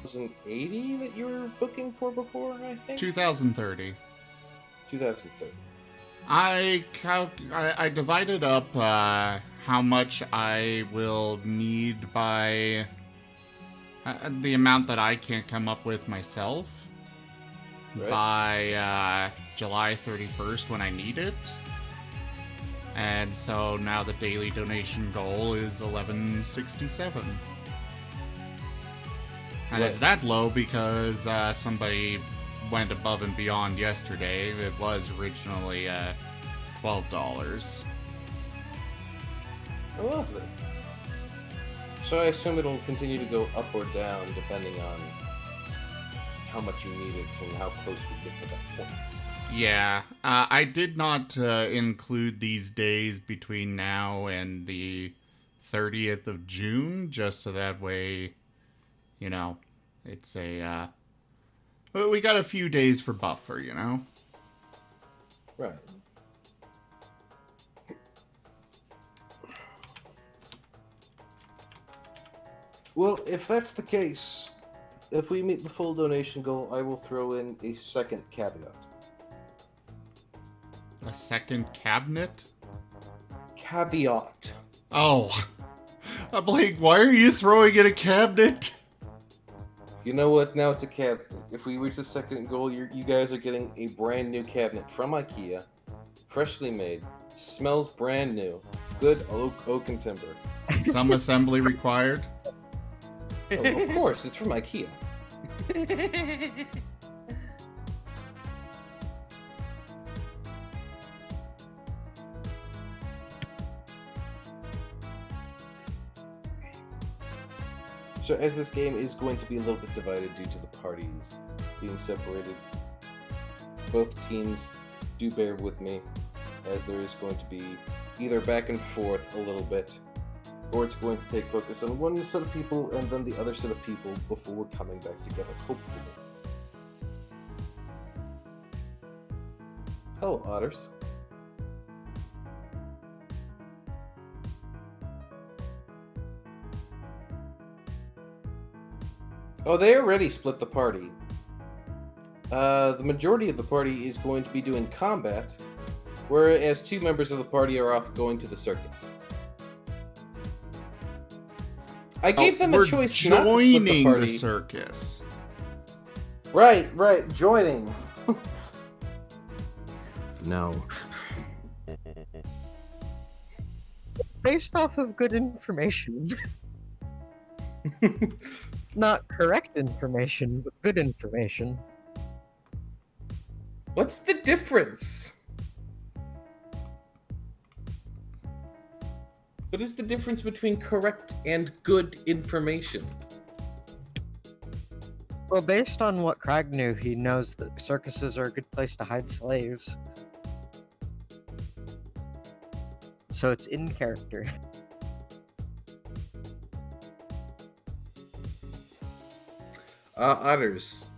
2080 that you were booking for before, I think? 2030. 2030. I divided up how much I will need by the amount that I can come up with myself by July 31st when I need it. And so now the daily donation goal is $11.67. And it's that low because somebody went above and beyond yesterday. It was originally $12. Lovely. So I assume it'll continue to go up or down depending on how much you need it and how close we get to that point. Yeah, I did not include these days between now and the 30th of June, just so that way, you know, it's a, we got a few days for buffer, you know? Right. Well, if that's the case, if we meet the full donation goal, I will throw in a second caveat. A second cabinet? Caveat. Oh. I'm like, why are you throwing in a cabinet? You know what? Now it's a cabinet. If we reach the second goal, you guys are getting a brand new cabinet from IKEA. Freshly made. Smells brand new. Good oak and timber. Some assembly required? Oh, of course, it's from IKEA. So as this game is going to be a little bit divided due to the parties being separated, both teams do bear with me, as there is going to be either back and forth a little bit, or it's going to take focus on one set of people and then the other set of people before we're coming back together, hopefully. Hello, otters. Oh, they already split the party. The majority of the party is going to be doing combat, whereas 2 members of the party are off going to the circus. I gave them a choice not to split the joining party. the circus. Right, joining. No. Based off of good information. Not correct information, but good information. What's the difference? What is the difference between correct and good information? Well, based on what Kragg knew, he knows that circuses are a good place to hide slaves. So it's in character. Otters.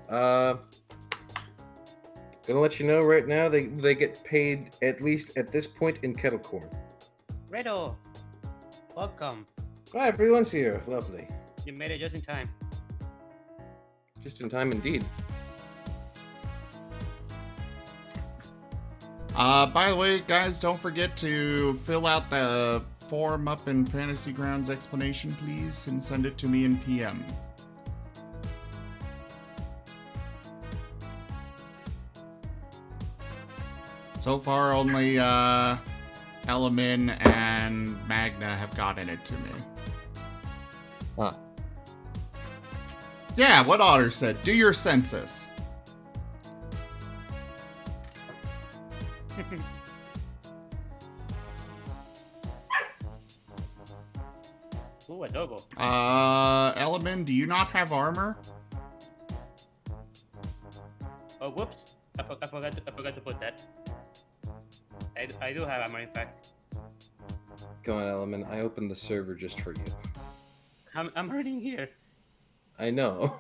Gonna let you know right now, they get paid, at least at this point, in kettle corn. Redo, welcome. Ah, everyone's here. Lovely. You made it just in time. Just in time indeed. By the way, guys, don't forget to fill out the form up in Fantasy Grounds explanation, please, and send it to me in PM. So far, only Elemin and Magna have gotten it to me. Huh. Yeah, what Otter said. Do your census. Ooh, a dogo. Elemin, do you not have armor? Oh, whoops. I forgot to put that. I do have armor, in fact. Come on, Element. I opened the server just for you. I'm hurting here. I know.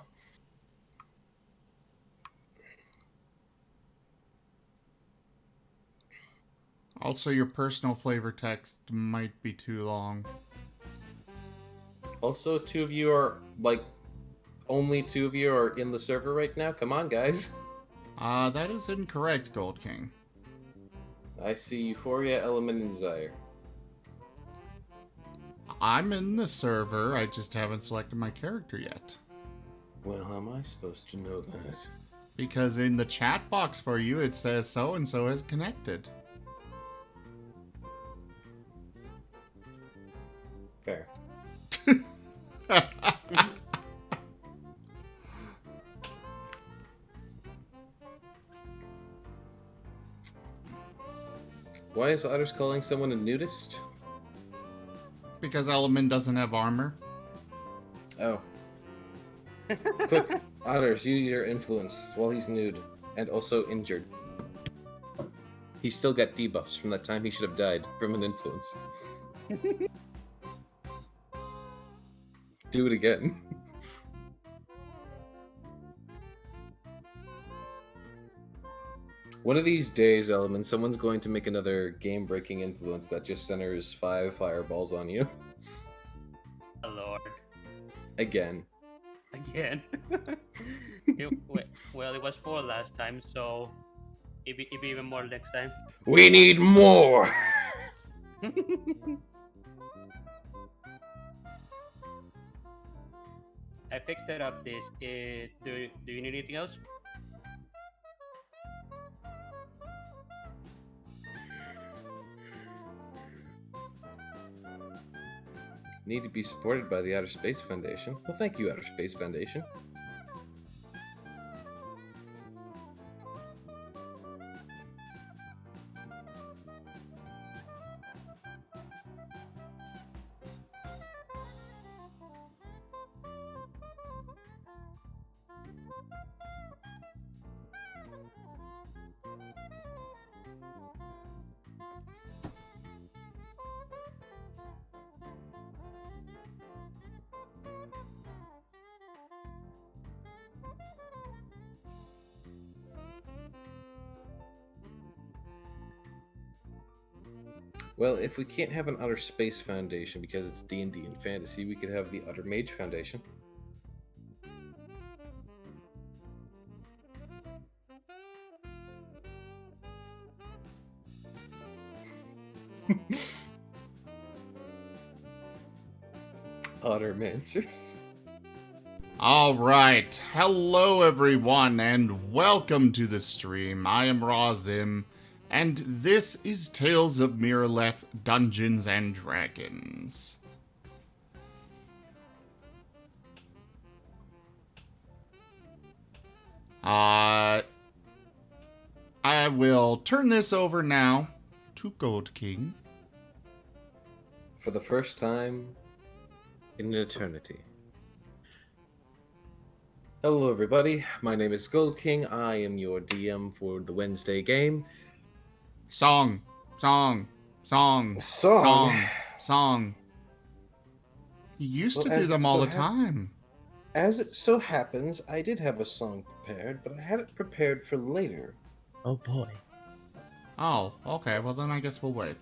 Also, your personal flavor text might be too long. Also, 2 of you are, like, only 2 of you are in the server right now? Come on, guys. That is incorrect, Gold King. I see Euphoria, Element, and Zyre. I'm in the server, I just haven't selected my character yet. Well, how am I supposed to know that? Because in the chat box for you, it says so-and-so has connected. Fair. Why is Otters calling someone a nudist? Because Element doesn't have armor. Oh. Quick, Otters, use your influence while he's nude and also injured. He still got debuffs from that time he should have died from an influence. Do it again. One of these days, Element, someone's going to make another game-breaking influence that just centers 5 fireballs on you. Oh, Lord. Again. Again. Well, it was 4 last time, so it'd be even more next time. We need more! I fixed it up. Do you need anything else? Need to be supported by the Outer Space Foundation. Well, thank you, Outer Space Foundation. Well, if we can't have an Outer Space Foundation because it's D&D and fantasy, we could have the Outer Mage Foundation. Ottermancers. Alright, hello everyone and welcome to the stream. I am Razim, and this is Tales of Miraleth Dungeons and Dragons. I will turn this over now to Gold King. For the first time in an eternity. Hello everybody, my name is Gold King. I am your DM for the Wednesday game. Song. You used to do them all the time. As it so happens, I did have a song prepared, but I had it prepared for later. Oh boy. Oh, okay, well then I guess we'll wait.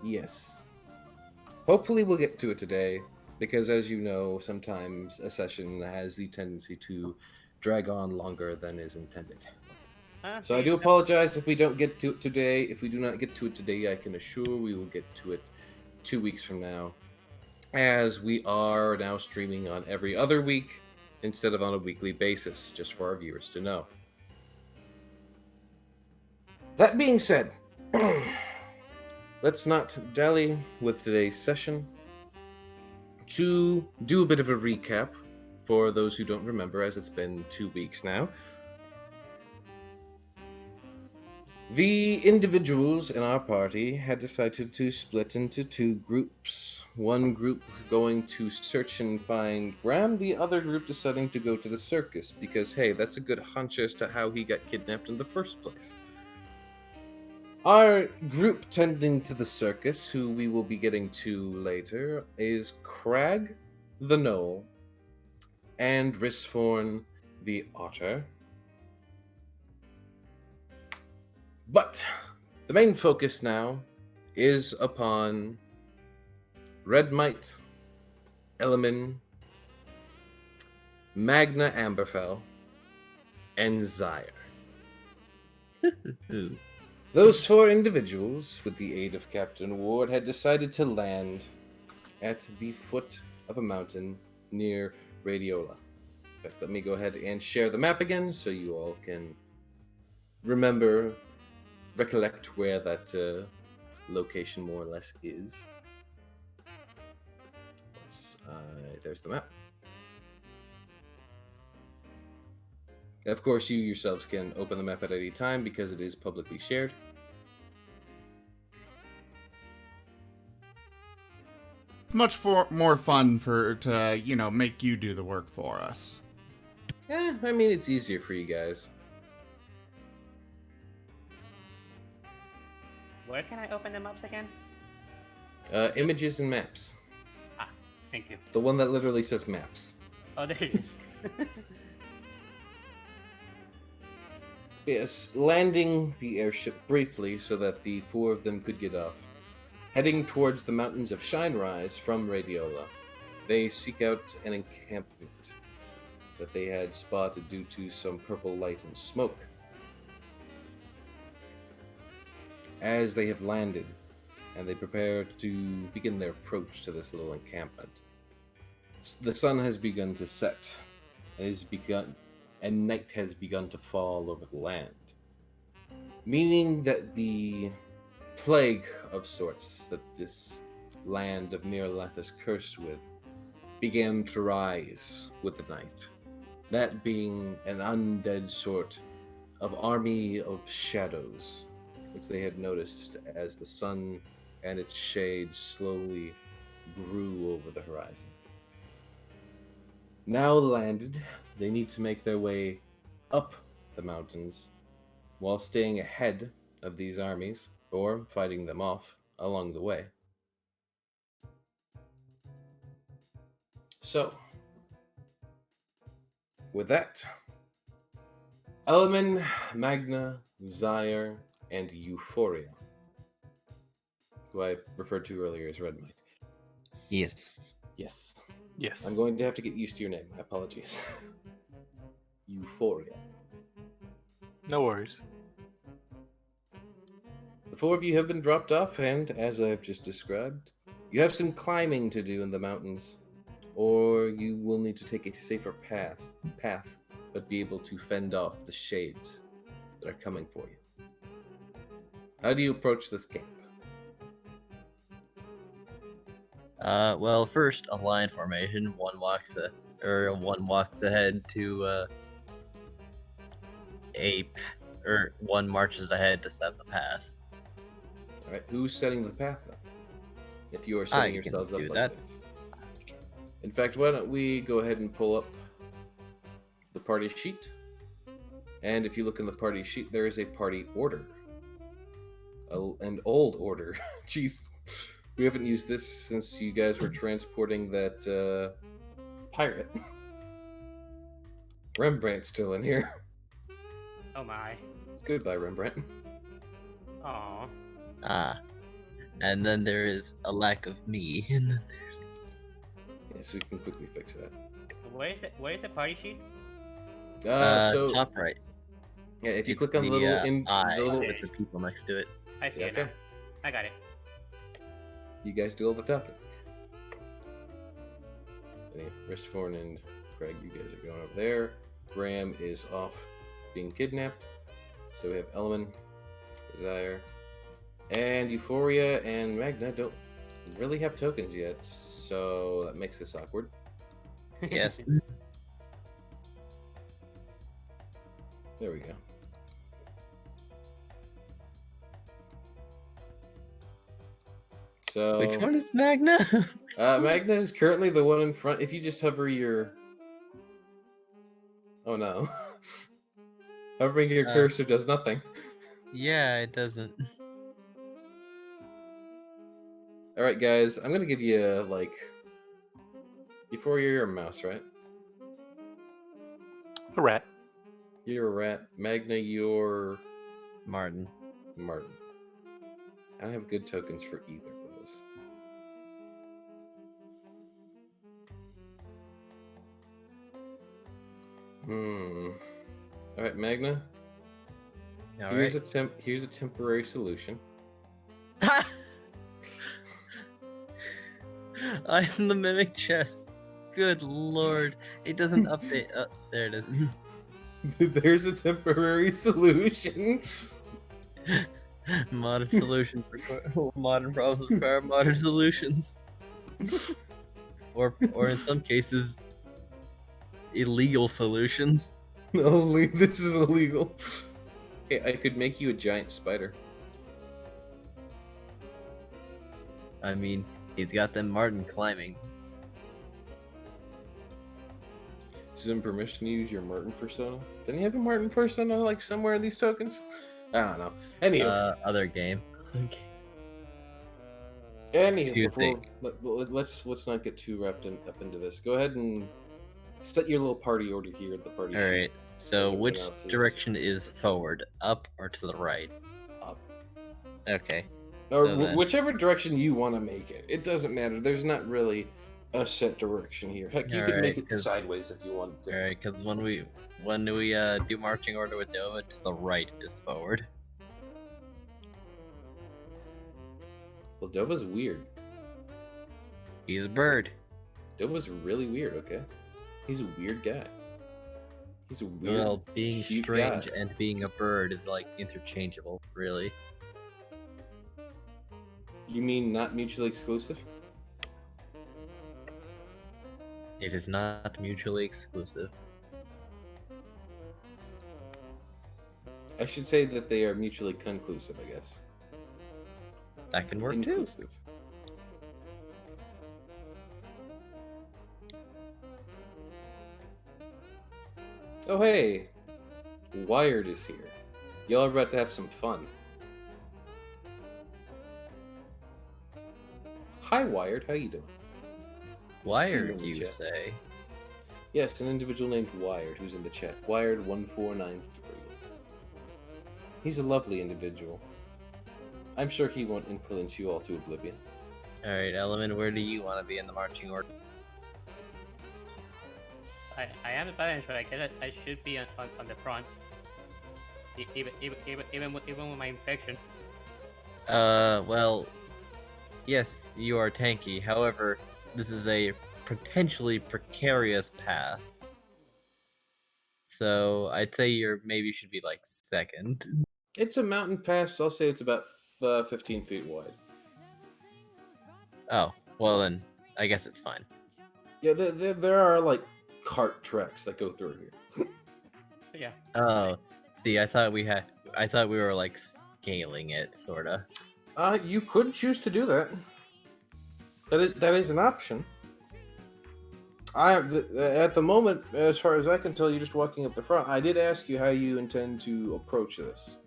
Yes. Hopefully we'll get to it today, because as you know, sometimes a session has the tendency to drag on longer than is intended. So I do apologize if we don't get to it today. If we do not get to it today, I can assure we will get to it 2 weeks from now, as we are now streaming on every other week instead of on a weekly basis, just for our viewers to know. That being said, let's not dally with today's session. To do a bit of a recap for those who don't remember, as it's been 2 weeks now, the individuals in our party had decided to split into 2 groups. One group going to search and find Graham, the other group deciding to go to the circus, because hey, that's a good hunch as to how he got kidnapped in the first place. Our group tending to the circus, who we will be getting to later, is Kragg the Gnoll and Risforn the Otter. But the main focus now is upon Red Mite, Elemin, Magna Amberfell, and Zyre. Ooh. Those 4 individuals, with the aid of Captain Ward, had decided to land at the foot of a mountain near Radiola. In fact, let me go ahead and share the map again so you all can recollect where that location more or less is. There's the map. Of course, you yourselves can open the map at any time because it is publicly shared. Much more fun to make you do the work for us. Yeah, I mean, it's easier for you guys. Where can I open them up again? Images and maps. Ah, thank you. The one that literally says maps. Oh, there it is. Yes, landing the airship briefly so that the 4 of them could get off. Heading towards the mountains of Shinerise from Radiola, they seek out an encampment that they had spotted due to some purple light and smoke. As they have landed, and they prepare to begin their approach to this little encampment, the sun has begun to set, and night has begun to fall over the land, meaning that the plague of sorts that this land of Miraleth is cursed with began to rise with the night. That being an undead sort of army of shadows, which they had noticed as the sun and its shades slowly grew over the horizon. Now landed, they need to make their way up the mountains while staying ahead of these armies or fighting them off along the way. So, with that, Elemen, Magna, Zyre, and Euphoria, who I referred to earlier as Red Might. Yes. Yes. Yes. I'm going to have to get used to your name. My apologies. Euphoria. No worries. The 4 of you have been dropped off, and as I've just described, you have some climbing to do in the mountains, or you will need to take a safer path, but be able to fend off the shades that are coming for you. How do you approach this camp? Well, first a line formation. One walks ahead to one marches ahead to set the path. All right, who's setting the path then? If you are setting I can yourselves up do like that. this. In fact, why don't we go ahead and pull up the party sheet? And if you look in the party sheet, there is a party order. An old order. Jeez. We haven't used this since you guys were transporting that pirate. Rembrandt's still in here. Oh my. Goodbye, Rembrandt. Aw. And then there is a lack of me. Yes, we can quickly fix that. Where is the party sheet? So top right. yeah, if you It's click on the little eye the little, with the people next to it. I see Yeah, it now. okay. I got it. you guys do all the talking. Risforn and Kragg, you guys are going over there. Graham is off being kidnapped. So we have Elemen, Zyre, and Euphoria and Magna don't really have tokens yet, so that makes this awkward. Yes. There we go. So Which one is Magna? Magna is currently the one in front. If you just hover your... Oh no. Hovering your cursor does nothing. Yeah, it doesn't. Alright guys, I'm gonna give you like... Euphoria, you're a mouse, right? A rat. You're a rat. Magna, you're... Martin. Martin. I don't have good tokens for either of those. All right, Magna. All Here's right. Here's a temporary solution. I'm the mimic chest. Good lord. It doesn't update. There it is. There's a temporary solution. Modern solution for modern problems require modern solutions. or in some cases, illegal solutions. Only this is illegal. Okay, I could make you a giant spider. I mean, he's got them Martin climbing. Gives him permission to use your Martin persona. Didn't you have a Martin persona like somewhere in these tokens? I don't know. Anywho, Other game. Okay. Let's not get too wrapped up into this. Go ahead and set your little party order here at the party sheet. Alright, so Everything which else is direction is forward? Up or to the right? up. Okay. Or So then- whichever direction you want to make it. It doesn't matter. There's not really a set direction here. Heck, you could Alright, make it 'cause- sideways if you wanted to. Alright, because when we do marching order with Dova, to the right is forward. Well, Dova's weird. He's a bird. Dova's really weird, okay? He's a weird guy. He's a weird, Well, being cute strange guy. and being a bird is like interchangeable, really. You mean not mutually exclusive? It is not mutually exclusive. I should say that they are mutually conclusive, I guess. That can work too. Inclusive. Oh hey, Wired is here. Y'all are about to have some fun. Hi Wired, how you doing? Wired, in the you chat. say? Yes, an individual named Wired who's in the chat. Wired1493. He's a lovely individual. I'm sure he won't influence you all to oblivion. Alright, Element, where do you want to be in the marching order? I am the paladin, so I guess that I should be on the front. Even with my infection. Well, yes, you are tanky. However, this is a potentially precarious path. So I'd say maybe should be like second. It's a mountain pass. I'll say it's about 15 feet wide. Oh, well then, I guess it's fine. Yeah, there are like cart tracks that go through here. Yeah. Oh, see, I thought we were like scaling it, sorta. You could choose to do that. That is an option. At the moment, as far as I can tell, you're just walking up the front. I did ask you how you intend to approach this.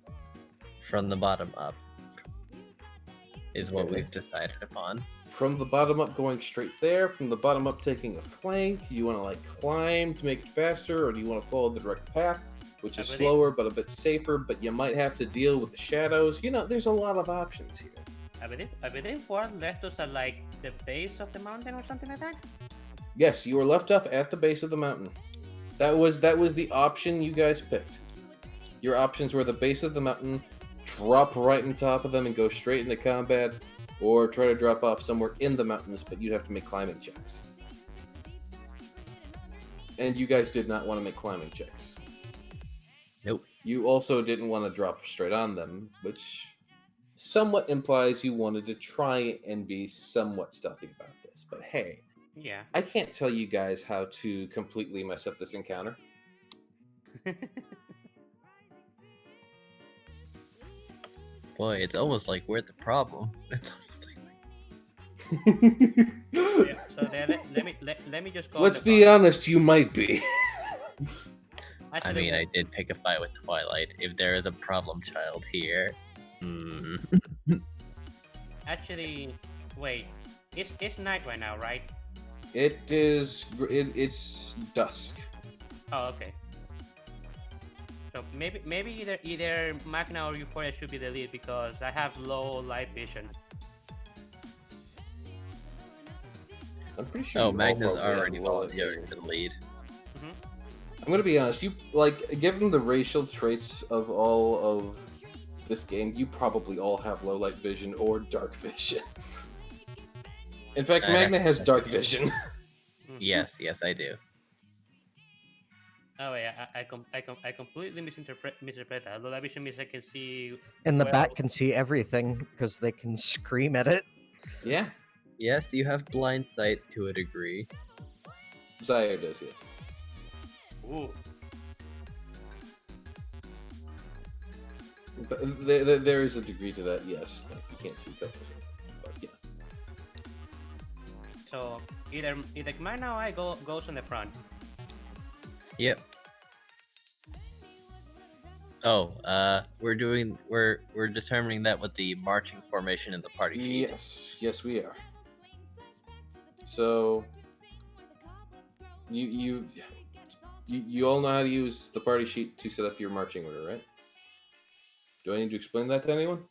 From the bottom up is what Okay. we've decided upon. From the bottom up, going straight there. From the bottom up, taking a flank. Do you want to like climb to make it faster, or do you want to follow the direct path, which is I believe- slower but a bit safer? But you might have to deal with the shadows. You know, there's a lot of options here. I believe Ward left us at like the base of the mountain or something like that. Yes, you were left up at the base of the mountain. That was the option you guys picked. Your options were the base of the mountain, drop right on top of them and go straight into combat, or try to drop off somewhere in the mountains, but you'd have to make climbing checks. And you guys did not want to make climbing checks. Nope. You also didn't want to drop straight on them, which somewhat implies you wanted to try and be somewhat stealthy about this. But hey, Yeah. I can't tell you guys how to completely mess up this encounter. Boy, it's almost like we're the problem. It's almost like Yeah, so then let me just go. Let's be honest, you might be. I mean, I did pick a fight with Twilight. If there is a problem child here, Actually, wait. It's night right now, right? It's dusk. Oh, okay. So maybe either Magna or Euphoria should be the lead because I have low light vision. I'm pretty sure. oh, you all Magna's probably have already low volunteering vision. for the lead. I'm gonna be honest. You like, given the racial traits of all of this game, you probably all have low light vision or dark vision. In fact, I'd have Magna to has check dark it. vision. Mhm. Yes, I do. Oh yeah, I completely misinterpret that. Low vision means I can see And the well. bat can see everything because they can scream at it. Yeah, Yes, you have blind sight to a degree. Zaire does, yes. Ooh. But there is a degree to that, yes. Like, you can't see colors. But yeah. So either Magna or I goes on the front. Yep. Oh, we're determining that with the marching formation in the party sheet. Yes, we are. So you all know how to use the party sheet to set up your marching order, right? Do I need to explain that to anyone?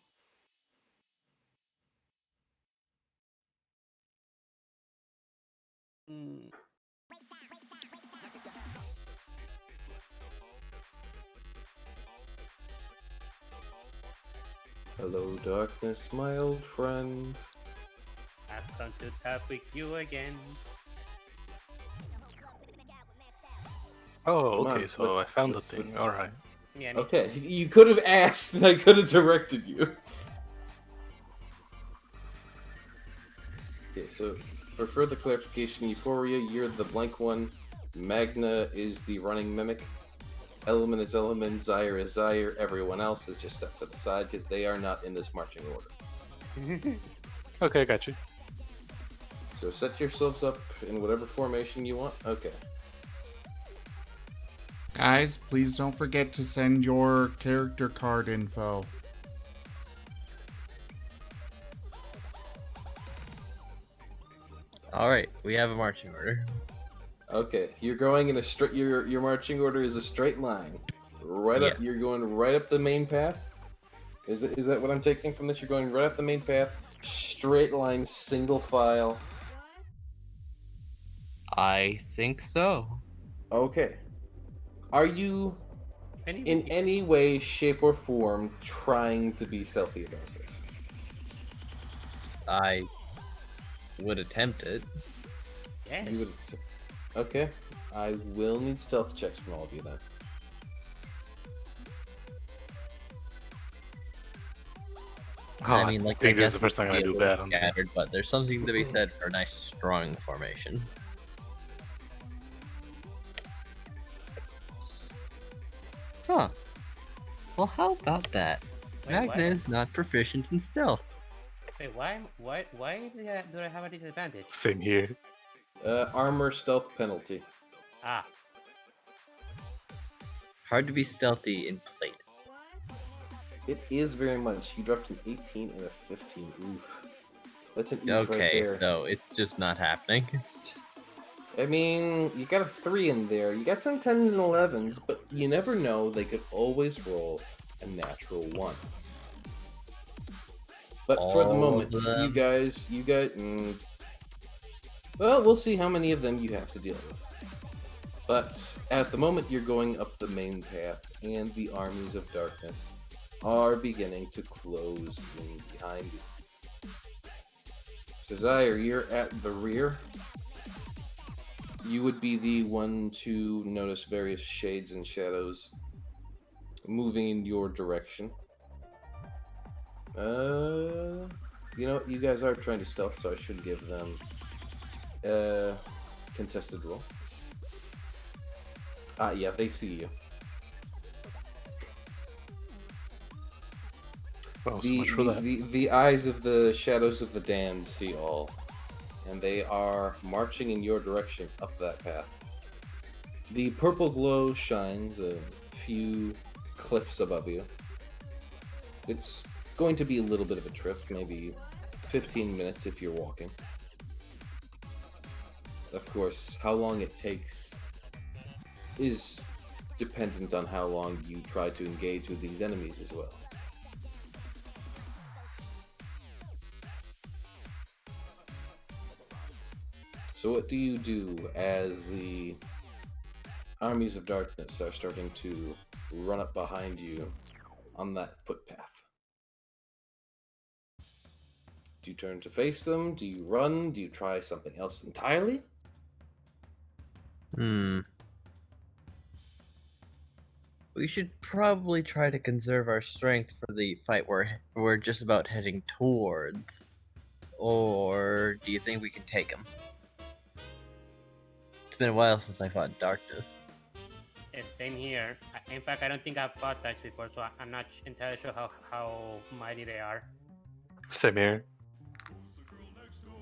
Mm, Hello, darkness, my old friend. I've come to talk with you again. Oh, Come okay, on, so I let's- found the let's- thing. Alright. Yeah. Me Okay, too. you could have asked, and I could have directed you. Okay, so for further clarification, Euphoria, you're the blank one. Magna is the running mimic. Element is Element. Zaire is Zaire. Everyone else is just set to the side because they are not in this marching order. Okay, I got you. So set yourselves up in whatever formation you want. Okay. Guys, please don't forget to send your character card info. All right, we have a marching order. Okay, you're going in a straight. Your marching order is a straight line, right up. Yeah. You're going right up the main path. Is that what I'm taking from this? You're going right up the main path, straight line, single file. I think so. Okay. Are you in Any, any way, shape, or form trying to be stealthy about this? I would attempt it. yes. You would. Okay. I will need stealth checks from all of you then. Oh, I mean, like, think this guess is the first we time could I be a do little bad on this. scattered, but there's something to be said for a nice strong formation. Huh. Well, how about that? Wait, Magna is not proficient in stealth. Wait, why do I have a disadvantage? Same here. Armor stealth penalty. Ah, Hard to be stealthy in plate. It is very much. You dropped an 18 and a 15. Oof. That's an oof right Okay, there. so it's just not happening. It's just... I mean, you got a 3 in there. You got some 10s and 11s, but you never know. They could always roll a natural 1. But for the All moment, of them? you guys, well, we'll see how many of them you have to deal with. But at the moment, you're going up the main path, and the armies of darkness are beginning to close in behind you. So Zaire, you're at the rear. You would be the one to notice various shades and shadows moving in your direction. You know, you guys are trying to stealth, so I should give them a contested roll. Ah, yeah, they see you. Oh, so much for that. The eyes of the shadows of the damned see all, and they are marching in your direction up that path. The purple glow shines a few cliffs above you. It's going to be a little bit of a trip, maybe 15 minutes if you're walking. Of course, how long it takes is dependent on how long you try to engage with these enemies as well. So what do you do as the armies of darkness are starting to run up behind you on that footpath. Do you turn to face them? Do you run? Do you try something else entirely? We should probably try to conserve our strength for the fight we're just about heading towards. Or do you think we can take him? It's been a while since I fought darkness. Same here. In fact, I don't think I've fought that before, so I'm not entirely sure how mighty they are. Same here.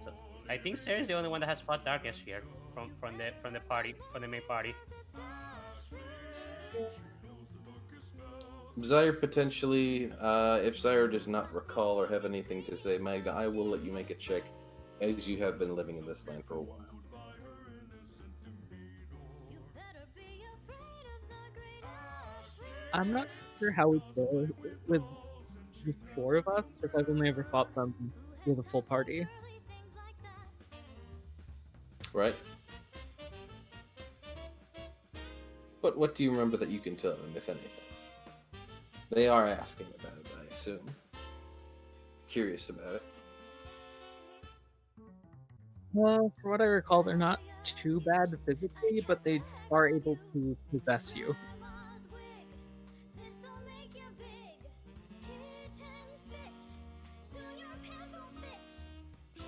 So I think Sarah's the only one that has fought darkness here from the party, from the main party. Zyre potentially, if Zyre does not recall or have anything to say, Magda, I will let you make a check, as you have been living in this land for a while. I'm not sure how we go with just 4 of us, because I've only ever fought them with a full party. Right? But what do you remember that you can tell them, if anything? They are asking about it, I assume. Curious about it. Well, for what I recall, they're not too bad physically, but they are able to possess you.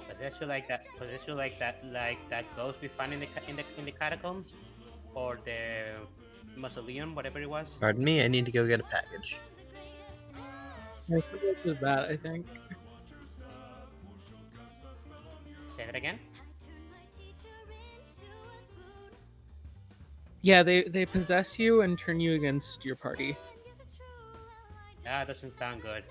Possess you like that ghost we found in the catacombs, or the mausoleum, whatever it was. Pardon me, I need to go get a package. I think it was that, I think. Say that again. Yeah, they possess you and turn you against your party. That doesn't sound good.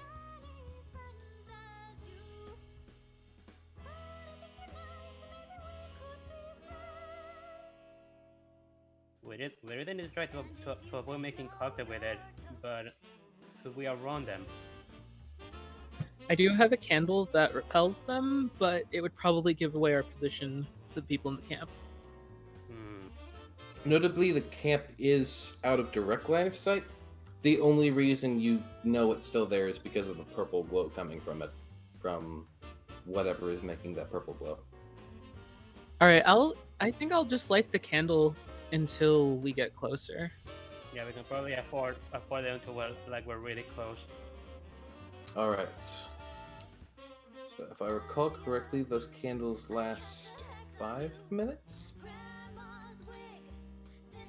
We really need to try to avoid making contact with it, but could we outrun them? I do have a candle that repels them, but it would probably give away our position to the people in the camp. Notably, the camp is out of direct line of sight. The only reason you know it's still there is because of the purple glow coming from it, from whatever is making that purple glow. All right, I think I'll just light the candle until we get closer. Yeah, we can probably afford them to we're really close. All right. So if I recall correctly, those candles last 5 minutes.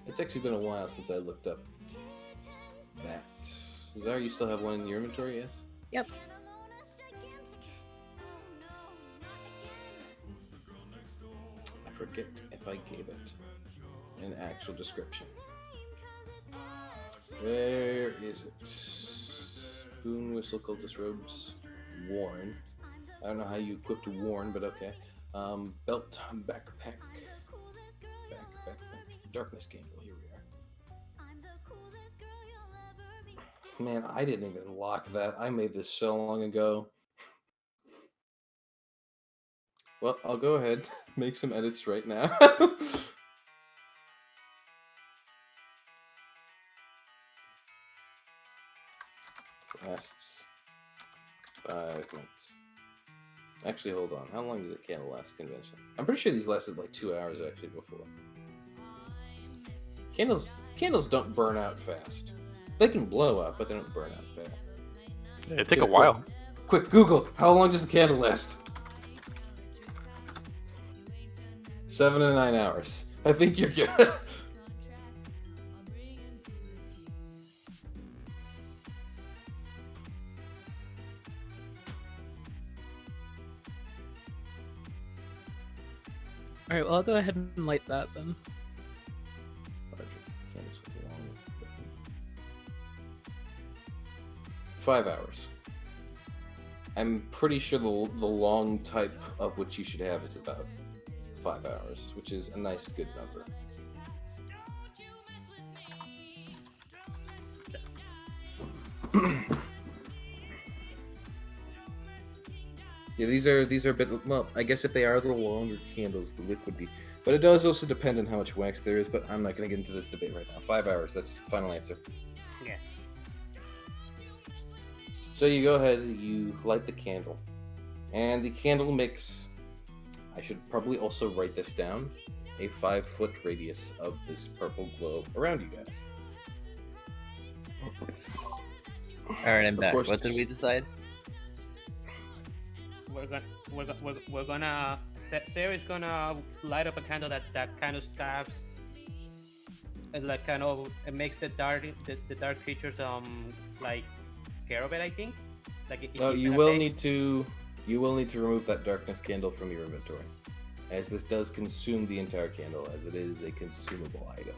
It's actually been a while since I looked up that. Zara, you still have one in your inventory, yes? Yep. I forget if I gave it an actual description. Where is it? Spoon, whistle, cultist robes, worn. I don't know how you equipped worn, but okay. Belt, backpack, darkness candle. Here we are. Man, I didn't even lock that. I made this so long ago. Well, I'll go ahead, make some edits right now. Lasts 5 minutes. Actually, hold on. How long does a candle last conventionally? I'm pretty sure these lasted like 2 hours actually before. Candles don't burn out fast. They can blow up, but they don't burn out fast. It'd take a while. Quick, Google. How long does a candle last? 7 to 9 hours. I think you're good. All right, well, I'll go ahead and light that then. 5 hours. I'm pretty sure the long type of which you should have is about 5 hours, which is a nice, good number. Yeah, these are a bit. Well, I guess if they are the longer candles, the wick would be. But it does also depend on how much wax there is. But I'm not going to get into this debate right now. 5 hours. That's the final answer. Yes. So you go ahead, you light the candle, and the candle makes. I should probably also write this down. A 5-foot radius of this purple glow around you guys. Alright, I'm Of back. course What did we decide? We're gonna Sarah's gonna light up a candle that kind of stabs and like kind of it makes the dark creatures like scared of it, I think. Like You will need to remove that darkness candle from your inventory, as this does consume the entire candle, as it is a consumable item.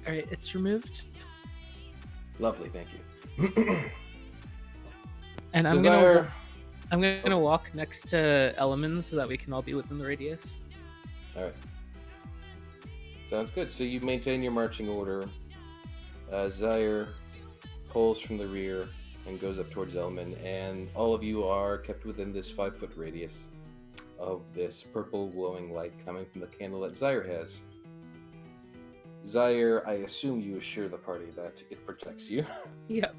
All right, it's removed, Lovely, thank you. and So I'm there- gonna walk next to Element so that we can all be within the radius. All right. Sounds good. So you maintain your marching order. Zaire pulls from the rear and goes up towards Elman, and all of you are kept within this 5-foot radius of this purple glowing light coming from the candle that Zaire has. Zaire, I assume you assure the party that it protects you. Yep.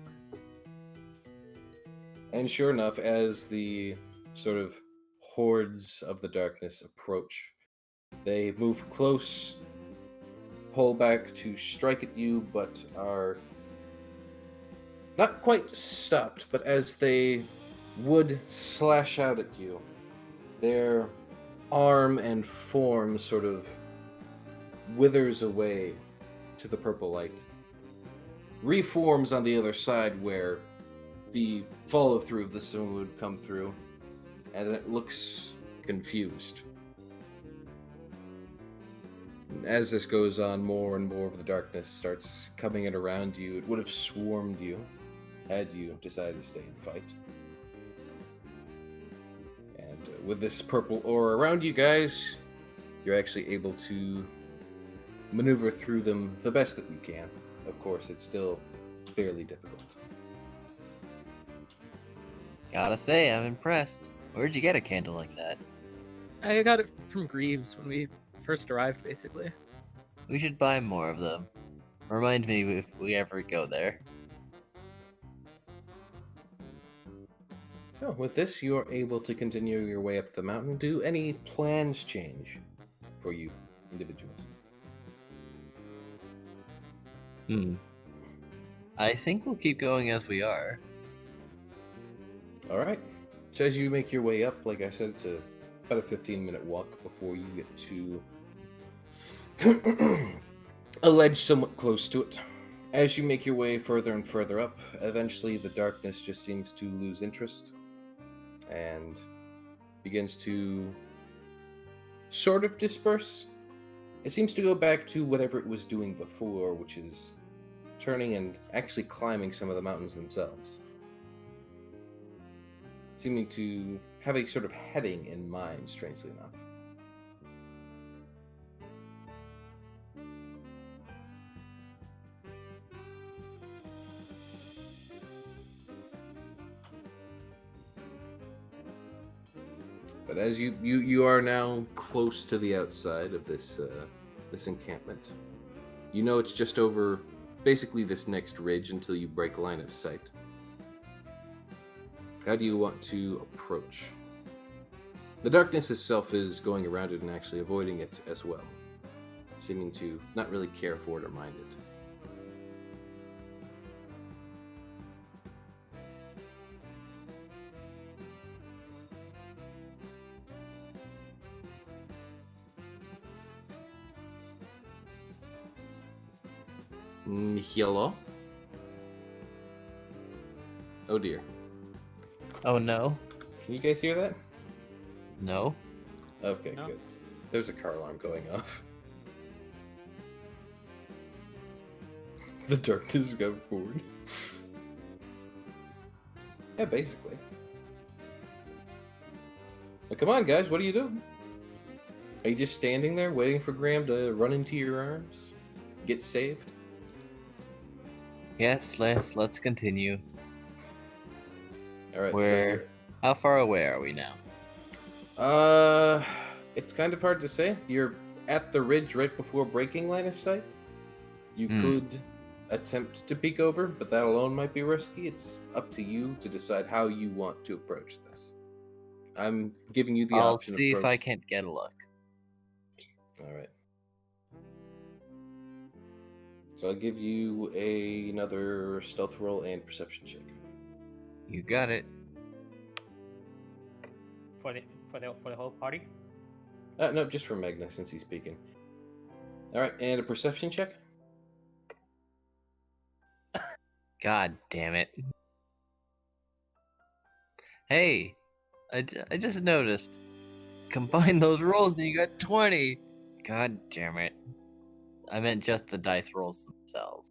And sure enough, as the sort of hordes of the darkness approach, they move close, pull back to strike at you, but are not quite stopped. But as they would slash out at you, their arm and form sort of withers away to the purple light, reforms on the other side where the follow-through of the stone would come through, and it looks confused. As this goes on, more and more of the darkness starts coming in around you. It would have swarmed you had you decided to stay and fight. And with this purple aura around you guys, you're actually able to maneuver through them the best that you can. Of course, it's still fairly difficult. Gotta say, I'm impressed. Where'd you get a candle like that? I got it from Greaves when we first arrived, basically. We should buy more of them. Remind me if we ever go there. Oh, with this, you are able to continue your way up the mountain. Do any plans change for you individuals? I think we'll keep going as we are. All right. So as you make your way up, like I said, it's about a 15-minute walk before you get to a ledge somewhat close to it. As you make your way further and further up, eventually the darkness just seems to lose interest and begins to sort of disperse. It seems to go back to whatever it was doing before, which is turning and actually climbing some of the mountains themselves. Seeming to have a sort of heading in mind, strangely enough. But as you are now close to the outside of this this encampment, you know it's just over basically this next ridge until you break line of sight. How do you want to approach? The darkness itself is going around it and actually avoiding it as well, seeming to not really care for it or mind it. Hello? Oh dear. Oh no. Can you guys hear that? No? Okay, No. good. There's a car alarm going off. The darkness got bored. Yeah, basically. Well, come on, guys, what are you doing? Are you just standing there waiting for Graham to run into your arms? Get saved? Yes, let's continue. All right. Where? How far away are we now? It's kind of hard to say. You're at the ridge right before breaking line of sight. You could attempt to peek over, but that alone might be risky. It's up to you to decide how you want to approach this. I'm giving you the I'll option. see if I can't get a look. All right. So I'll give you another stealth roll and perception check. You got it. For the whole party. No, just for Magna since he's speaking. All right, and a perception check. God damn it. Hey, I just noticed. Combine those rolls and you got 20. God damn it. I meant just the dice rolls themselves.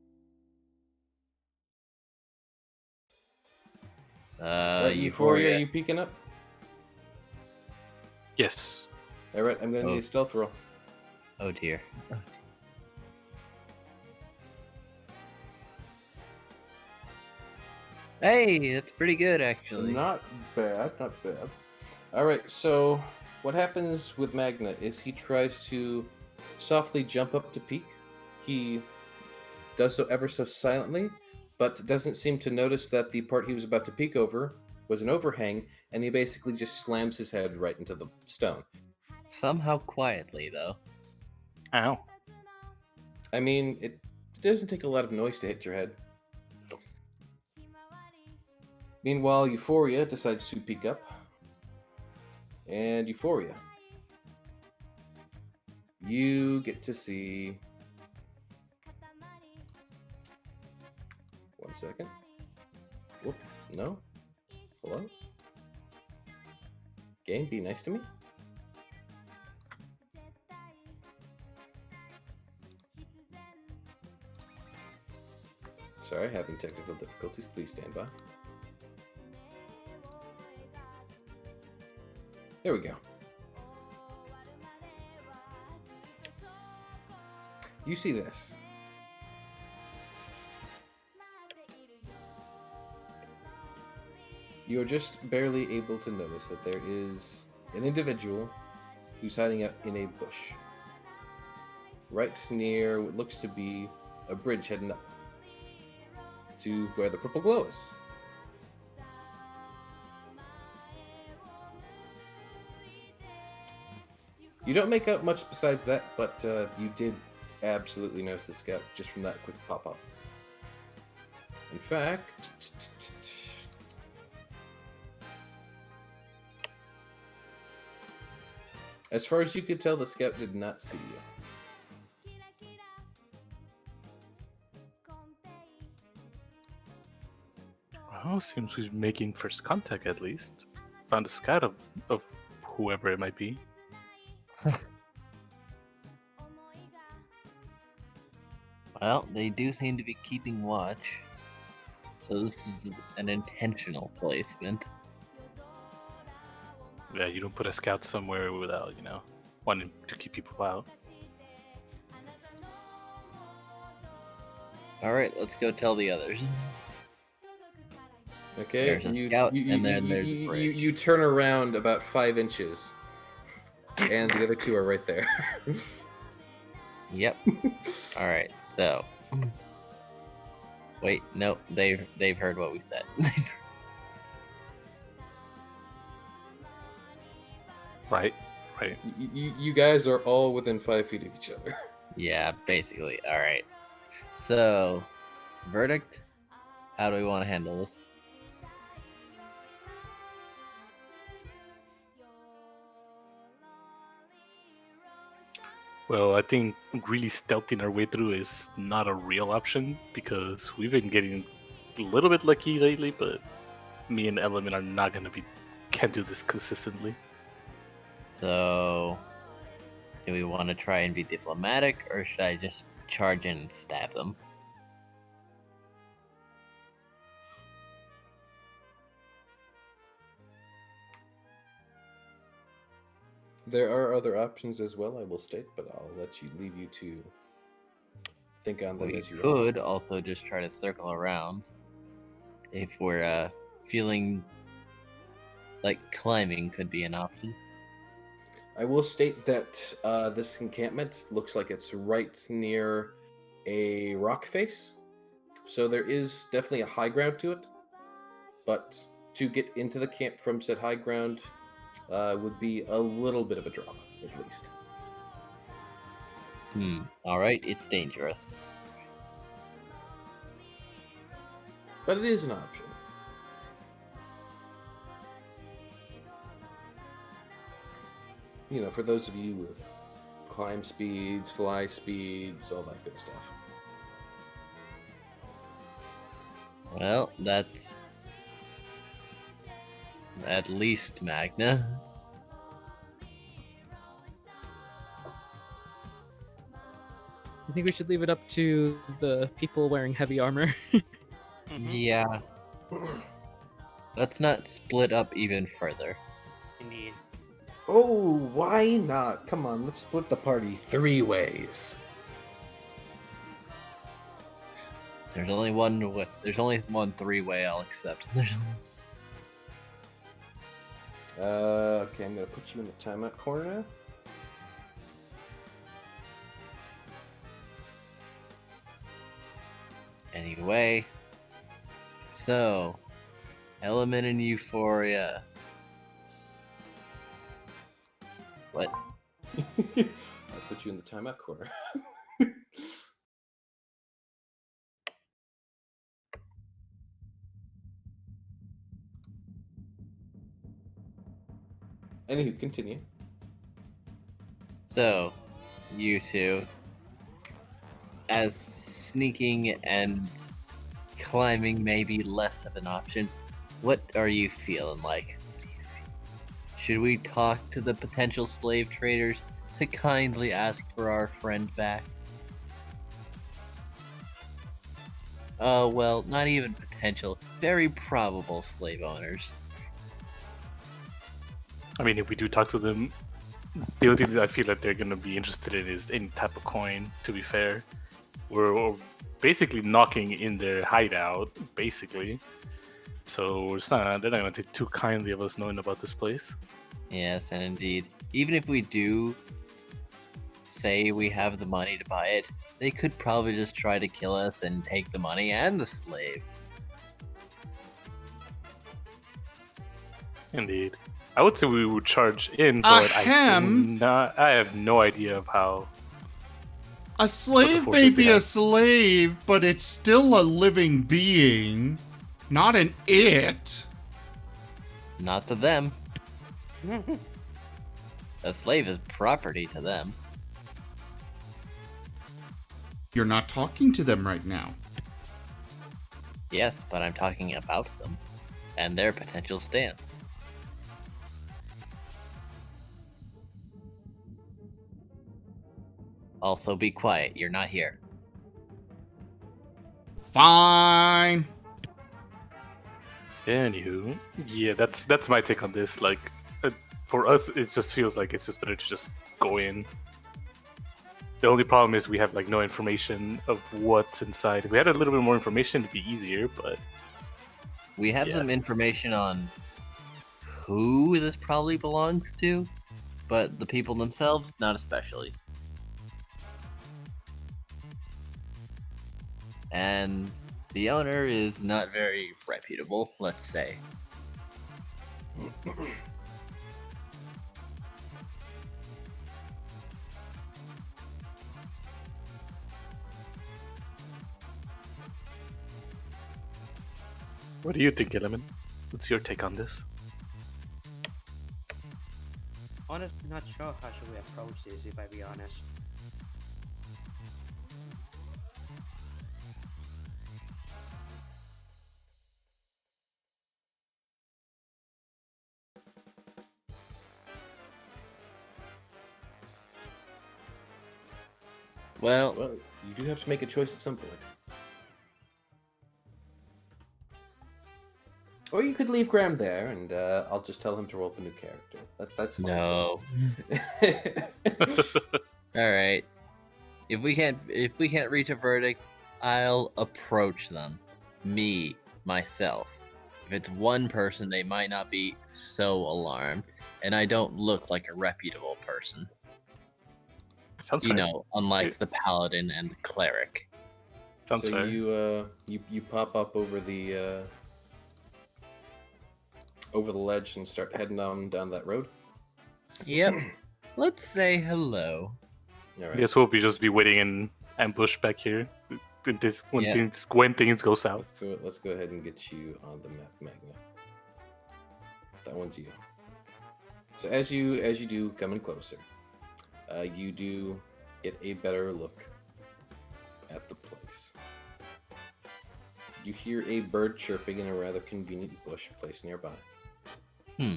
Euphoria, you peeking up? Yes. All right, I'm gonna need a stealth roll. Oh dear. Hey, that's pretty good actually. Not bad, not bad. All right, so what happens with Magna is he tries to softly jump up to peek. He does so ever so silently, but doesn't seem to notice that the part he was about to peek over was an overhang, and he basically just slams his head right into the stone. Somehow quietly though. Ow. I mean, it doesn't take a lot of noise to hit your head. Meanwhile, Euphoria decides to peek up. And Euphoria, you get to see... One second. Whoop. No? Hello? Game, be nice to me? Sorry, having technical difficulties. Please stand by. There we go. You see this. You are just barely able to notice that there is an individual who's hiding out in a bush. Right near what looks to be a bridge heading up to where the purple glow is. You don't make out much besides that, but you did absolutely notice the scout just from that quick pop-up. In fact... As far as you could tell, the scout did not see you. Well, seems he's making first contact at least. Found a scout of whoever it might be. Well, they do seem to be keeping watch. So this is an intentional placement. Yeah, you don't put a scout somewhere without, wanting to keep people out. Alright, let's go tell the others. Okay, There's a scout, and then there's a bridge. You turn around about 5 inches, and the other two are right there. Yep. Alright, so... Wait, no, they've heard what we said. Right. You guys are all within 5 feet of each other. Yeah, basically. Alright. So, verdict? How do we want to handle this? Well, I think really stealthing our way through is not a real option because we've been getting a little bit lucky lately, but me and Element are not can't do this consistently. So, do we want to try and be diplomatic, or should I just charge in and stab them? There are other options as well, I will state, but I'll leave you to think on them We as you could also just try to circle around if we're feeling like climbing could be an option. I will state that this encampment looks like it's right near a rock face, so there is definitely a high ground to it. But to get into the camp from said high ground would be a little bit of a drop, at least. Alright, it's dangerous. But it is an option. You know, for those of you with climb speeds, fly speeds, all that good stuff. Well, that's at least Magna. I think we should leave it up to the people wearing heavy armor. Yeah. Let's not split up even further. Indeed. Oh, why not? Come on, let's split the party 3 ways. There's only one 3-way I'll accept. Okay, I'm gonna put you in the timeout corner now. Anyway, so Element and Euphoria. What? I put you in the timeout corner. Anywho, continue. So, you two, as sneaking and climbing may be less of an option, what are you feeling like? Should we talk to the potential slave traders to kindly ask for our friend back? Well, not even potential, very probable slave owners. I mean, if we do talk to them, the only thing that I feel that they're going to be interested in is any type of coin, to be fair. We're basically knocking in their hideout, basically. So they're not going to think too kindly of us knowing about this place. Yes, and indeed, even if we do say we have the money to buy it, they could probably just try to kill us and take the money and the slave. Indeed. I would say we would charge in, but I have no idea of how. A slave may be a slave, but it's still a living being, not an it. Not to them. A slave is property to them. You're not talking to them right now. Yes, but I'm talking about them and their potential stance. Also, be quiet. You're not here. Fine. Anywho, yeah, that's my take on this. Like, for us, it just feels like it's just better to just go in. The only problem is we have like no information of what's inside. If we had a little bit more information, it'd be easier. But we have some information on who this probably belongs to, but the people themselves, not especially. And the owner is not very reputable, let's say. What do you think, Element? What's your take on this? Honestly, not sure how should we approach this, if I be honest. Well, you do have to make a choice at some point. Or you could leave Graham there, and I'll just tell him to roll up a new character. That's fine. No. All right. If we can't reach a verdict, I'll approach them. Myself. If it's one person, they might not be so alarmed, and I don't look like a reputable person. Sounds You fair. know, unlike the paladin and the cleric. Sounds So fair. you pop up over the ledge and start heading on down that road. Yep. Let's say hello. All I right. guess we'll just be waiting in ambush back here when things go south. Let's go ahead and get you on the map, Magna. That one's you. So as you do come in closer, you do get a better look at the place. You hear a bird chirping in a rather convenient bush placed nearby. Hmm.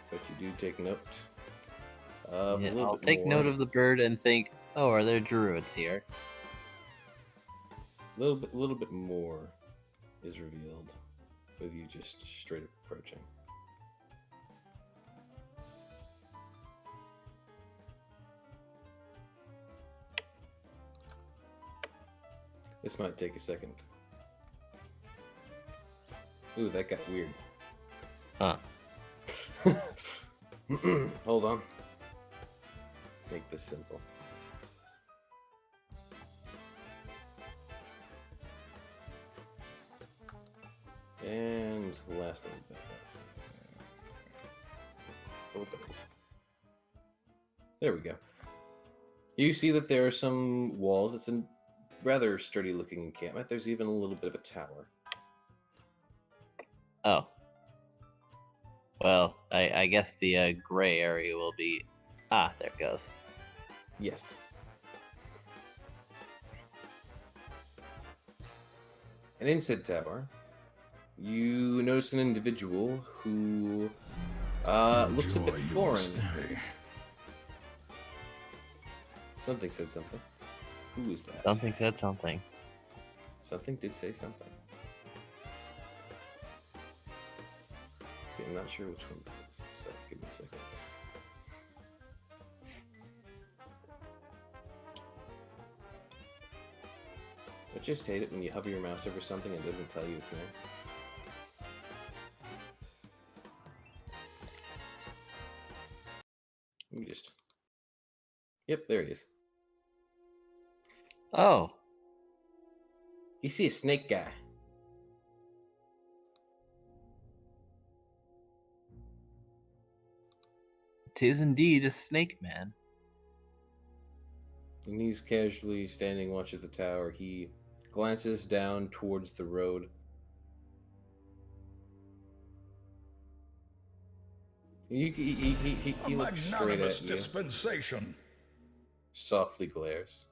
But you do take note of a Yeah, little I'll bit take more. note of the bird and think, oh, are there druids here? A little bit more is revealed with you just straight up approaching. This might take a second. Ooh, that got weird. Huh. Hold on. Make this simple. And last little bit. Opens. There we go. You see that there are some walls. It's a rather sturdy looking encampment. There's even a little bit of a tower. Oh. Well, I guess the gray area will be... Ah, there it goes. Yes. And inside tower, you notice an individual who looks a bit foreign. Something said something. Who is that? Something said something. Something did say something. See, I'm not sure which one this is, so give me a second. I just hate it when you hover your mouse over something and it doesn't tell you its name. Let me just... Yep, there he is. Oh. You see a snake guy. Tis indeed a snake man. And he's casually standing watch at the tower. He glances down towards the road. He looks straight at you. Dispensation. Softly glares.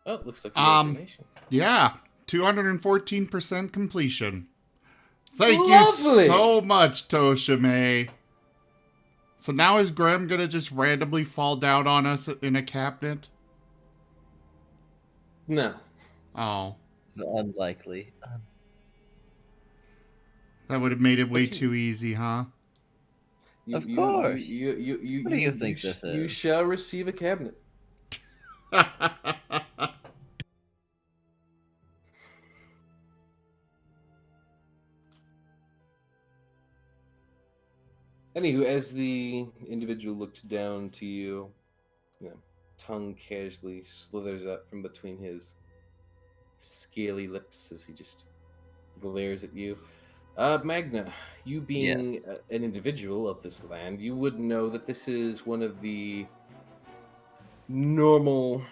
Oh, looks like you got information. Yeah, 214% completion. Thank you Lovely. so much, Toshime. So now is Graham gonna just randomly fall down on us in a cabinet? No. Oh, Unlikely. that would have made it way you- too easy, huh? Of course. What do you think sh- this You is? shall receive a cabinet. Anywho, as the individual looks down to you, tongue casually slithers up from between his scaly lips as he just glares at you. Magna, you being an individual of this land, you would know that this is one of the normal,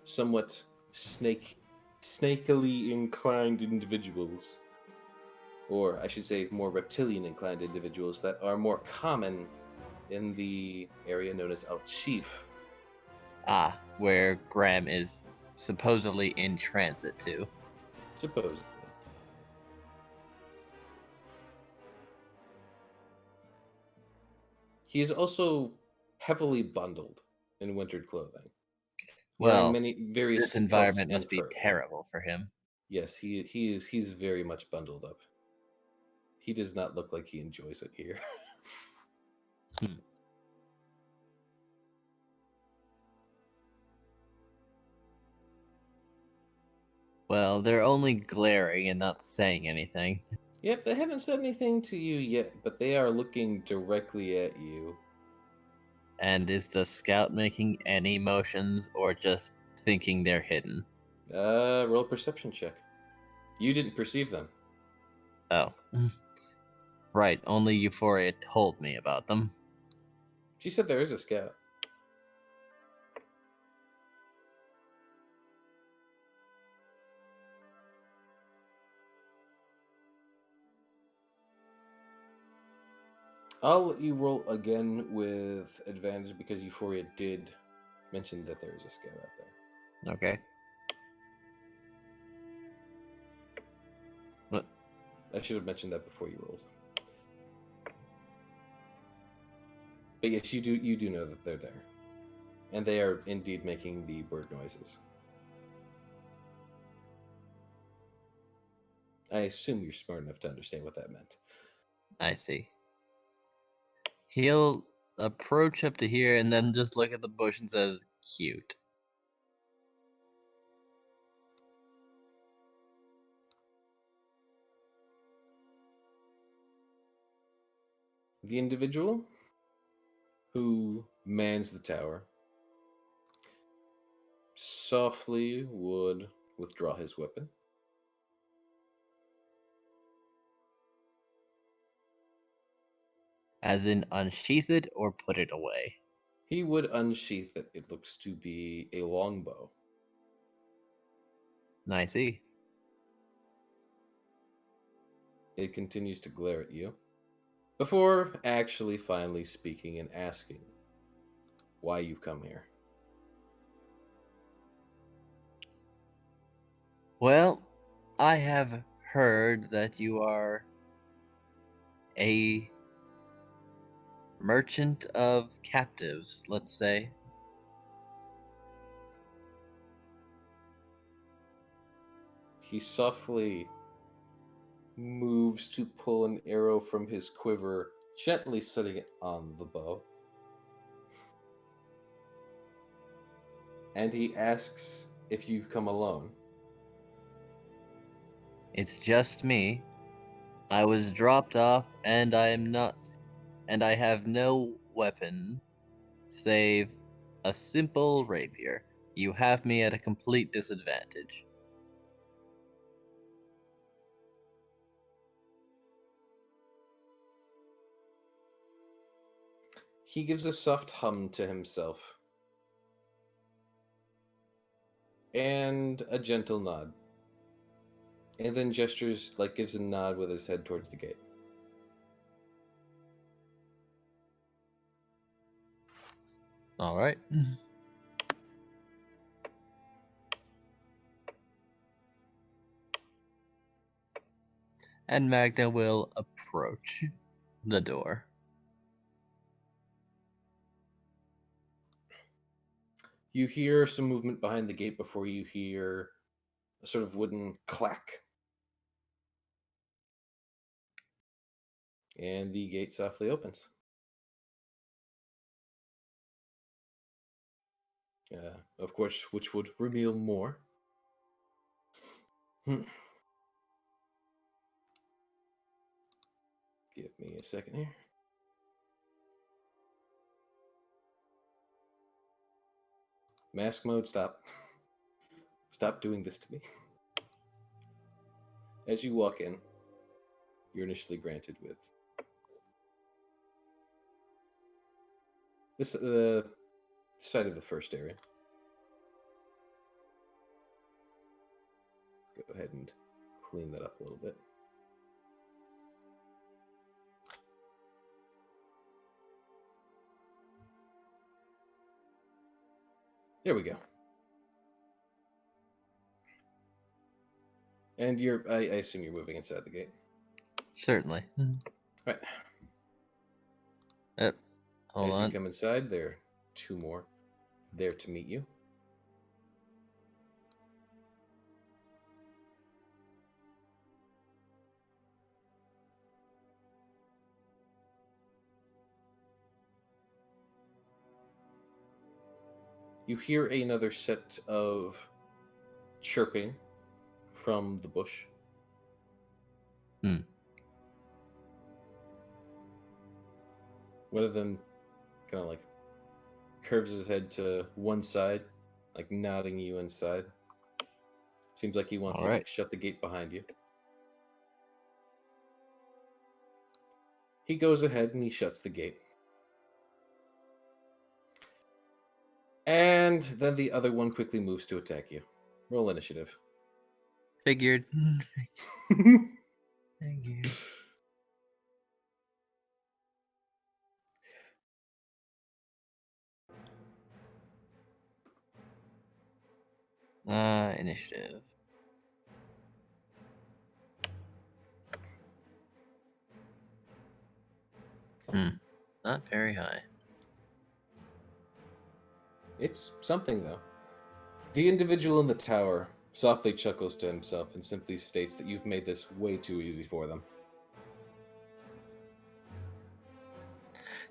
somewhat snakily inclined individuals, or I should say more reptilian inclined individuals that are more common in the area known as Al Chief. Ah, where Graham is supposedly in transit to. Supposedly. He is also heavily bundled in wintered clothing. Well, wearing various this environment pelts must be and fur. terrible for him. Yes, he's very much bundled up. He does not look like he enjoys it here. Well, they're only glaring and not saying anything. Yep, they haven't said anything to you yet, but they are looking directly at you. And is the scout making any motions or just thinking they're hidden? Roll a perception check. You didn't perceive them. Oh. Right, only Euphoria told me about them. She said there is a scout. I'll let you roll again with advantage because Euphoria did mention that there is a scout out there. Okay. What? I should have mentioned that before you rolled. But yes, you do know that they're there. And they are indeed making the bird noises. I assume you're smart enough to understand what that meant. I see. He'll approach up to here and then just look at the bush and says, cute. The individual who mans the tower softly would withdraw his weapon. As in unsheath it or put it away? He would unsheath it. It looks to be a longbow. I see. It continues to glare at you before actually finally speaking and asking why you've come here. Well, I have heard that you are a merchant of captives, let's say. He softly moves to pull an arrow from his quiver, gently setting it on the bow. And he asks if you've come alone. It's just me. I was dropped off and I have no weapon save a simple rapier. You have me at a complete disadvantage. He gives a soft hum to himself and a gentle nod. And then gestures, like gives a nod with his head towards the gate. All right. And Magna will approach the door. You hear some movement behind the gate before you hear a sort of wooden clack. And the gate softly opens. Of course, which would reveal more. Give me a second here. Mask mode, stop. Stop doing this to me. As you walk in, you're initially granted with this side of the first area. Go ahead and clean that up a little bit. There we go. And I assume you're moving inside the gate. Certainly. Right. Hold As on. you come inside, there are two more there to meet you. You hear another set of chirping from the bush. Hmm. One of them kind of like curves his head to one side, like nodding you inside. Seems like he wants All to right. shut the gate behind you. He goes ahead and he shuts the gate. And then the other one quickly moves to attack you. Roll initiative. Figured. Figured. Initiative. Not very high. It's something, though. The individual in the tower softly chuckles to himself and simply states that you've made this way too easy for them.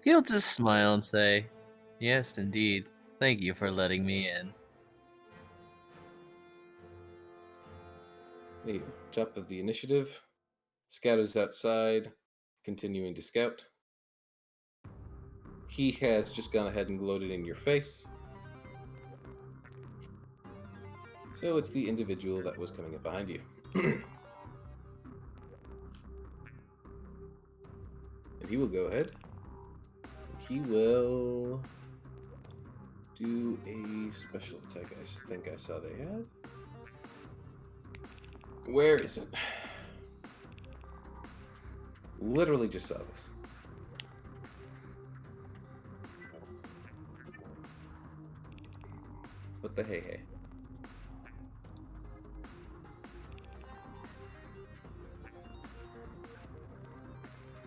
He'll just smile and say, "Yes, indeed. Thank you for letting me in." The top of the initiative. Scout is outside, continuing to scout. He has just gone ahead and loaded in your face. So it's the individual that was coming up behind you. And he will go ahead. He will do a special attack. I think I saw they had. Where is it? Literally just saw this. What the hey?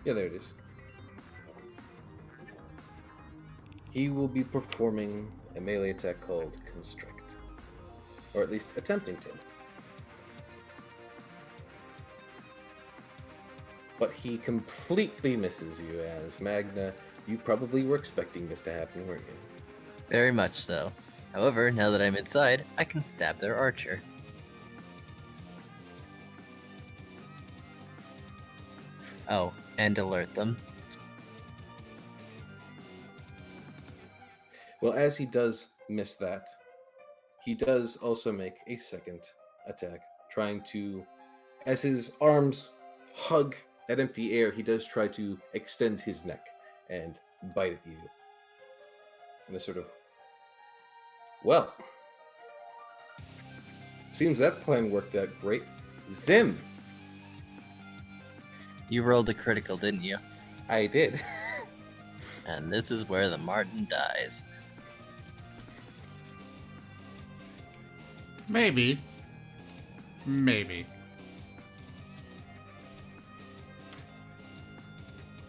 Yeah, there it is. He will be performing a melee attack called Constrict. Or at least attempting to. But he completely misses you, as Magna, you probably were expecting this to happen, weren't you? Very much so. However, now that I'm inside, I can stab their archer. Oh, and alert them. Well, as he does miss that, he does also make a second attack, trying to, as his arms hug at empty air, he does try to extend his neck and bite at you. And a sort of, well, seems that plan worked out great. Zim! You rolled a critical, didn't you? I did. And this is where the Martin dies. Maybe. Maybe.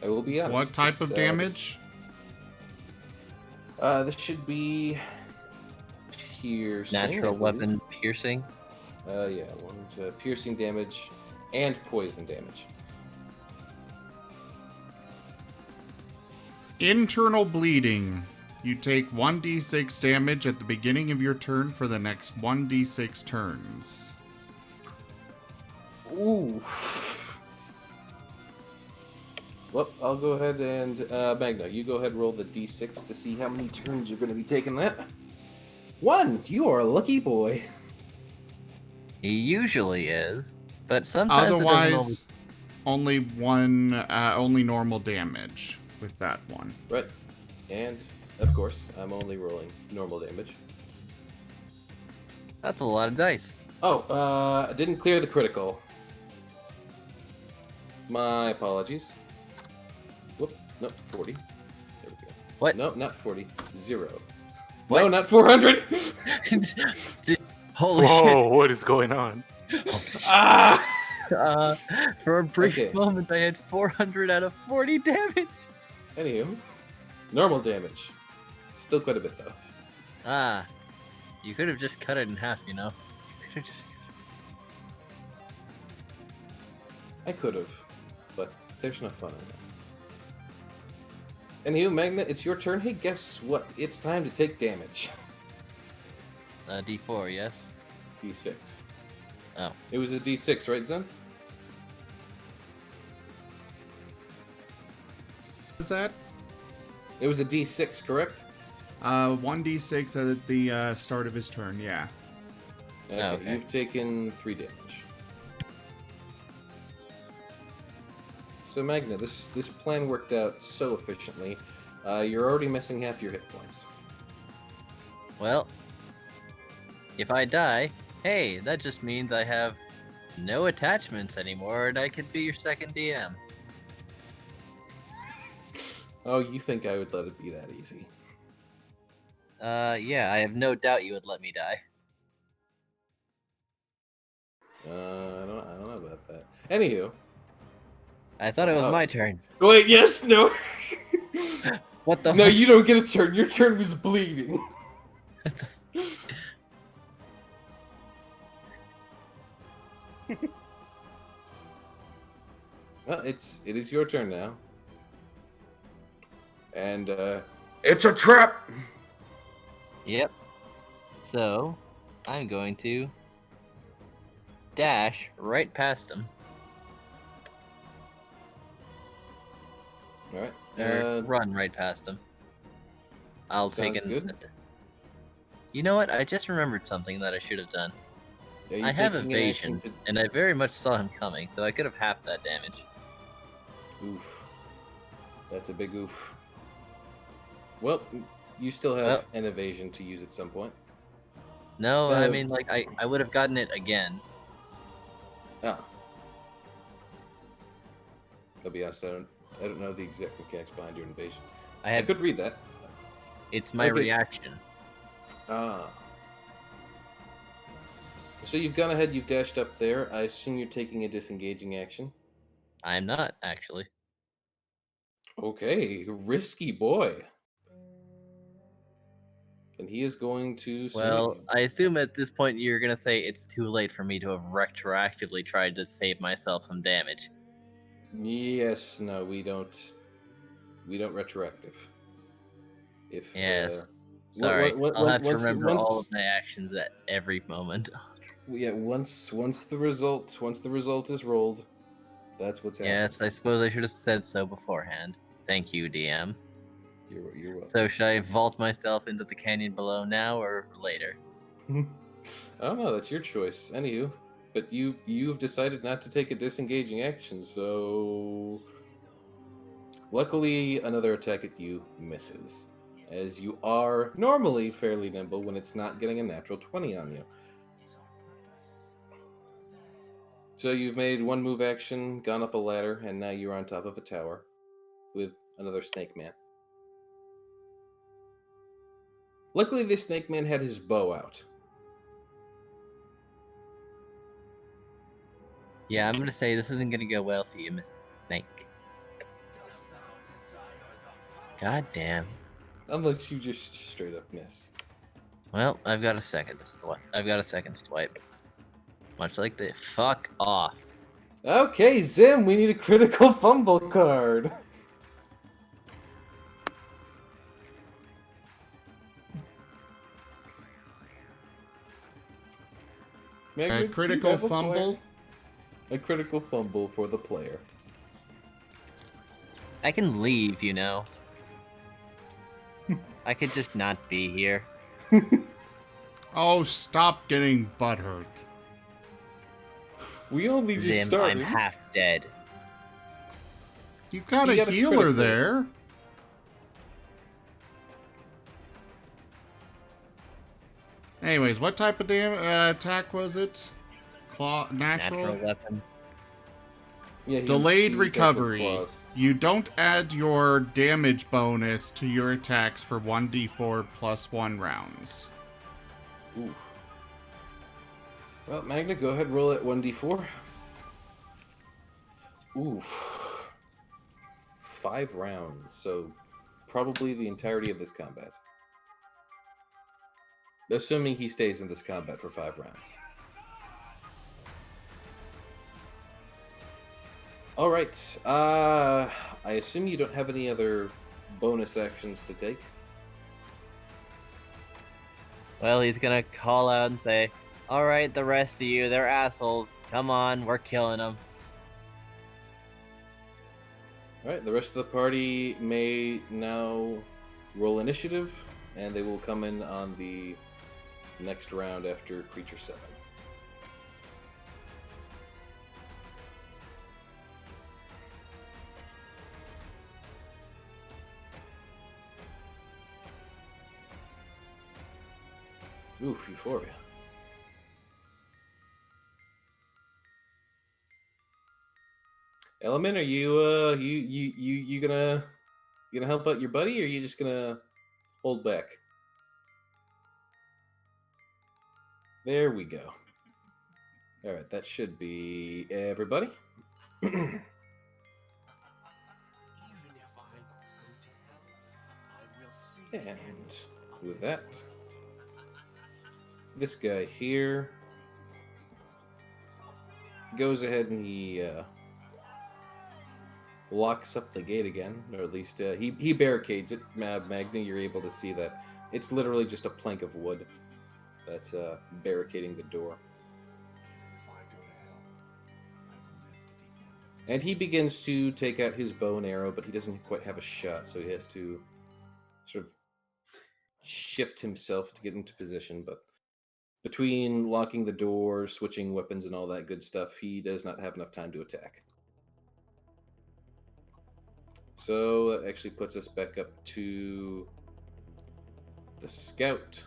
I will be honest. What type of damage? This should be piercing. I Natural believe. weapon piercing. Yeah, piercing damage and poison damage. Internal bleeding. You take 1d6 damage at the beginning of your turn for the next 1d6 turns. Ooh. Well, I'll go ahead and Magna, you go ahead and roll the d6 to see how many turns you're going to be taking that. 1. You are a lucky boy. He usually is, but sometimes it doesn't always... Otherwise, only normal damage with that one. Right. And, of course, I'm only rolling normal damage. That's a lot of dice. Oh, I didn't clear the critical. My apologies. Whoop, nope, 40. There we go. What? No, not 40. 0. What? No, not 400! Holy Whoa, what is going on? Ah! shit. For a brief Okay. moment, I had 400 out of 40 damage. Anywho, normal damage. Still quite a bit, though. Ah, you could have just cut it in half, you know? I could have, but there's no fun in that. Anywho, Magna, it's your turn. Hey, guess what? It's time to take damage. D4, yes? D6. Oh, It was a D6, right, Zen? Is that? It was a D6, correct? 1d6 at the start of his turn, yeah. Okay, you've taken 3 damage. So Magna, this plan worked out so efficiently. You're already missing half your hit points. well, if I die, hey, that just means I have no attachments anymore, and I could be your second DM. Oh, you think I would let it be that easy? Yeah, I have no doubt you would let me die. I don't know about that. Anywho. I thought it was Oh. my turn. Wait, yes, no. What the No, fuck? you don't get a turn. Your turn was bleeding. Well, it is your turn now. And it's a trap. Yep. So, I'm going to dash right past him. All right. Or run right past him. I'll take sounds it. good. You know what? I just remembered something that I should have done. Yeah, you're I have taking an evasion, action and I very much saw him coming, so I could have halved that damage. Oof. That's a big oof. Well, you still have Well- an evasion to use at some point. No, I Uh, mean, like, I would have gotten it again. Ah. I'll be honest, I don't know the exact mechanics behind your invasion. I I had. could read that. It's my Okay, reaction. Ah. So you've gone ahead, you've dashed up there. I assume you're taking a disengaging action. I'm not, actually. Okay, risky boy. And he is going to swing at Well, you. I assume at this point you're gonna say it's too late for me to have retroactively tried to save myself some damage. Yes, no, we don't retroactive. If Yes. what- Sorry, what- I'll have to once- remember all once- of my actions at every moment. yeah, once the result is rolled, that's what's happening. Yes, I suppose I should have said so beforehand. Thank you, DM. You're welcome. So should I vault myself into the canyon below now or later? I don't know. That's your choice. Anywho, but you've decided not to take a disengaging action, so luckily another attack at you misses, as you are normally fairly nimble when it's not getting a natural 20 on you. So you've made one move action, gone up a ladder, and now you're on top of a tower with another snake man. Luckily, this snake man had his bow out. Yeah, I'm gonna say this isn't gonna go well for you, Miss Snake. God damn. Unless you just straight up miss. Well, I've got a second swipe. I've got a second swipe. Much like the fuck off. Okay, Zim, we need a critical fumble card. Magrid, A you critical have a player. fumble? A critical fumble for the player. I can leave, you know. I could just not be here. Oh, stop getting butthurt. We only just Zim, started. I'm half dead. You got You a got a healer critical. there. Anyways, what type of attack was it? Claw, Natural weapon. Yeah, he- Delayed he got the recovery. claws. You don't add your damage bonus to your attacks for 1d4 plus 1 rounds. Oof. Well, Magna, go ahead, roll at 1d4. Oof. 5 rounds, so probably the entirety of this combat. Assuming he stays in this combat for 5 rounds. Alright, I assume you don't have any other bonus actions to take? Well, he's gonna call out and say, All right, the rest of you, they're assholes. Come on, we're killing them. All right, the rest of the party may now roll initiative, and they will come in on the next round after Creature 7. Oof, Euphoria. Element, are you gonna help out your buddy, or are you just gonna hold back? There we go. All right, that should be everybody. And with that, this guy here goes ahead and he locks up the gate again, or at least he barricades it. Magna, you're able to see that it's literally just a plank of wood that's barricading the door. And he begins to take out his bow and arrow, but he doesn't quite have a shot, so he has to sort of shift himself to get into position. But between locking the door, switching weapons, and all that good stuff, he does not have enough time to attack. So that actually puts us back up to the scout,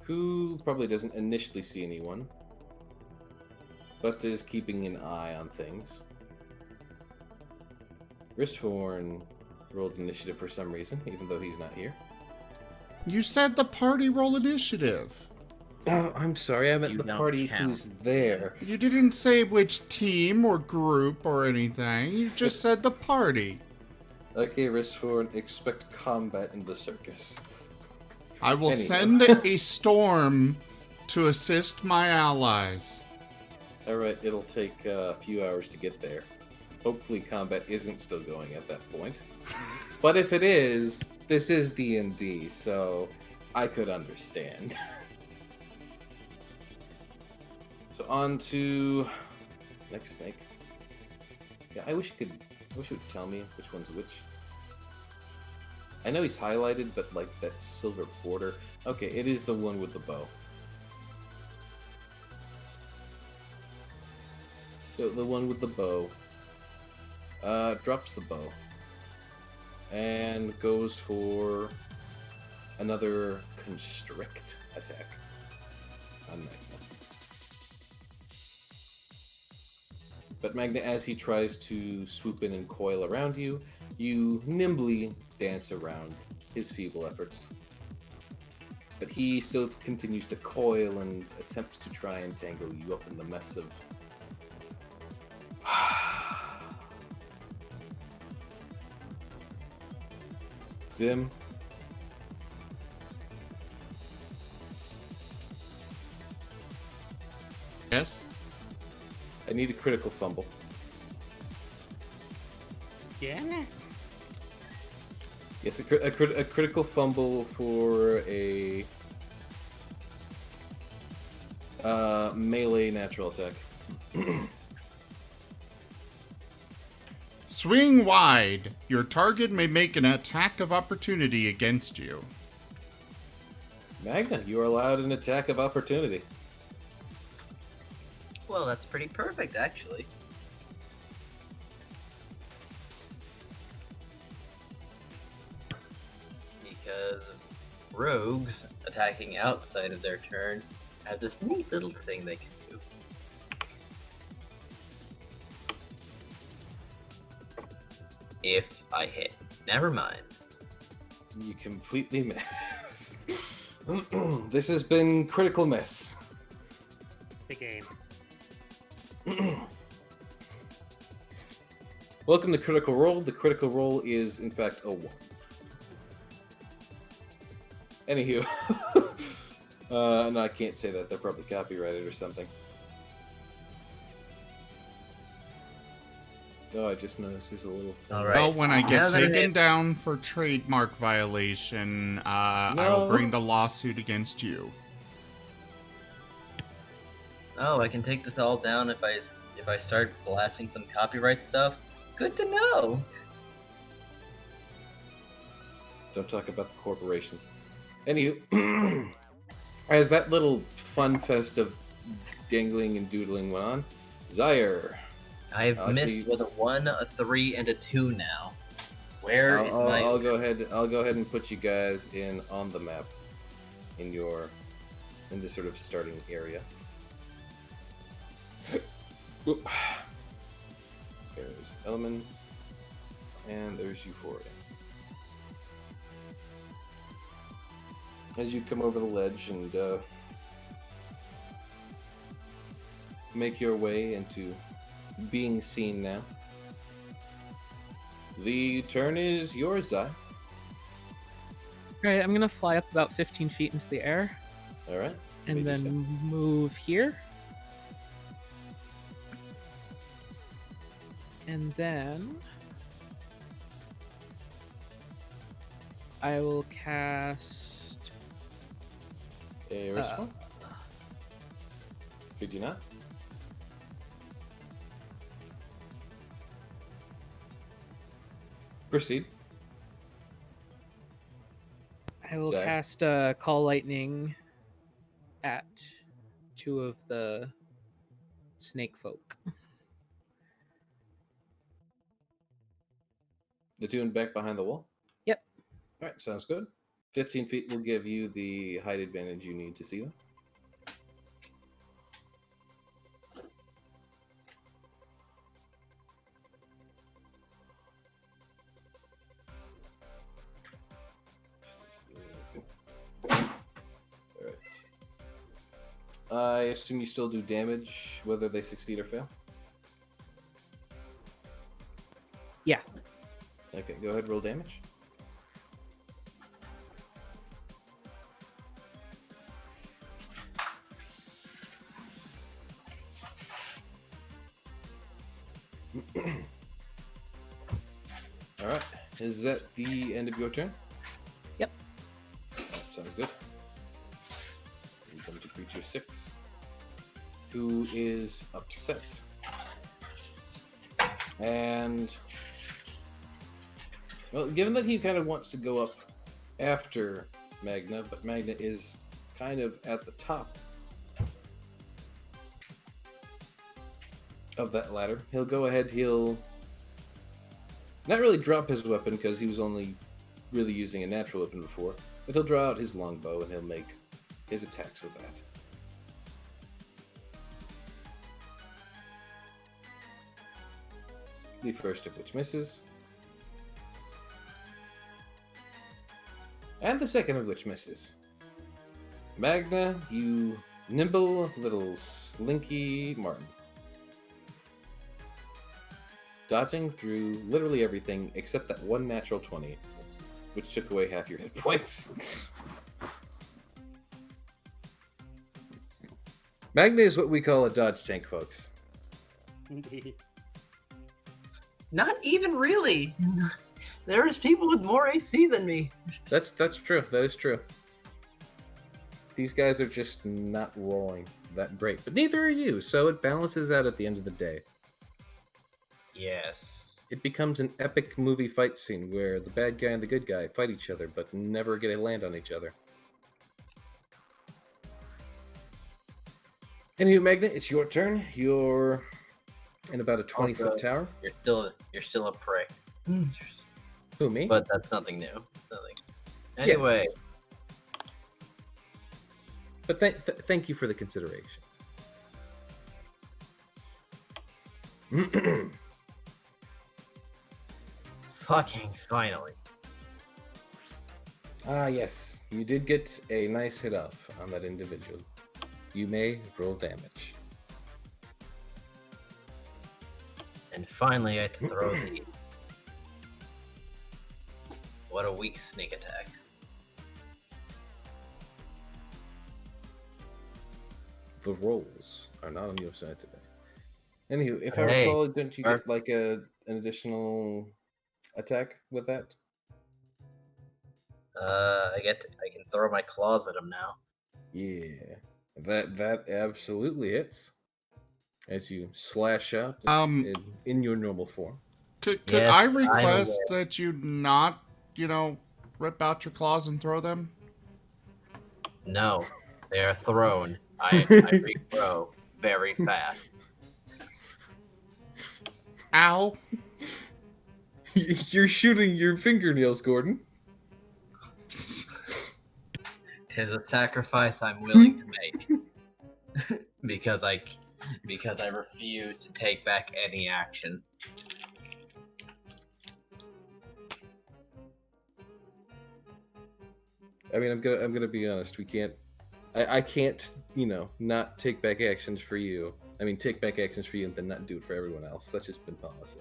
who probably doesn't initially see anyone, but is keeping an eye on things. Risforn rolled initiative for some reason, even though he's not here. You said the party roll initiative. Oh, I'm sorry, I meant You the don't party count. who's there. You didn't say which team or group or anything. You just said the party. Okay, Risforn, expect combat in the circus. I will Anyway. send a storm to assist my allies. Alright, it'll take a few hours to get there. Hopefully combat isn't still going at that point. But if it is, this is D&D, so I could understand. So on to next snake. Yeah, I wish it would tell me which one's which. I know he's highlighted, but like that silver border. Okay, it is the one with the bow. So the one with the bow drops the bow and goes for another constrict attack on Magna. But Magna, as he tries to swoop in and coil around you, you nimbly dance around his feeble efforts. But he still continues to coil and attempts to try and tangle you up in the mess of Zim. Yes? I need a critical fumble. Yeah. Yes, a critical fumble for a melee natural attack. Swing wide. Your target may make an attack of opportunity against you. Magna, you are allowed an attack of opportunity. Well, that's pretty perfect, actually. Because rogues attacking outside of their turn have this neat little thing they can do. If I hit. Never mind. You completely missed. This has been critical miss. The game. Welcome to Critical Role. The critical role is, in fact, a 1. Anywho. No, I can't say that. They're probably copyrighted or something. Oh, I just noticed there's a little... Alright. Well, when I Now get that I taken hit- down for trademark violation, I will No. bring the lawsuit against you. Oh, I can take this all down if I start blasting some copyright stuff. Good to know. Don't talk about the corporations. Anywho, as that little fun fest of dangling and doodling went on, Zaire. I've Actually- missed with a 1, a 3, and a 2 now. Where is my? I'll go ahead and put you guys in on the map in this sort of starting area. Oop. There's Element, and there's Euphoria. As you come over the ledge and make your way into being seen now, the turn is yours, Zai. Alright, I'm gonna fly up about 15 feet into the air All right. and Maybe then move here. And then I will cast. A response? Could you not? Proceed. I will Zach? cast Call Lightning at 2 of the snake folk. The tune back behind the wall? Yep. All right, sounds good. 15 feet will give you the height advantage you need to see them. Alright. I assume you still do damage, whether they succeed or fail? Yeah. Okay, go ahead, roll damage. Alright, is that the end of your turn? Yep. That sounds good. We come to creature 6, who is upset. And, well, given that he kind of wants to go up after Magna, but Magna is kind of at the top of that ladder, he'll go ahead, he'll not really drop his weapon because he was only really using a natural weapon before, but he'll draw out his longbow and he'll make his attacks with that. The first of which misses. And the second of which misses. Magna, you nimble little slinky Martin. Dodging through literally everything except that one natural 20, which took away half your hit points. Magna is what we call a dodge tank, folks. Not even really. There's people with more AC than me. That's true. That is true. These guys are just not rolling that great, but neither are you, so it balances out at the end of the day. Yes. It becomes an epic movie fight scene where the bad guy and the good guy fight each other, but never get a land on each other. Anywho, Magna, it's your turn. You're in about a 20-foot tower. You're still a prick. Who, me? But that's nothing new. It's nothing. Anyway, But thank you for the consideration. fucking finally. Ah, yes. You did get a nice hit off on that individual. You may roll damage. And finally I had to throw the... What a weak sneak attack. The rolls are not on your side today. Anywho, if I Hey, recall, didn't you Mark. get like an additional attack with that? I can throw my claws at him now. Yeah. That absolutely hits. As you slash out in your normal form. Could Yes, I I'm request aware. that you not, rip out your claws and throw them? No, they are thrown. I regrow very fast. Ow. You're shooting your fingernails, Gordon. Tis a sacrifice I'm willing to make because I refuse to take back any action. I mean, I'm gonna be honest. We can't. I can't, not take back actions for you. I mean, take back actions for you and then not do it for everyone else. That's just been policy.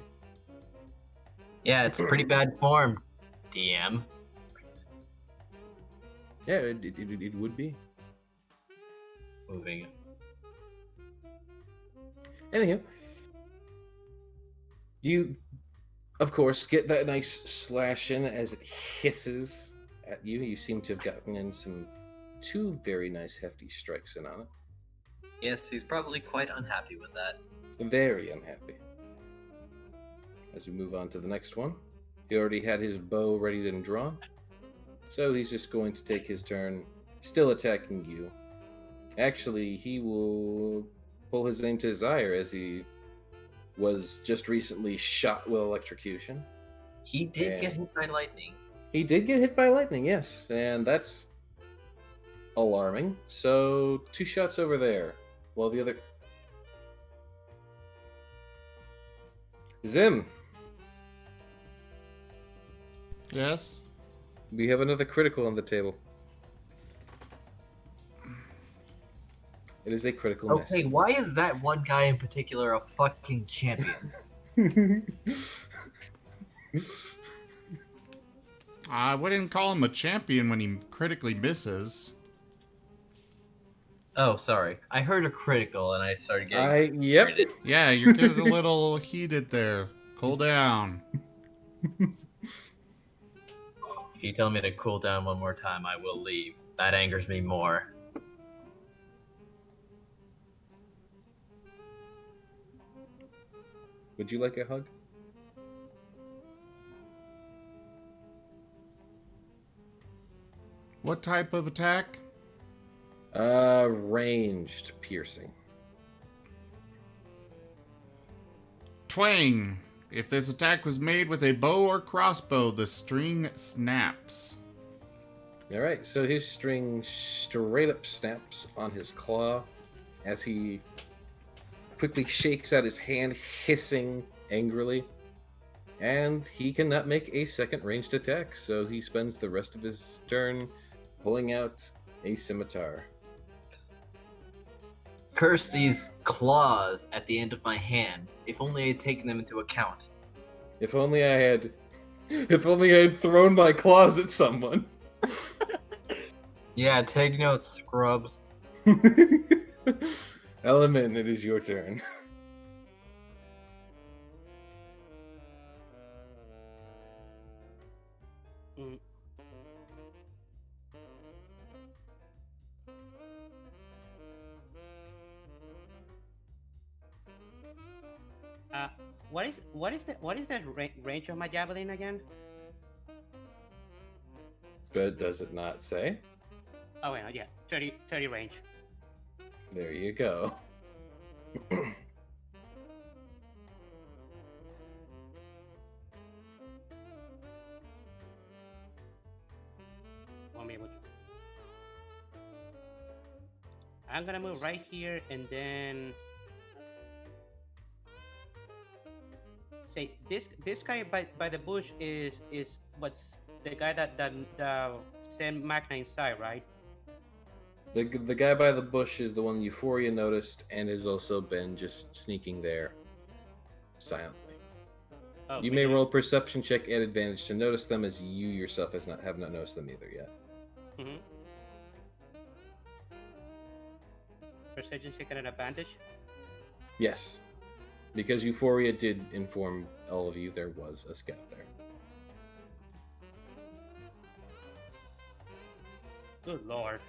Yeah, it's pretty bad form, DM. Yeah, it would be. Moving. Anywho, you, of course, get that nice slash in as it hisses at you. You seem to have gotten in two very nice hefty strikes in on it. Yes, he's probably quite unhappy with that. Very unhappy. As we move on to the next one, he already had his bow ready and drawn, so he's just going to take his turn, still attacking you. Actually, he will pull his aim to his ire as he was just recently shot with electrocution. He did get hit by lightning. He did get hit by lightning, yes, and that's alarming. So 2 shots over there, while the other... Zim, Yes? we have another critical on the table. It is a critical Okay, why is that one guy in particular a fucking champion? miss. I wouldn't call him a champion when he critically misses. Oh, sorry. I heard a critical and I started getting Yep. frustrated. Yeah, you're getting a little heated there. Cool down. If you tell me to cool down one more time, I will leave. That angers me more. Would you like a hug? What type of attack? Ranged piercing. Twang. If this attack was made with a bow or crossbow, the string snaps. Alright, so his string straight up snaps on his claw as he quickly shakes out his hand, hissing angrily. And he cannot make a second ranged attack, so he spends the rest of his turn pulling out a scimitar. Curse these claws at the end of my hand. If only I had taken them into account. If only I had thrown my claws at someone. Yeah, take notes, scrubs. Element, it is your turn. Mm. What is the range of my javelin again? But does it not say? Oh wait, no, yeah, 30 range. There you go. Won't be able to. I'm gonna move right here and then say this guy by the bush is what's the guy that sent Magna inside, right? The guy by the bush is the one Euphoria noticed and has also been just sneaking there silently. Oh, You may roll a perception check at advantage to notice them, as you yourself have not noticed them either yet. Mm-hmm. Perception check at an advantage. Yes, because Euphoria did inform all of you there was a scout there. Good lord.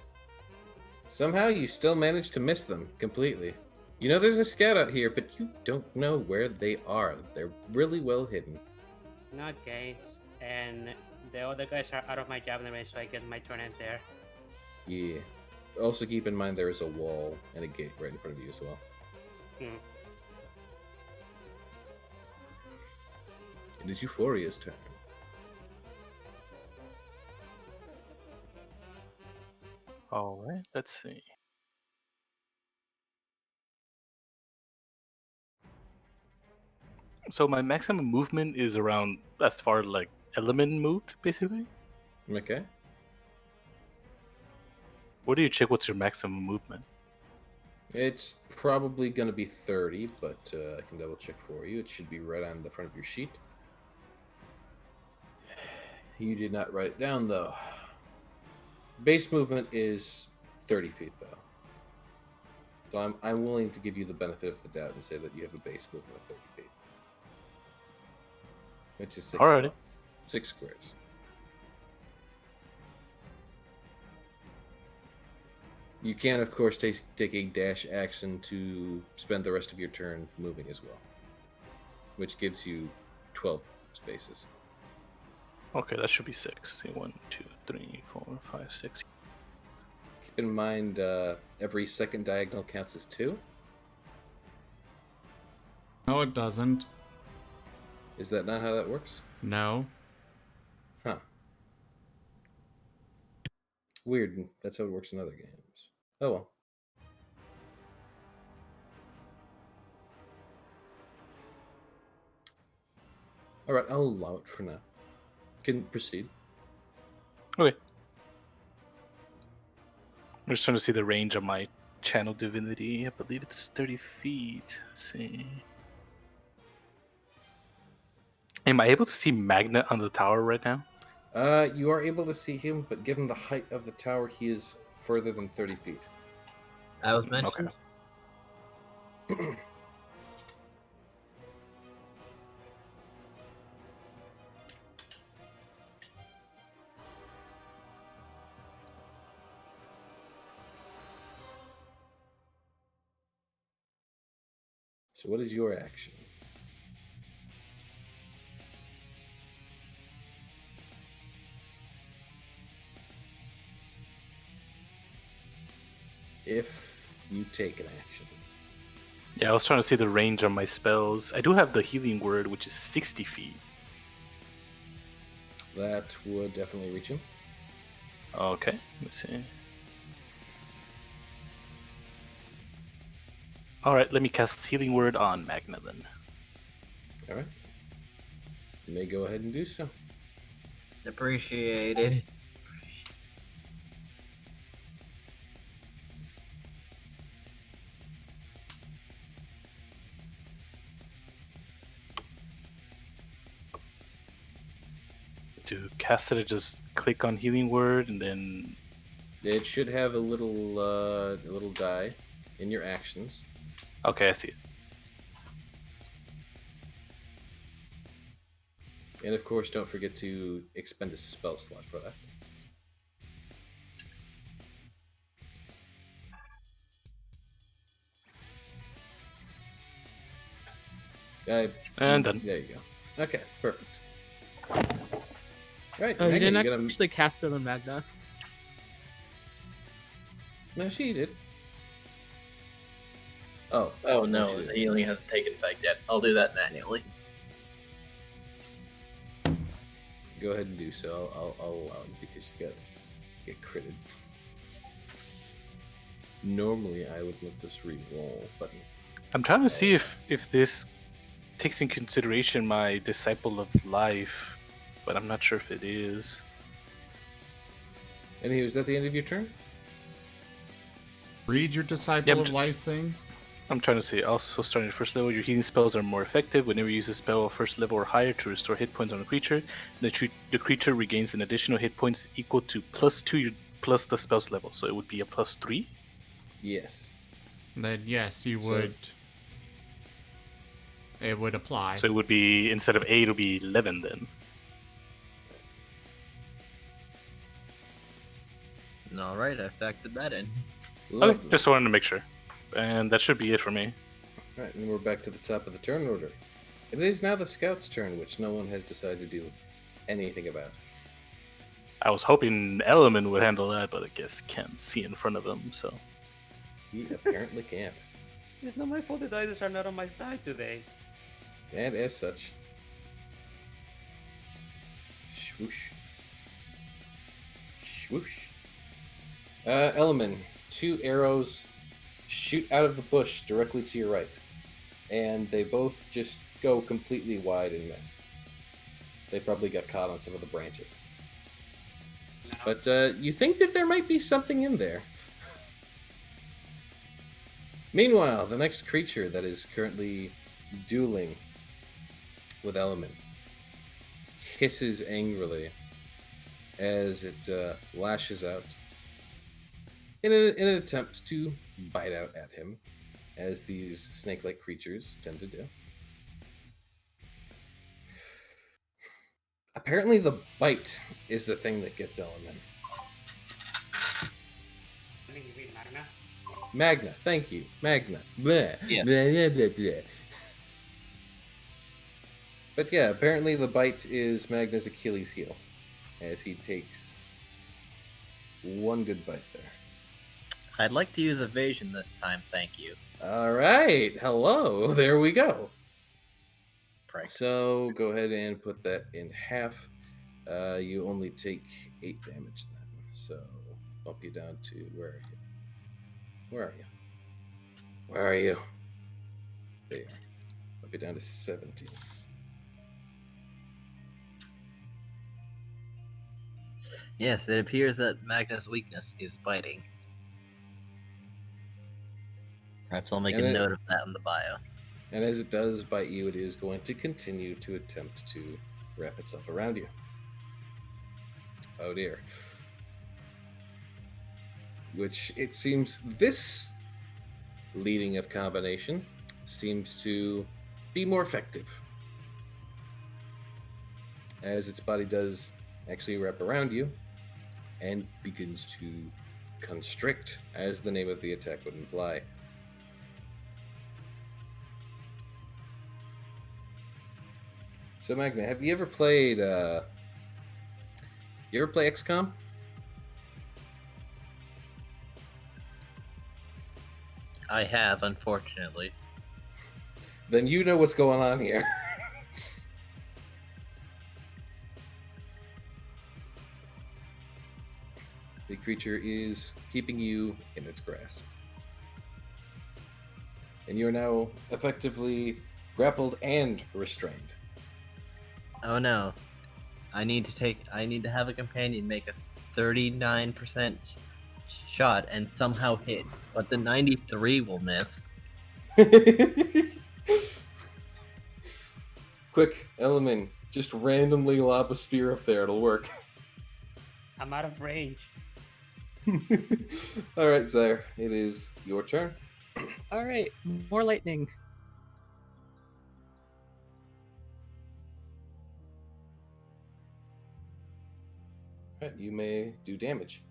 Somehow you still manage to miss them completely. You know there's a scout out here, but you don't know where they are. They're really well hidden. Not gates, and the other guys are out of my javelin range, so I get my turn ends there. Yeah. Also keep in mind there is a wall and a gate right in front of you as well. Hmm. It is Euphoria's turn. All right, let's see. So my maximum movement is around as far like element moved, basically. Okay. What do you check? What's your maximum movement? It's probably going to be 30, but I can double check for you. It should be right on the front of your sheet. You did not write it down, though. Base movement is 30 feet, though. So I'm willing to give you the benefit of the doubt and say that you have a base movement of 30 feet. Which is 6 Alrighty. blocks. 6 squares. You can, of course, take a dash action to spend the rest of your turn moving as well, which gives you 12 spaces. Okay, that should be 6. See, 1, 2, 3, 4, 5, 6. Keep in mind, every second diagonal counts as 2. No, it doesn't. Is that not how that works? No. Huh. Weird. That's how it works in other games. Oh well. Alright, I'll allow it for now. Can proceed. Okay. I'm just trying to see the range of my channel divinity. I believe it's 30 feet. Let's see. Am I able to see Magnet on the tower right now? You are able to see him, but given the height of the tower, he is further than 30 feet. I was mentioned. Okay. So what is your action? If you take an action. Yeah, I was trying to see the range on my spells. I do have the healing word, which is 60 feet. That would definitely reach him. Okay, let's see. Alright, let me cast healing word on Magna then. Alright. You may go ahead and do so. Appreciated. To cast it, I just click on healing word and then. It should have a little die in your actions. Okay, I see it. And of course, don't forget to expend a spell slot for that. And done. There you go. Okay, perfect. Right. Oh, he Magna, didn't you gotta... actually cast it on Magna. No, she did. Oh. Oh no, she did. the healing hasn't taken effect yet. I'll do that manually. Go ahead and do so. I'll allow it because you get critted. Normally, I would let this re-roll, but I'm trying to see if this takes in consideration my Disciple of Life, but I'm not sure if it is. anyway, is that the end of your turn? Read your Disciple of Life thing. I'm trying to see. Also, starting at first level, your healing spells are more effective whenever you use a spell of first level or higher to restore hit points on a creature. The creature regains an additional hit points equal to +2 plus the spell's level, so it would be a +3. Yes. Then yes, you would. It would apply. So it would be, instead of 8, it would be 11 then. Alright, I factored that in. Okay, Lovely. just wanted to make sure. And that should be it for me. Right, and we're back to the top of the turn order. It is now the scout's turn, which no one has decided to do anything about. I was hoping Element would handle that, but I guess can't see in front of him, so. He apparently can't. It's not my fault the dice are not on my side today. And as such, swoosh, swoosh. Element, 2 arrows shoot out of the bush directly to your right, and they both just go completely wide and miss. They probably got caught on some of the branches. But you think that there might be something in there. Meanwhile, the next creature that is currently dueling with Element hisses angrily as it lashes out in an attempt to bite out at him, as these snake-like creatures tend to do. Apparently the bite is the thing that gets Element. I think you mean Magna. Magna, thank you. Magna. Bleh. Yeah. Bleh, bleh, bleh, bleh. But yeah, apparently the bite is Magna's Achilles heel, as he takes one good bite there. I'd like to use evasion this time, thank you. All right, hello, there we go. Prick. So go ahead and put that in half. You only take 8 damage then. So bump you down to, where are you? Where are you? Where are you? There you are. Bump you down to 17. Yes, it appears that Magna's weakness is biting. Perhaps I'll make And a it- note of that in the bio. And as it does bite you, it is going to continue to attempt to wrap itself around you. Oh dear. Which it seems this leading of combination seems to be more effective, as its body does actually wrap around you and begins to constrict, as the name of the attack would imply. So Magna, have you ever played you ever play XCOM? I have, unfortunately. Then you know what's going on here. The creature is keeping you in its grasp. And you're now effectively grappled and restrained. Oh no. I need to have a companion make a 39% shot and somehow hit, but the 93 will miss. Quick, Element, just randomly lob a spear up there, it'll work. I'm out of range. Alright, Zaire, it is your turn. All right, more lightning. Alright, you may do damage.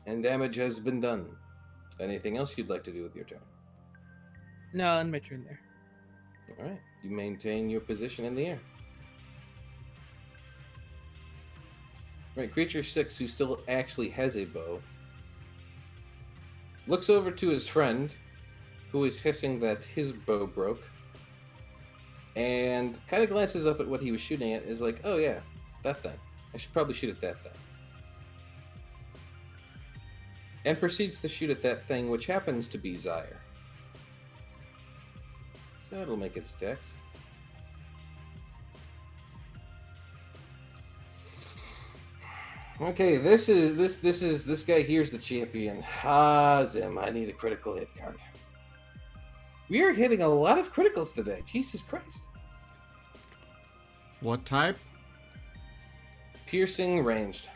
And damage has been done. Anything else you'd like to do with your turn? No, on my turn there. Alright, you maintain your position in the air. Right, creature 6, who still actually has a bow, looks over to his friend, who is hissing that his bow broke, and kind of glances up at what he was shooting at, is like, oh yeah, that thing. I should probably shoot at that thing. And proceeds to shoot at that thing, which happens to be Zaire. So it'll make its attacks. Okay, this guy here's the champion. Zim, I need a critical hit card. We are hitting a lot of criticals today. Jesus Christ. What type? Piercing ranged.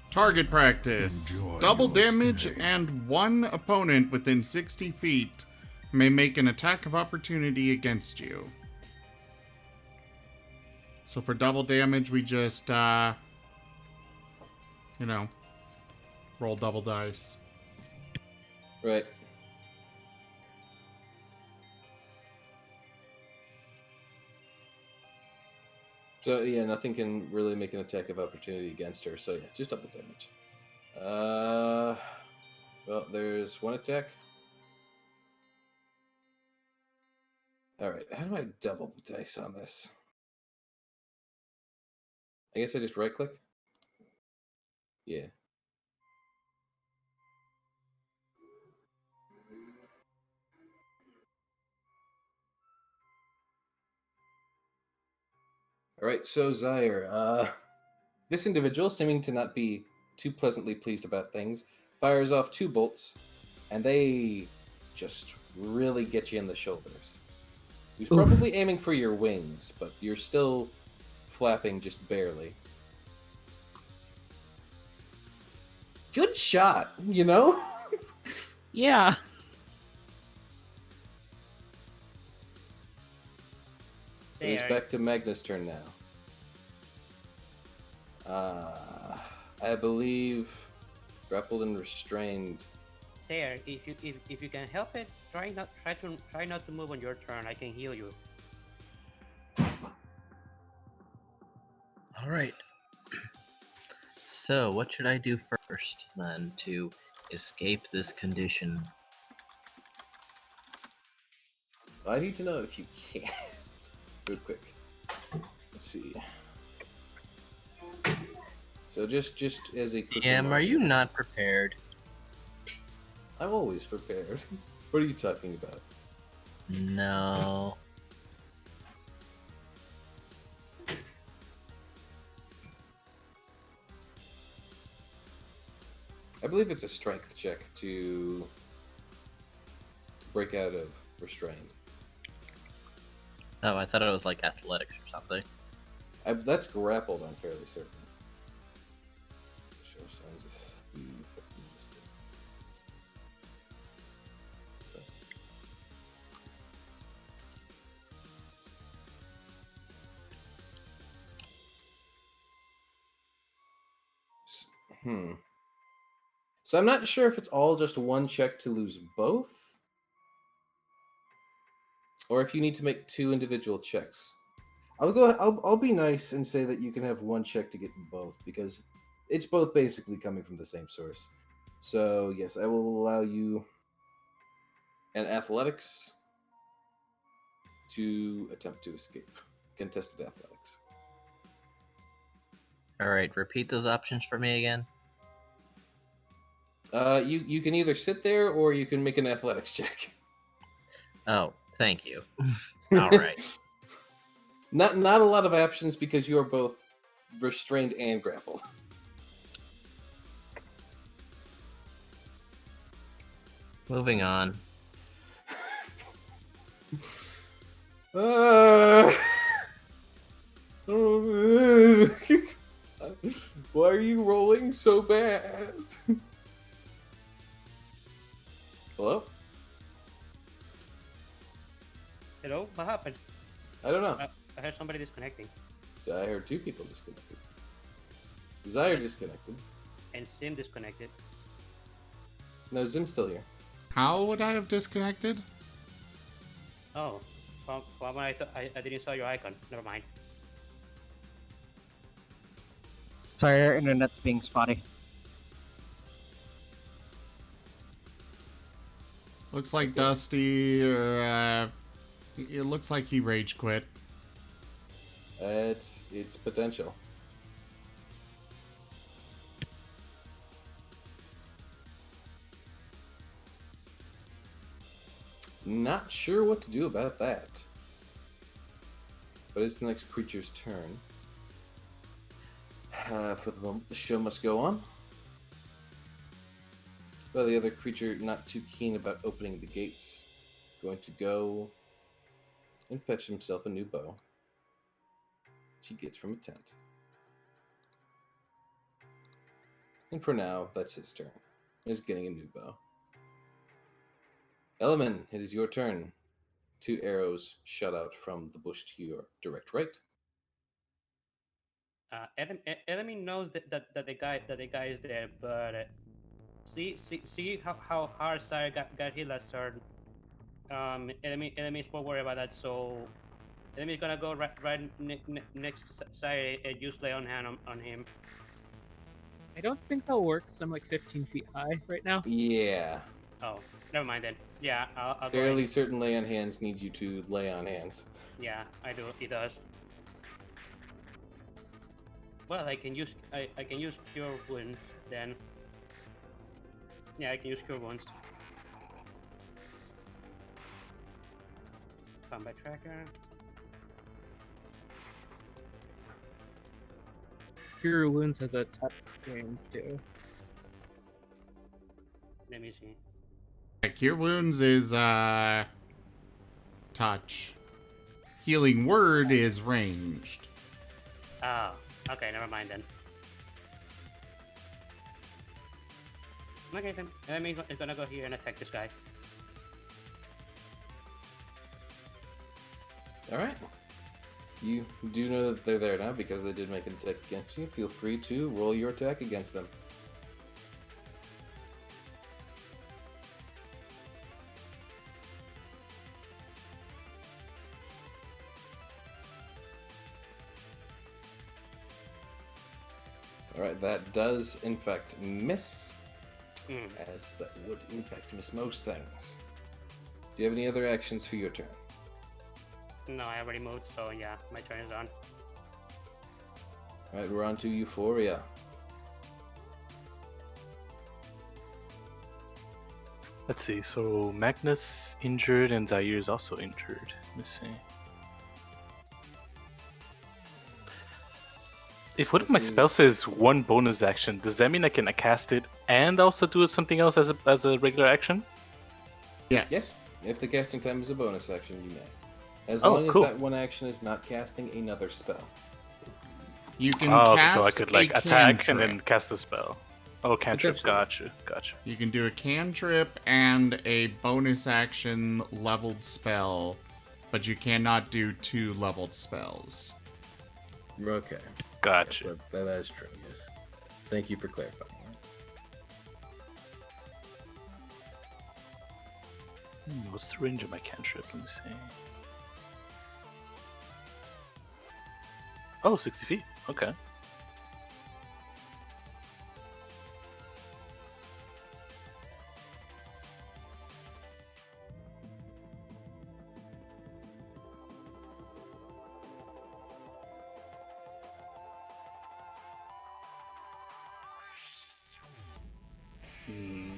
Target practice. Enjoy Double your damage stay. and one opponent within 60 feet may make an attack of opportunity against you. So for double damage, we just, roll double dice. Right. So yeah, nothing can really make an attack of opportunity against her. So yeah, just double damage. Well, there's one attack. All right, how do I double the dice on this? I guess I just right click. Yeah. All right, so Zaire, this individual, seeming to not be too pleasantly pleased about things, fires off 2 bolts, and they just really get you in the shoulders. He's probably aiming for your wings, but you're still flapping just barely. Good shot, you know? Yeah. So it's There. back to Magnus' turn now. I believe grappled and restrained. Sayer, if you can help it, try not to move on your turn. I can heal you. All right. So, what should I do first then to escape this condition? I need to know if you can. Real quick. Let's see. So just as a quick Am, are reminder- you not prepared? I'm always prepared. What are you talking about? No. I believe it's a strength check to break out of restrained. Oh, I thought it was like athletics or something. That's grappled, I'm fairly certain. Show signs of thief. So I'm not sure if it's all just one check to lose both, or if you need to make 2 individual checks. I'll be nice and say that you can have 1 check to get both, because it's both basically coming from the same source. So yes, I will allow you an athletics to attempt to escape. Contested athletics. All right, repeat those options for me again. You can either sit there or you can make an athletics check. Oh, thank you. All right. Not a lot of options because you are both restrained and grappled. Moving on. Why are you rolling so bad? Hello? Hello, what happened? I don't know. I heard somebody disconnecting, I heard 2 people disconnected. Zaire disconnected. and Sim disconnected. No, Zim's still here. How would I have disconnected? Oh, well, when I didn't saw your icon. Never mind. Sorry, our internet's being spotty. Looks like Dusty, it looks like he rage quit. It's potential. Not sure what to do about that. But it's the next creature's turn. For the moment, the show must go on. Well, the other creature, not too keen about opening the gates, going to go and fetch himself a new bow, which he gets from a tent. And for now, that's his turn. He's getting a new bow. Element, it is your turn. 2 arrows shot out from the bush to your direct right. Enemy knows that the guy is there, but see how hard Sire got hit last turn. Enemy is more worried about that, so enemy is gonna go next to Sire and use lay on hand on him. I don't think that'll work because I'm like 15 feet high right now. Yeah. Oh, never mind then. Yeah, I'll go Fairly ahead. certain lay on hands need you to lay on hands. Yeah, I do. He does. Well, I can use cure wounds then. Yeah, I can use cure wounds. Combat tracker. Cure Wounds has a touch game too. Let me see. Cure Wounds is touch. Healing Word is ranged. Oh, okay, never mind then. Okay then, enemy is gonna go here and attack this guy. Alright. You do know that they're there now because they did make an attack against you. Feel free to roll your attack against them. Alright, that does in fact miss. As that would in fact miss most things. Do you have any other actions for your turn? No, I already moved, so yeah, my turn is on. Alright, we're on to Euphoria. Let's see. So Magnus injured and Zaire is also injured. Let's see. If one of my spells says one bonus action, does that mean I can cast it and also do something else as a regular action? Yes. Yes. If the casting time is a bonus action, you may. As Oh, long cool. as that one action is not casting another spell. You can Oh, cast so I could a like attack cantrip. and then cast a spell. Oh, cantrip. Potentially. Gotcha. You can do a cantrip and a bonus action leveled spell, but you cannot do 2 leveled spells. Okay. Gotcha. Yes, that is true, yes. Thank you for clarifying. What's the range of my cantrip? Let me see. Oh, 60 feet. Okay. Hmm.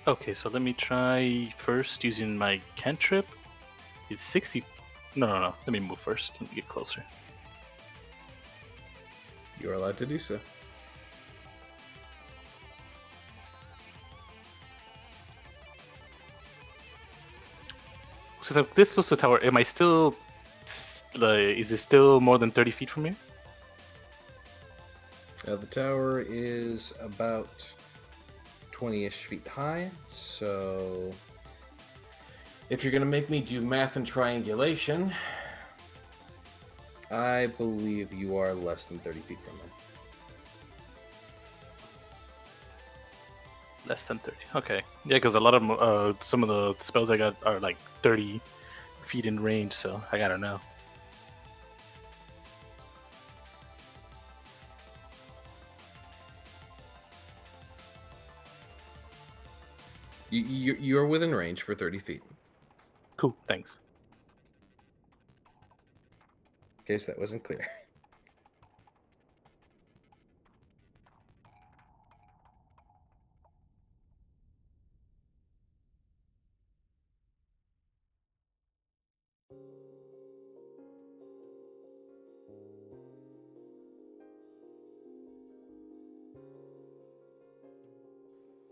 Okay, so let me try first using my cantrip. It's 60. No. Let me move first. Let me get closer. You are allowed to do so. Since I'm this close to the tower, am I still? Is it still more than 30 feet from here? The tower is about 20-ish feet high, so if you're gonna make me do math and triangulation, I believe you are less than 30 feet from him. Less than 30. Okay. Yeah, because a lot of some of the spells I got are like 30 feet in range, so I gotta know. You're within range for 30 feet. Cool. Thanks. In case that wasn't clear.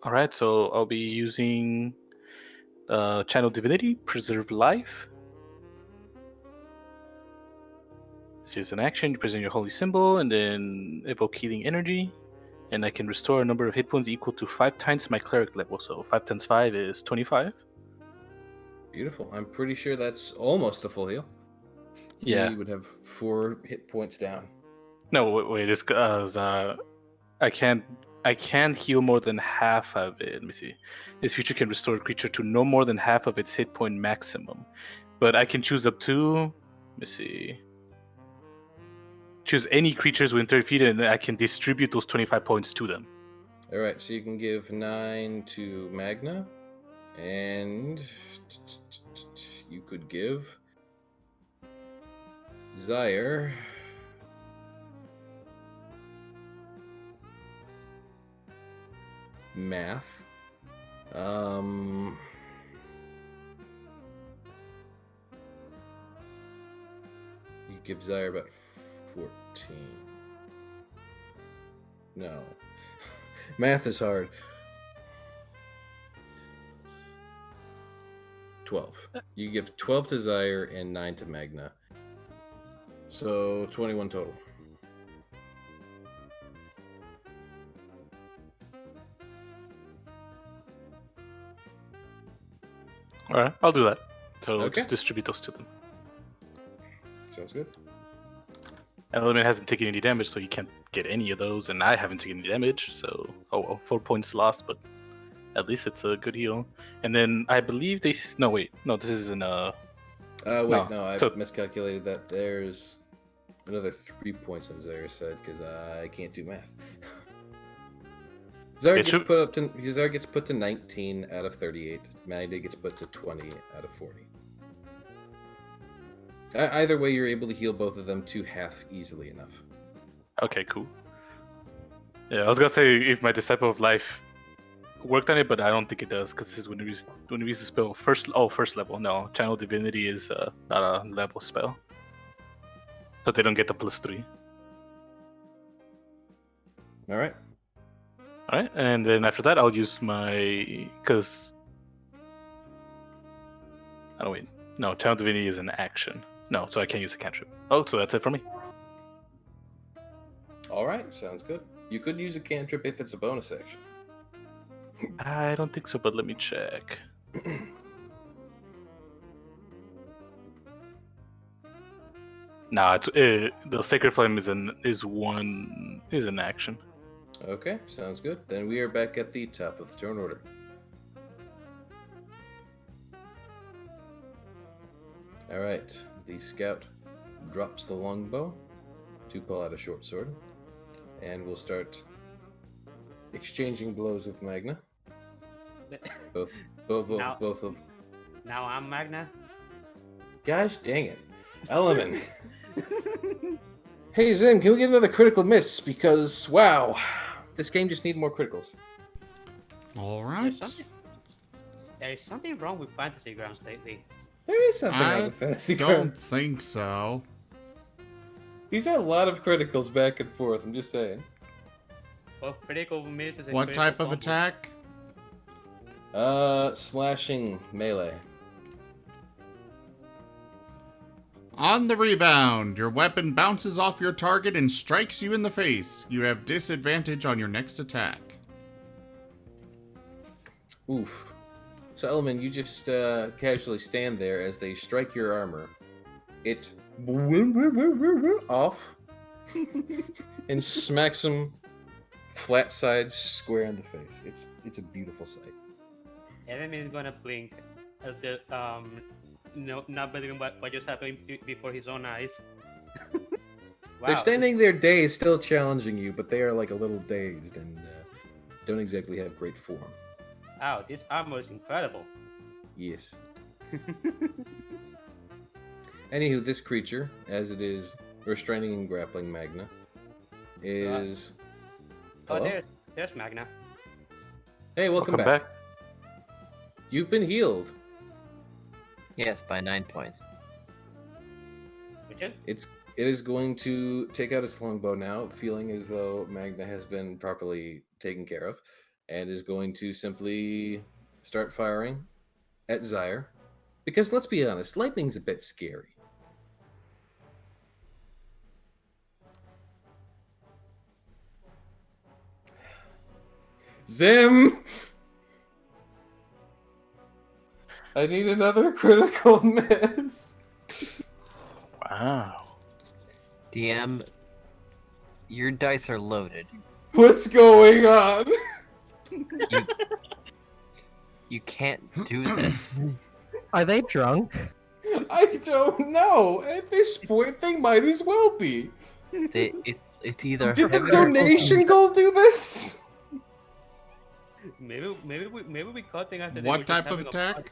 All right, so I'll be using Channel Divinity, Preserve Life. This is an action. You present your holy symbol and then evoke healing energy. And I can restore a number of hit points equal to 5 times my cleric level. So 5 times 5 is 25. Beautiful. I'm pretty sure that's almost a full heal. Yeah. You would have 4 hit points down. No, wait. It's I can't heal more than half of it. Let me see. This feature can restore a creature to no more than half of its hit point maximum, but I can choose up to. Let me see. Choose any creatures within 30 feet, and I can distribute those 25 points to them. All right, so you can give 9 to Magna, and you could give Zaire math. You give Zaire about 14. No. Math is hard. 12. You give 12 to Zaire and 9 to Magna. So 21 total. All right, I'll do that. So Okay. just distribute those to them. Sounds good. Element hasn't taken any damage, so you can't get any of those, and I haven't taken any damage, so 4 points lost, but at least it's a good heal. And then I believe this isn't No, I So- miscalculated that. There's another 3 points on Zaire's side because I can't do math. Zaire It gets should- put to 19 out of 38. Magna gets put to 20 out of 40. Either way, you're able to heal both of them to half easily enough. Okay, cool. Yeah, I was gonna say if my Disciple of Life worked on it, but I don't think it does because this is when you use the spell first level. No, Channel Divinity is not a level spell, so they don't get the +3. All right. All right, and then after that, I'll use my because I don't wait. No, Channel Divinity is an action. No, so I can't use a cantrip. Oh, so that's it for me. All right. Sounds good. You could use a cantrip if it's a bonus action. I don't think so, but let me check. No, it's the Sacred Flame is an action. Okay, sounds good. Then we are back at the top of the turn order. All right, the scout drops the longbow to pull out a short sword, and we'll start exchanging blows with Magna. Both Now- of. Now I'm Magna. Gosh dang it, Element. Hey Zim, can we get another critical miss? Because wow, this game just needs more criticals. All right. There is something wrong with Fantasy Grounds lately. There is something I on the fantasy Don't ground. think so. These are a lot of criticals back and forth. I'm just saying. Well, critical misses. and What critical type of combos. attack? Slashing melee. On the rebound, your weapon bounces off your target and strikes you in the face. You have disadvantage on your next attack. Oof. So, Element, you just casually stand there as they strike your armor. It off and smacks him flat side square in the face. It's a beautiful sight. Enemy is gonna blink at the not believing what just happened before his own eyes. Wow. They're standing there dazed, still challenging you, but they are like a little dazed and don't exactly have great form. Wow, this armor is incredible. Yes. Anywho, this creature, as it is restraining and grappling Magna, is. Oh, Hello? there's Magna. Hey, welcome back. You've been healed. Yes, by 9 points. Which is It is going to take out its longbow now, feeling as though Magna has been properly taken care of, and is going to simply start firing at Zyre. Because let's be honest, lightning's a bit scary. Zim! I need another critical miss. Wow. DM, your dice are loaded. What's going on? You can't do this. Are they drunk? I don't know. At this point, they might as well be. It's either Did the heavy or donation goal do this? Maybe we caught them after they were What just type of having a attack? party.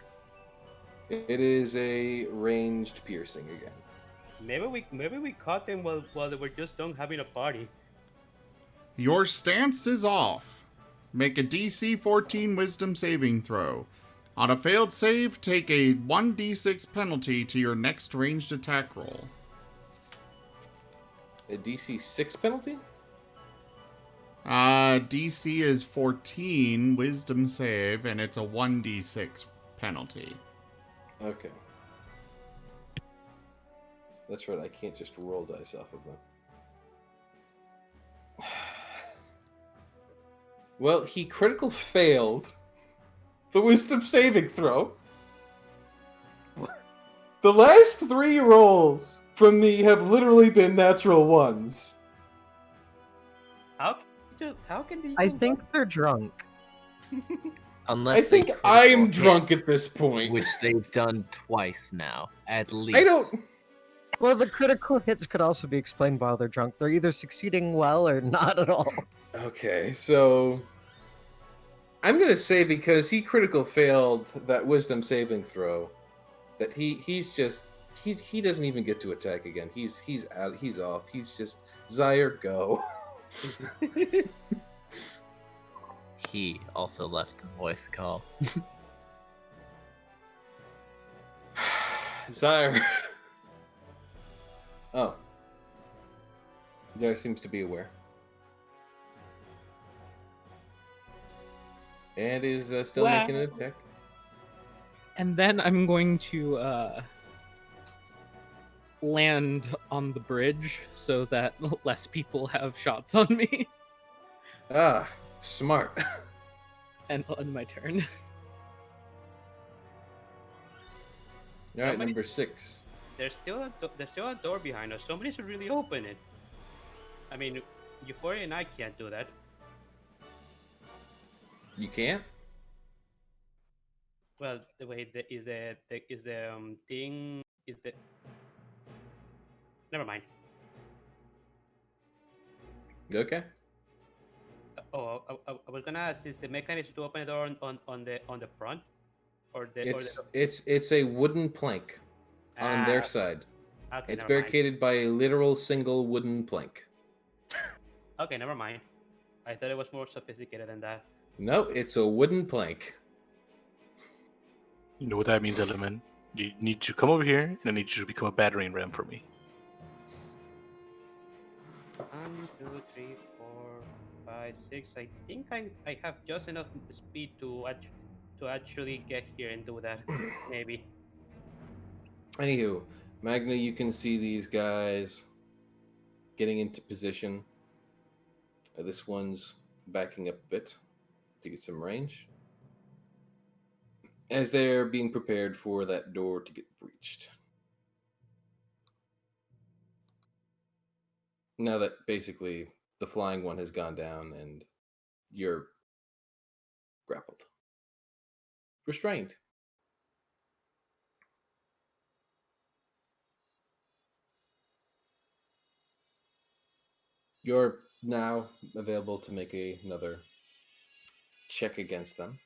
It is a ranged piercing again. Maybe we caught them while they were just done having a party. Your stance is off. Make a DC 14 Wisdom saving throw. On a failed save, take a 1d6 penalty to your next ranged attack roll. A DC 6 penalty? DC is 14 Wisdom save, and it's a 1d6 penalty. Okay. That's right, I can't just roll dice off of them. Well, he critical failed the wisdom saving throw. The last 3 rolls from me have literally been natural ones. How can they? I think they're drunk. unless I they think critical I'm hit, drunk at this point. which they've done twice now, at least. I don't... Well, the critical hits could also be explained while they're drunk. They're either succeeding well or not at all. Okay, so... I'm gonna say because he critical failed that wisdom saving throw, that he doesn't even get to attack again. He's out. He's off. He's just Zyre go. He also left his voice call. Zyre. Oh. Zyre seems to be aware. And is still Wow. making an attack. And then I'm going to land on the bridge so that less people have shots on me. Ah, smart. And on my turn. All right, many- number 6. There's still a door behind us. Somebody should really open it. I mean, Euphoria and I can't do that. You can't? Well, the way the thing is the. Never mind. Okay. Oh, I was gonna ask: is the mechanism to open the door on the front, or the? It's a wooden plank on their Ah, side. Okay, It's never mind. barricaded by a literal single wooden plank. Okay, never mind. I thought it was more sophisticated than that. No, it's a wooden plank. You know what that means, Element? You need to come over here, and I need you to become a battering ram for me. 1, 2, 3, 4, 5, 6. I think I have just enough speed to actually get here and do that. Maybe. Anywho, Magna, you can see these guys getting into position. This one's backing up a bit to get some range, as they're being prepared for that door to get breached. Now that basically the flying one has gone down and you're grappled. Restrained. You're now available to make another check against them.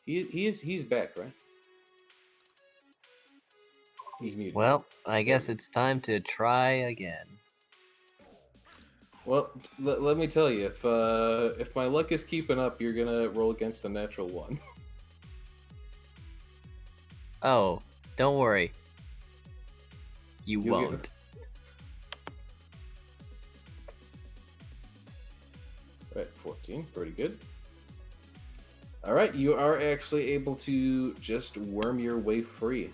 He's back, right? He's muted. Well, I guess it's time to try again. Well, let me tell you, if my luck is keeping up, you're gonna roll against a natural 1. Oh, don't worry. You You'll get- won't. Right, 14. Pretty good. All right, you are actually able to just worm your way free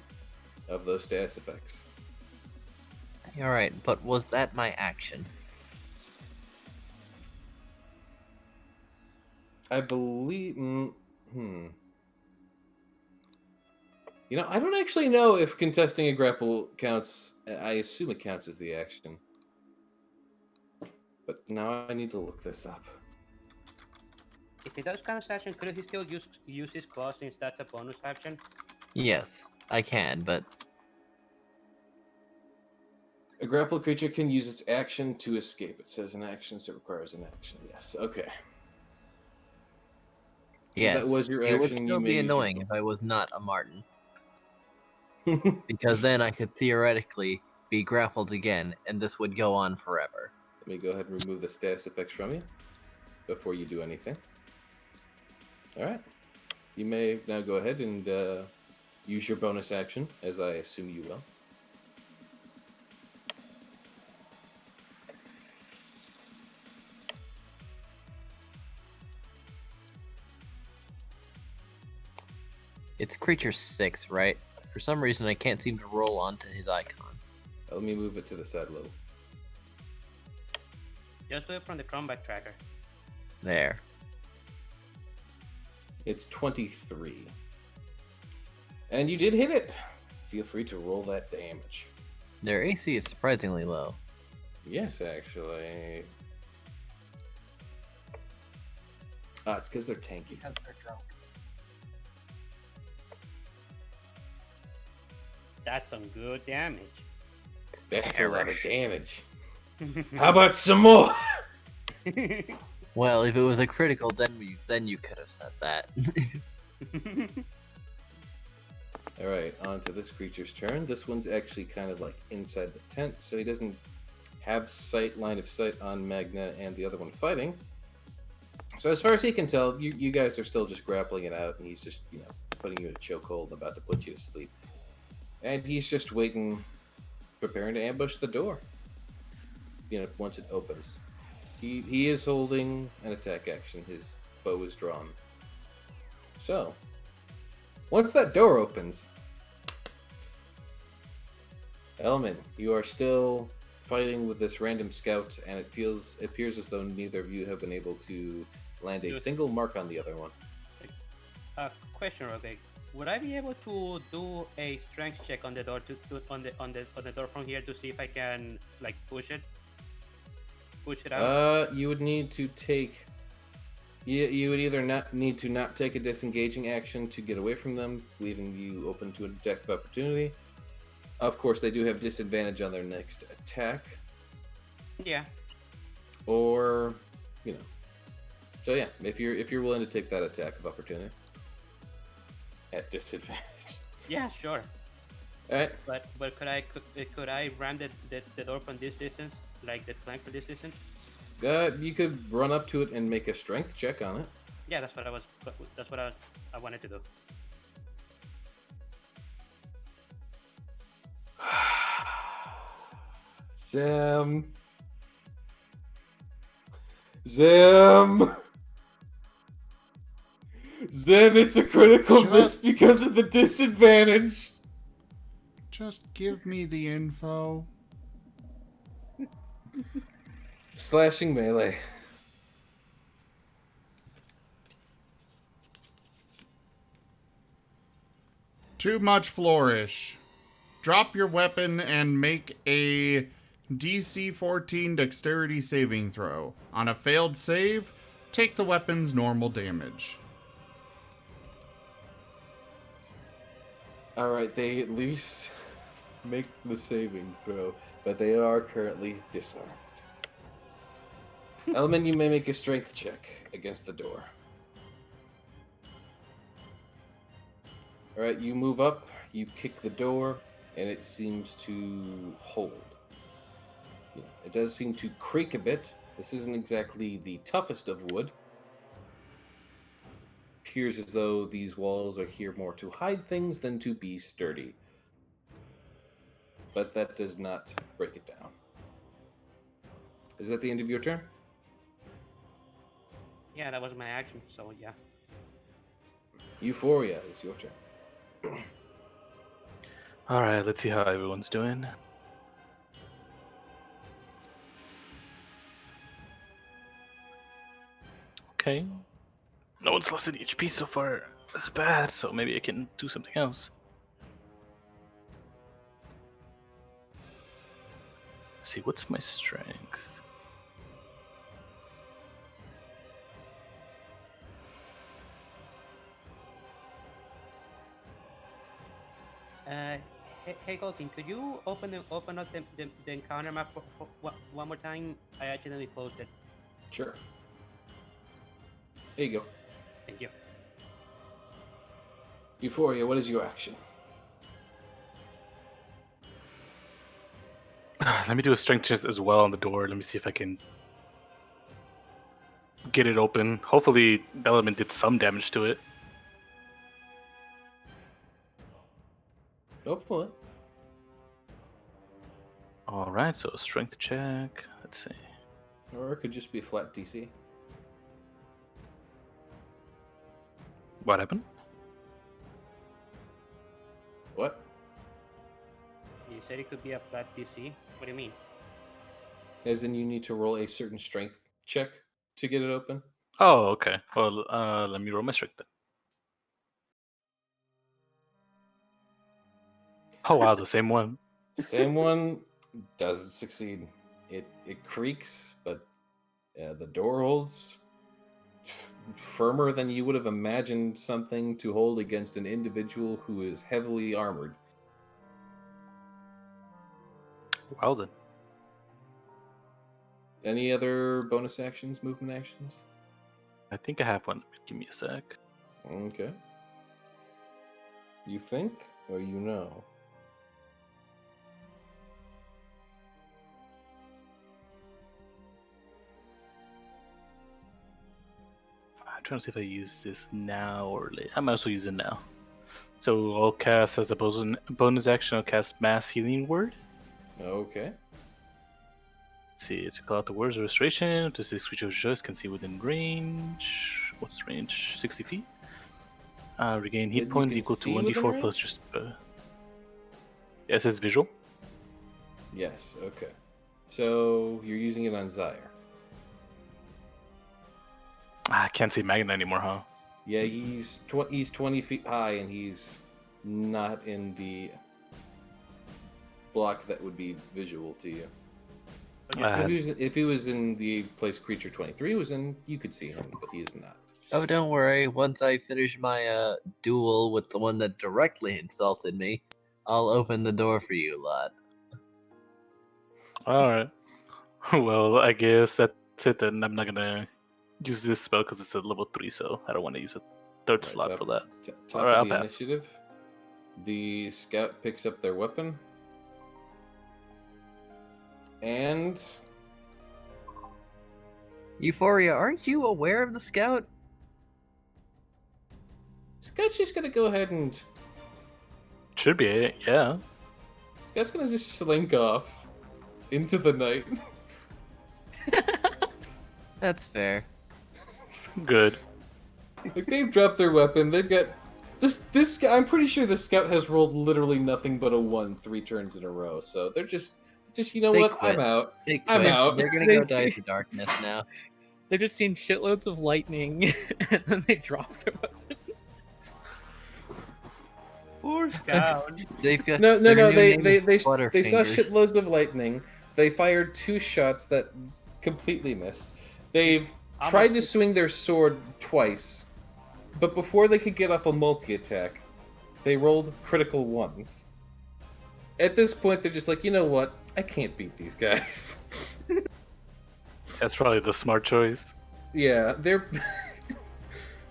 of those status effects. All right, but was that my action? I believe. You know, I don't actually know if contesting a grapple counts. I assume it counts as the action. But now I need to look this up. If it does count as action, could he still use his claw since that's a bonus action? Yes, I can, but A grappled creature can use its action to escape. It says an action, so it requires an action. Yes, okay. yes, that was your it would action, you still may be use your annoying tool. if I was not a Martin, because then I could theoretically be grappled again, and this would go on forever. Let me go ahead and remove the status effects from you before you do anything. All right. You may now go ahead and use your bonus action, as I assume you will. It's creature 6, right? For some reason, I can't seem to roll onto his icon. Let me move it to the side a little. Just do it from the combat tracker. There. It's 23. And you did hit it. Feel free to roll that damage. Their AC is surprisingly low. Yes, actually. Ah, it's because they're tanky. Because they're drunk. That's some good damage. That's a lot of damage. How about some more? Well, if it was a critical, then you could have said that. All right, on to this creature's turn. This one's actually kind of like inside the tent, so he doesn't have line of sight on Magna and the other one fighting. So as far as he can tell, you guys are still just grappling it out, and he's just, putting you in a chokehold, about to put you to sleep. And he's just waiting, preparing to ambush the door. Once it opens. He is holding an attack action. His bow is drawn. So, once that door opens, Elman, you are still fighting with this random scout, and it appears as though neither of you have been able to land a single mark on the other one. Question, okay. Would I be able to do a strength check on the door on the door from here to see if I can push it out? You would need to take. You would either not take a disengaging action to get away from them, leaving you open to an attack of opportunity. Of course, they do have disadvantage on their next attack. Yeah. Or, So yeah, if you're willing to take that attack of opportunity at disadvantage. Yeah, sure. All right. But could I ram the door from this distance, like the flank from this distance? You could run up to it and make a strength check on it. Yeah, that's what I wanted to do. Zim, it's a critical miss because of the disadvantage. Just give me the info. Slashing melee. Too much flourish. Drop your weapon and make a DC 14 dexterity saving throw. On a failed save, take the weapon's normal damage. Alright, they at least make the saving throw, but they are currently disarmed. Elman, you may make a strength check against the door. Alright, you move up, you kick the door, and it seems to hold. It does seem to creak a bit. This isn't exactly the toughest of wood. Appears as though these walls are here more to hide things than to be sturdy. But that does not break it down. Is that the end of your turn? Yeah, that was my action. So yeah. Euphoria is your turn. All right, let's see how everyone's doing. Okay. No one's lost any HP so far. That's bad, so maybe I can do something else. Let's see, what's my strength? Hey Golkin, could you open up the encounter map one more time? I accidentally closed it. Sure. There you go. Thank you. Euphoria, what is your action? Let me do a strength test as well on the door. Let me see if I can get it open. Hopefully, the element did some damage to it. Hopefully. All right, so strength check. Let's see. Or it could just be a flat DC. What happened? What? You said it could be a flat DC. What do you mean? As in you need to roll a certain strength check to get it open? Oh, okay. Well, let me roll my strength then. Oh wow, the same one. Same one doesn't succeed. It creaks, but the door holds firmer than you would have imagined something to hold against an individual who is heavily armored. Well then. Any other bonus actions, movement actions? I think I have one. Give me a sec. Okay. You think, or you know? I'm trying to see if I use this now or later. I might also use it now. So I'll cast as a bonus action. I'll cast Mass Healing Word. Okay. Let's see, it's call out the words of restoration. Does this creature of choice can see within range? What's the range? 60 feet. Regain That hit you points can equal to see within 1d4 range? plus just. Yeah, it says visual. Yes, okay. So you're using it on Zyre. I can't see Magna anymore, huh? Yeah, he's 20 feet high, and he's not in the block that would be visual to you. If he was in the place creature 23 was in, you could see him, but he is not. Oh, don't worry. Once I finish my duel with the one that directly insulted me, I'll open the door for you lot. Alright. Well, I guess that's it then. I'm not gonna use this spell because it's a level 3, so I don't want to use a third Right, slot top, for that. Top Alright, of I'll the pass. initiative, the scout picks up their weapon, and Euphoria, aren't you aware of the scout? Scout's just gonna go ahead and Should be it, yeah. Scout's gonna just slink off into the night. That's fair. Good. Like, they've dropped their weapon. They've got this guy. I'm pretty sure the scout has rolled literally nothing but a 1 3 turns in a row. So they're just you know They what? quit. I'm out. They I'm quit. out. They're gonna They go die do. to darkness now. They've just seen shitloads of lightning, and then they drop their weapon. Poor scout. They've got No. their new They name is saw Butterfingers. shitloads of lightning. They fired 2 shots that completely missed. They've I'm tried a- to swing their sword twice, but before they could get off a multi-attack, they rolled critical 1s. At this point, they're just like, you know what? I can't beat these guys. That's probably the smart choice. Yeah, they're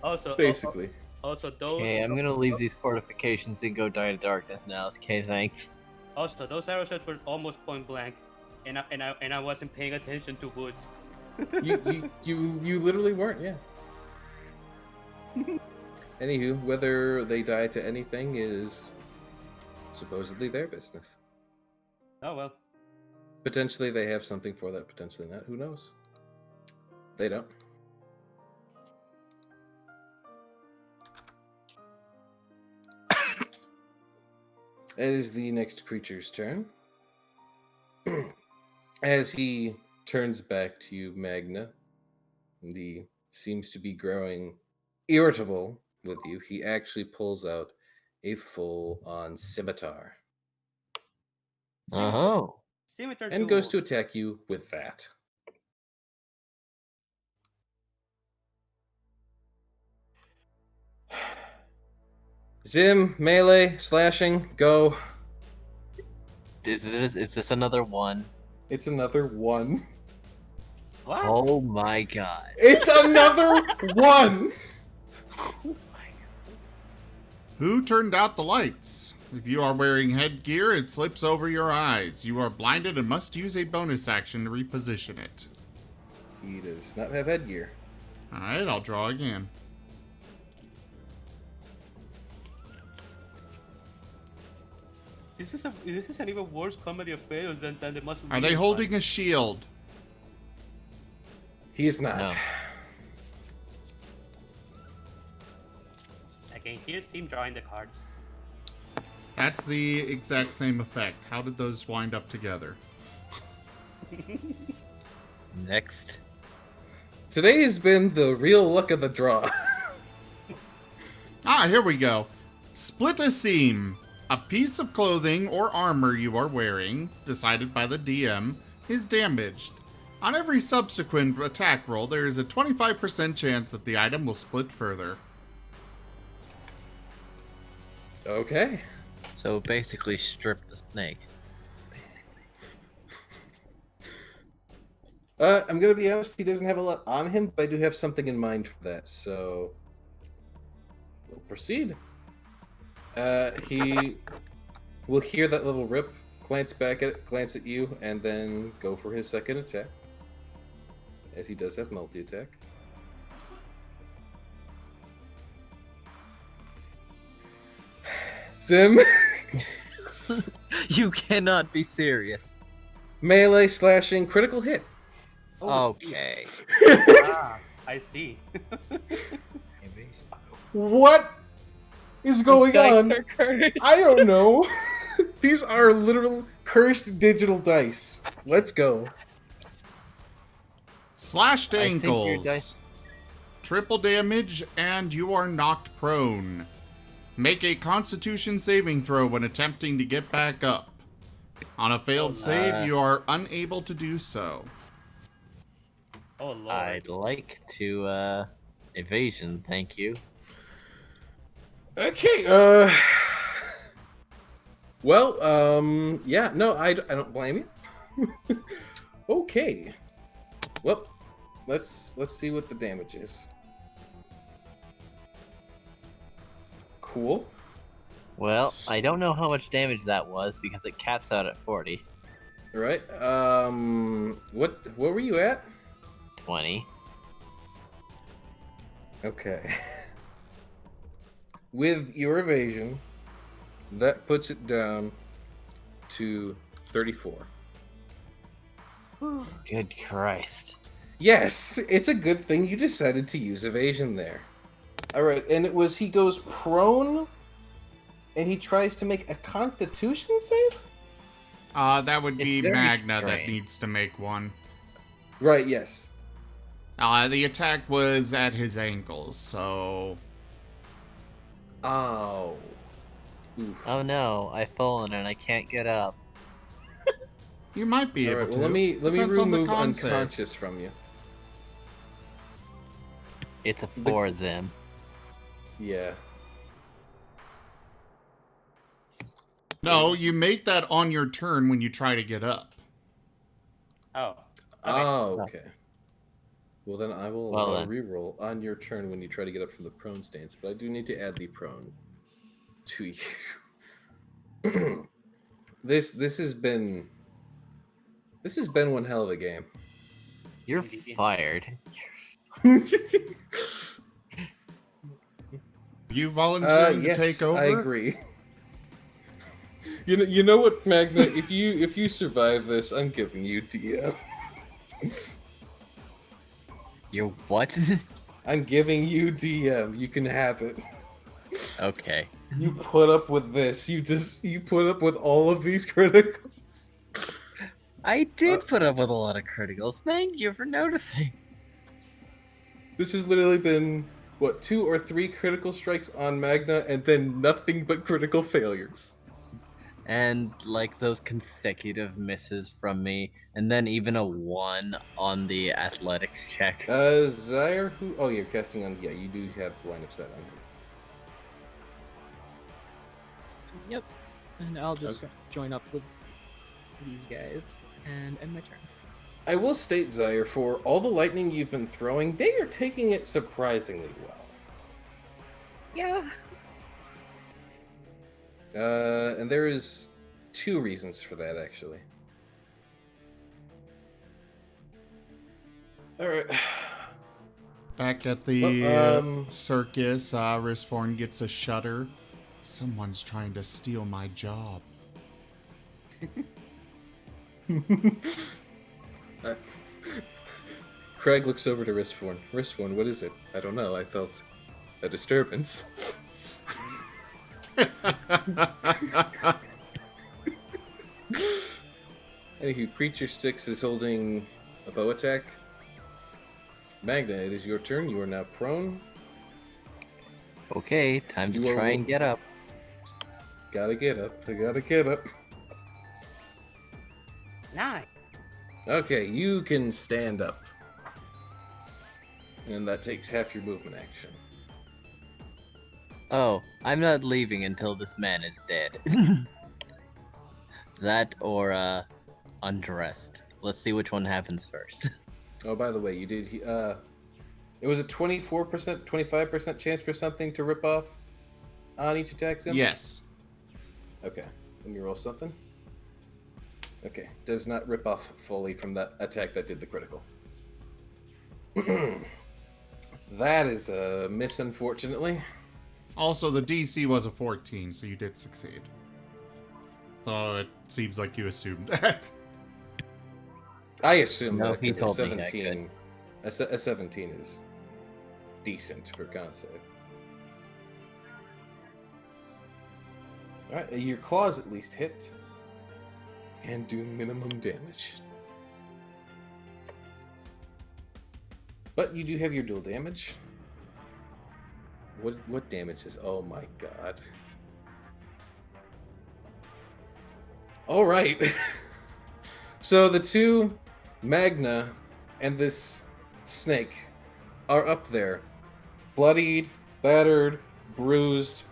Also, basically. also those. Okay, I'm gonna leave these fortifications and go die to darkness now. Okay, thanks. Also, those arrow shots were almost point blank, and I wasn't paying attention to wood. You literally weren't, yeah. Anywho, whether they die to anything is supposedly their business. Oh well. Potentially they have something for that, potentially not. Who knows? They don't. It is the next creature's turn. As he turns back to you, Magna, he seems to be growing irritable with you. He actually pulls out a full-on scimitar Oh. Scimitar and duel. goes to attack you with that. Zim, melee, slashing, go. Is this another one? It's another one. What? Oh my god. It's another one! Who turned out the lights? If you are wearing headgear, it slips over your eyes. You are blinded and must use a bonus action to reposition it. He does not have headgear. Alright, I'll draw again. This is an even worse comedy of failures than the most. Are they holding a shield? He is not. No. Again, here's him drawing the cards. That's the exact same effect. How did those wind up together? Next. Today has been the real luck of the draw. Here we go. Split a seam. A piece of clothing or armor you are wearing, decided by the DM, is damaged. On every subsequent attack roll, there is a 25% chance that the item will split further. Okay. So basically strip the snake. Basically. I'm gonna be honest, he doesn't have a lot on him, but I do have something in mind for that, so we'll proceed. He will hear that little rip, glance at you, and then go for his second attack. As he does have multi-attack. Zim, You cannot be serious. melee, slashing, critical hit. Okay. I see. What is going Dice on? are cursed. I don't know. These are literal cursed digital dice. Let's go. Slashed I think your ankles. dice- Triple damage, and you are knocked prone. Make a Constitution saving throw when attempting to get back up. On a failed save, you are unable to do so. Oh lord. I'd like to evasion, thank you. Okay. Well, yeah. No, I don't blame you. Okay. Well, let's see what the damage is. Cool. Well, I don't know how much damage that was because it caps out at 40. All right. What were you at? 20. Okay. With your evasion, that puts it down to 34. Good Christ. Yes, it's a good thing you decided to use evasion there. All right, and it was he goes prone, and he tries to make a Constitution save. That would be It's very Magna that strange. needs to make one. Right. Yes. The attack was at his ankles, so Oh. Oof. Oh no, I've fallen and I can't get up. you might be All able right. to. Well, let me Depends on the remove con save. unconscious from you. It's a 4 Zim. Yeah. No, you make that on your turn when you try to get up. Oh. Oh. Okay. Well, then I will Well, then. re-roll on your turn when you try to get up from the prone stance, but I do need to add the prone to you. This has been one hell of a game. You're fired. You volunteering Yes, to take over? I agree. You know what, Magna? If you survive this, I'm giving you DM. You're what? I'm giving you DM. You can have it. Okay. You put up with this. You put up with all of these criticals. I did put up with a lot of criticals. Thank you for noticing. This has literally been what 2 or 3 critical strikes on Magna, and then nothing but critical failures. And like those consecutive misses from me, and then even a 1 on the athletics check. Zaire, who? Oh, you're casting on. Yeah, you do have line of sight on him. Yep. And I'll just Okay. join up with these guys and end my turn. I will state, Zaire, for all the lightning you've been throwing, they are taking it surprisingly well. Yeah. And there is 2 reasons for that, actually. All right. Back at the Well, circus, Risforn gets a shudder. Someone's trying to steal my job. Kragg looks over to Risforn. Risforn, what is it? I don't know. I felt a disturbance. Anywho, Creature 6 is holding a bow attack. Magna, it is your turn. You are now prone. Okay, time to You are try and get up. Gotta get up. I gotta get up. 9. Okay, you can stand up. And that takes half your movement action. Oh, I'm not leaving until this man is dead. That or undressed. Let's see which one happens first. Oh, by the way, you did. It was a 24%, 25% chance for something to rip off on each attack symbol? Yes. Okay, let me roll something. Okay, does not rip off fully from that attack that did the critical. That is a miss, unfortunately. Also, the DC was a 14, so you did succeed. So it seems like you assumed that. I assume No, that he 'cause told me I a 17 is decent for con save. Alright, your claws at least hit. And do minimum damage. But you do have your dual damage. What damage is... Oh my god. Alright. So the 2 Magna and this snake are up there. Bloodied, battered, bruised.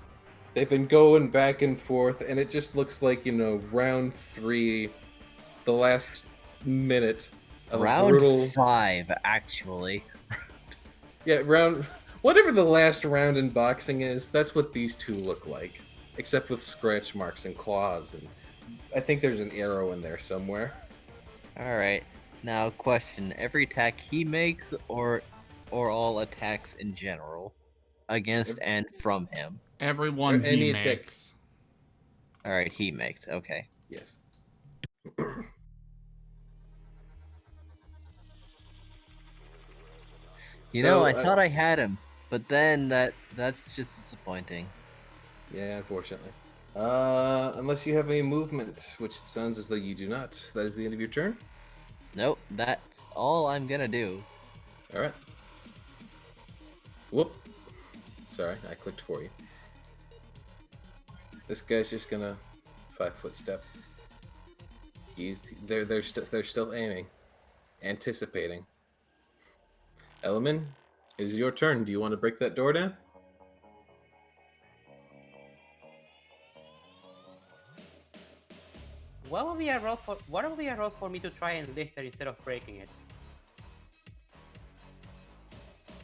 They've been going back and forth, and it just looks like, round 3, the last minute of Round a brutal... 5, actually. Yeah, whatever the last round in boxing is, that's what these 2 look like. Except with scratch marks and claws, and I think there's an arrow in there somewhere. Alright, now question. Every attack he makes, or all attacks in general? Against and from him? Everyone Any he attack. makes. Alright, he makes, okay. Yes. You So, know, I thought I had him, but then that's just disappointing. Yeah, unfortunately. Unless you have any movement, which it sounds as though you do not. That is the end of your turn. Nope, that's all I'm gonna do. All right. Whoop. Sorry, I clicked for you. This guy's just gonna 5-foot step. They're still aiming, anticipating. Element, it is your turn. Do you want to break that door down? What would be a roll for me to try and lift it instead of breaking it?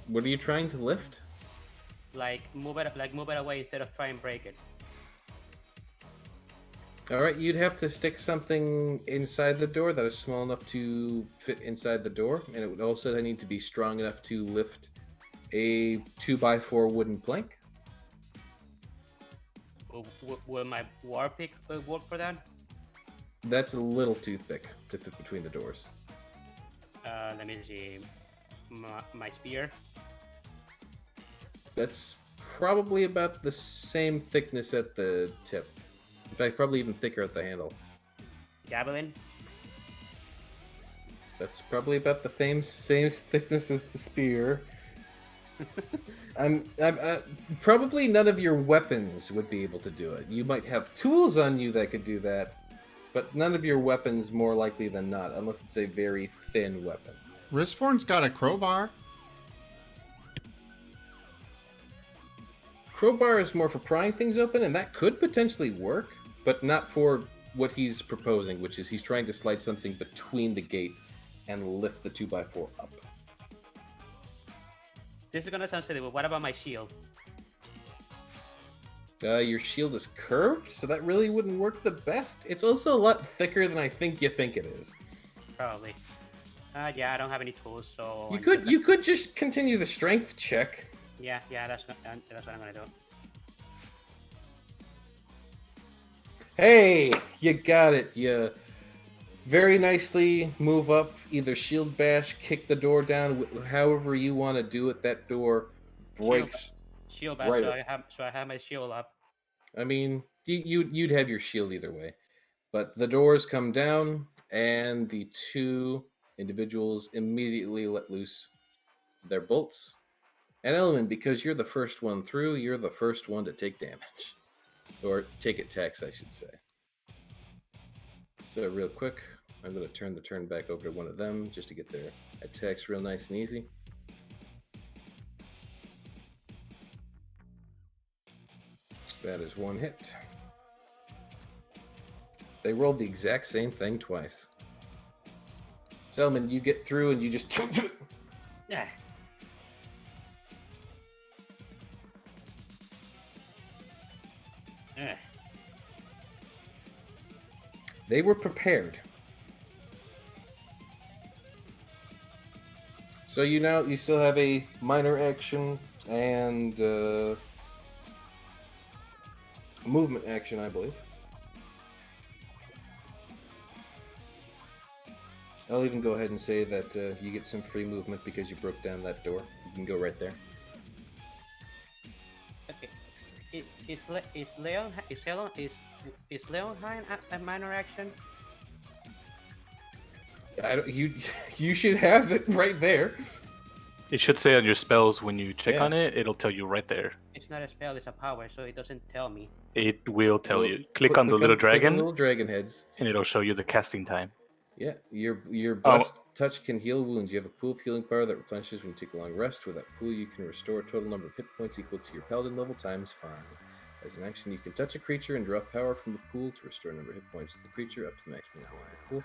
What are you trying to lift? Like move it away instead of try and break it. All right, you'd have to stick something inside the door that is small enough to fit inside the door, and it would also need to be strong enough to lift a 2x4 wooden plank. Will my war pick work for that? That's a little too thick to fit between the doors. Let me see. My spear. That's probably about the same thickness at the tip. In fact, probably even thicker at the handle. Javelin. That's probably about the same thickness as the spear. I'm probably none of your weapons would be able to do it. You might have tools on you that could do that, but none of your weapons more likely than not, unless it's a very thin weapon. Risforn's got a crowbar. Crowbar is more for prying things open, and that could potentially work, but not for what he's proposing, which is he's trying to slide something between the gate and lift the 2x4 up. This is gonna sound silly, but what about my shield? Your shield is curved, so that really wouldn't work the best. It's also a lot thicker than I think you think it is. Probably. Yeah, I don't have any tools, so You could just continue the strength check. Yeah, that's what I'm gonna do. Hey, you got it. You very nicely move up, either shield bash, kick the door down, however you want to do it. That door breaks. Shield bash, right so I have my shield up. I mean, you'd have your shield either way. But the doors come down, and the two individuals immediately let loose their bolts. And Element, because you're the first one through, you're the first one to take damage. Or take attacks, I should say. So real quick, I'm going to turn the turn back over to one of them just to get their attacks real nice and easy. That is one hit. They rolled the exact same thing twice. Selman, you get through and you just... Yeah. They were prepared. So you still have a minor action and movement action, I believe. I'll even go ahead and say that you get some free movement because you broke down that door. You can go right there. Okay. Is Leonheim a minor action? You should have it right there. It should say on your spells when you check Yeah. on it, it'll tell you right there. It's not a spell, it's a power, so it doesn't tell me. It will tell Well, you. Click on the little click on dragon, the little dragon heads. and it'll show you the casting time. Yeah, your blessed touch can heal wounds. You have a pool of healing power that replenishes when you take a long rest. With that pool, you can restore a total number of hit points equal to your paladin level times 5. As an action, you can touch a creature and draw power from the pool to restore a number of hit points to the creature up to the maximum level of the pool.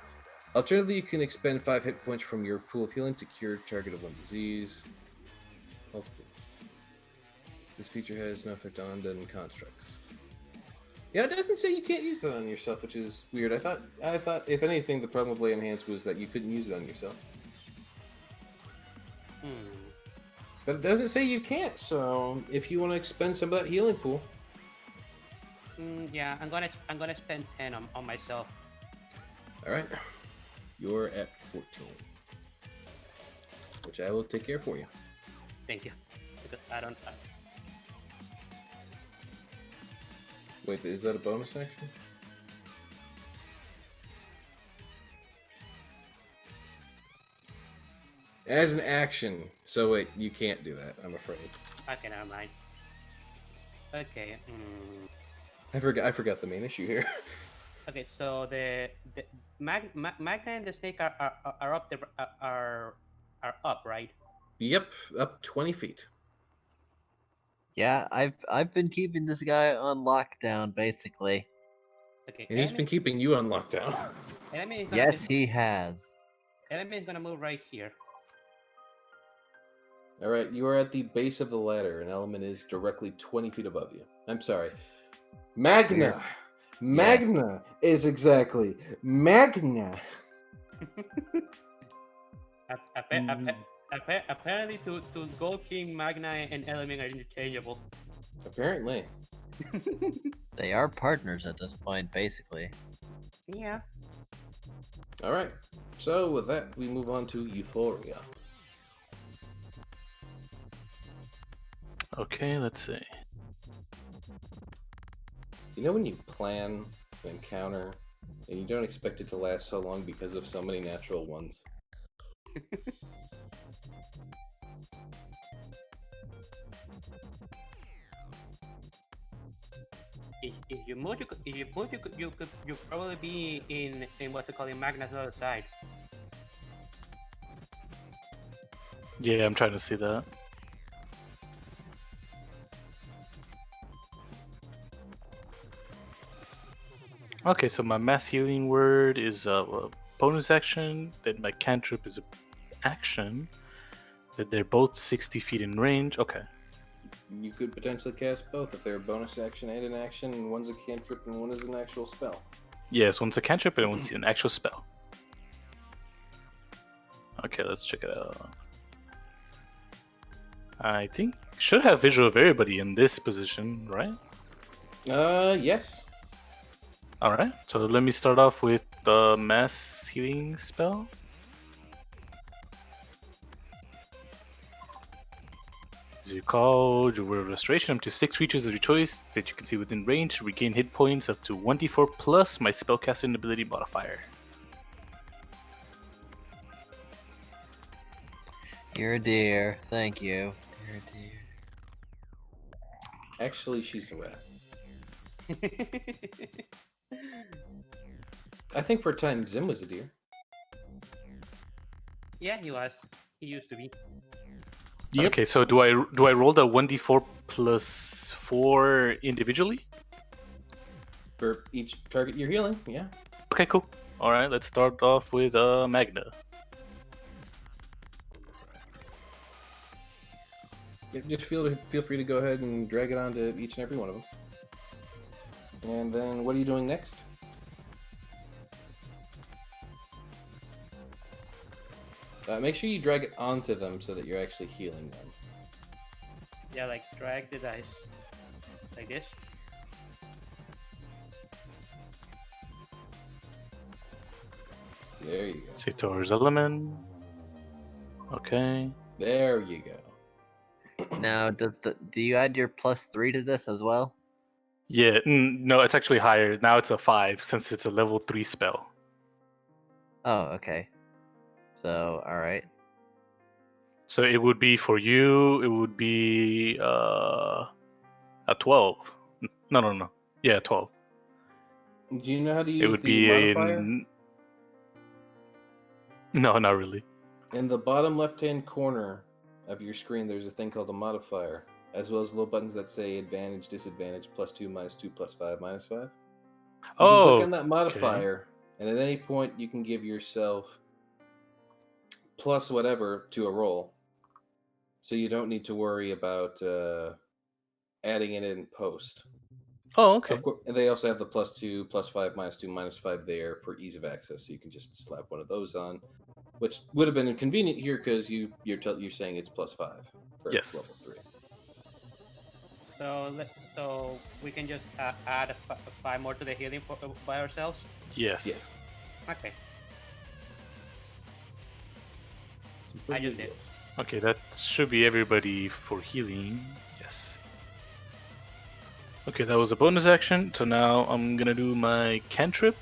Alternatively, you can expend 5 hit points from your pool of healing to cure target of one disease. This feature has no effect on undead and constructs. Yeah, it doesn't say you can't use that on yourself, which is weird. I thought if anything, the problem with Lay on Hands was that you couldn't use it on yourself. But it doesn't say you can't, so if you want to expend some of that healing pool. Yeah, I'm gonna spend 10 on myself. Alright. You're at 14. Which I will take care for you. Thank you. Because I don't. Wait, is that a bonus action? As an action. So wait, you can't do that, I'm afraid. Okay, never mind. Okay. I forgot the main issue here. Okay, so the Magna and the snake are up, right? Yep, up 20 feet. Yeah, I've been keeping this guy on lockdown, basically. Okay. And he's been keeping you on lockdown. Yes, he has. Enemy is gonna move right here. Alright, you are at the base of the ladder. An element is directly 20 feet above you. I'm sorry. Magna! Magna is exactly Magna! Apparently, to Gold King, Magna, and Element are interchangeable. Apparently. They are partners at this point, basically. Yeah. Alright, so with that, we move on to Euphoria. Okay, let's see. You know when you plan an encounter and you don't expect it to last so long because of so many natural ones? If you move, you probably be in what's it called in Magna's other side. Yeah, I'm trying to see that. Okay, so my mass healing word is a bonus action. Then my cantrip is an action. That they're both 60 feet in range. Okay. You could potentially cast both if they're a bonus action and an action, and one's a cantrip and one is an actual spell. Yes, one's a cantrip and one's an actual spell. Okay, let's check it out. I think should have visual of everybody in this position, right? Yes. Alright, so let me start off with the mass healing spell. As you call your word of restoration up to 6 creatures of your choice that you can see within range to regain hit points up to 1d4 plus my spellcasting ability modifier. You're a dear. Thank you. You're a dear. Actually, she's a rat. I think for a time Zim was a deer. Yeah, he was. He used to be. Yep. Okay, so do I roll the 1d4 plus 4 individually? For each target you're healing, yeah. Okay, cool. Alright, let's start off with Magna. Yeah, just feel free to go ahead and drag it onto each and every one of them. And then what are you doing next? Make sure you drag it onto them so that you're actually healing them. Yeah, like drag the dice like this. There you go. Sator's element. Okay. There you go. Now, do you add your +3 to this as well? Yeah, no, it's actually higher. Now it's a 5 since it's a level 3 spell. Oh, okay. So, all right. So it would be for you, it would be a 12. No. Yeah, 12. Do you know how to It use would the be modifier? No, not really. In the bottom left-hand corner of your screen, there's a thing called a modifier, as well as little buttons that say advantage, disadvantage, +2, -2, +5, -5. You can click on that modifier, and at any point you can give yourself plus whatever to a roll. So you don't need to worry about adding it in post. Oh, okay. Of course, and they also have the +2, +5, -2, -5 there for ease of access. So you can just slap one of those on, which would have been inconvenient here because you're saying it's +5 for Yes. level 3. So we can just add 5 more to the healing by ourselves. Yes. Yes. Okay. Some I pretty just good did. rolls. Okay, that should be everybody for healing. Yes. Okay, that was a bonus action. So now I'm gonna do my cantrip.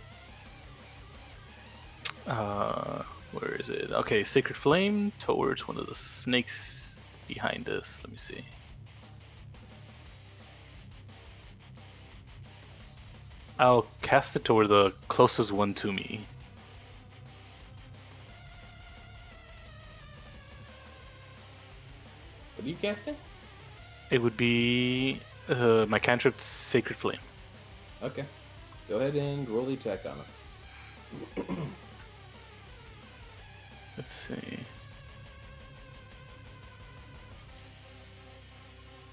Where is it? Okay, Sacred Flame towards one of the snakes behind us. Let me see. I'll cast it toward the closest one to me. What are you casting? It would be my cantrip, Sacred Flame. Okay. Go ahead and roll the attack on it. Let's see.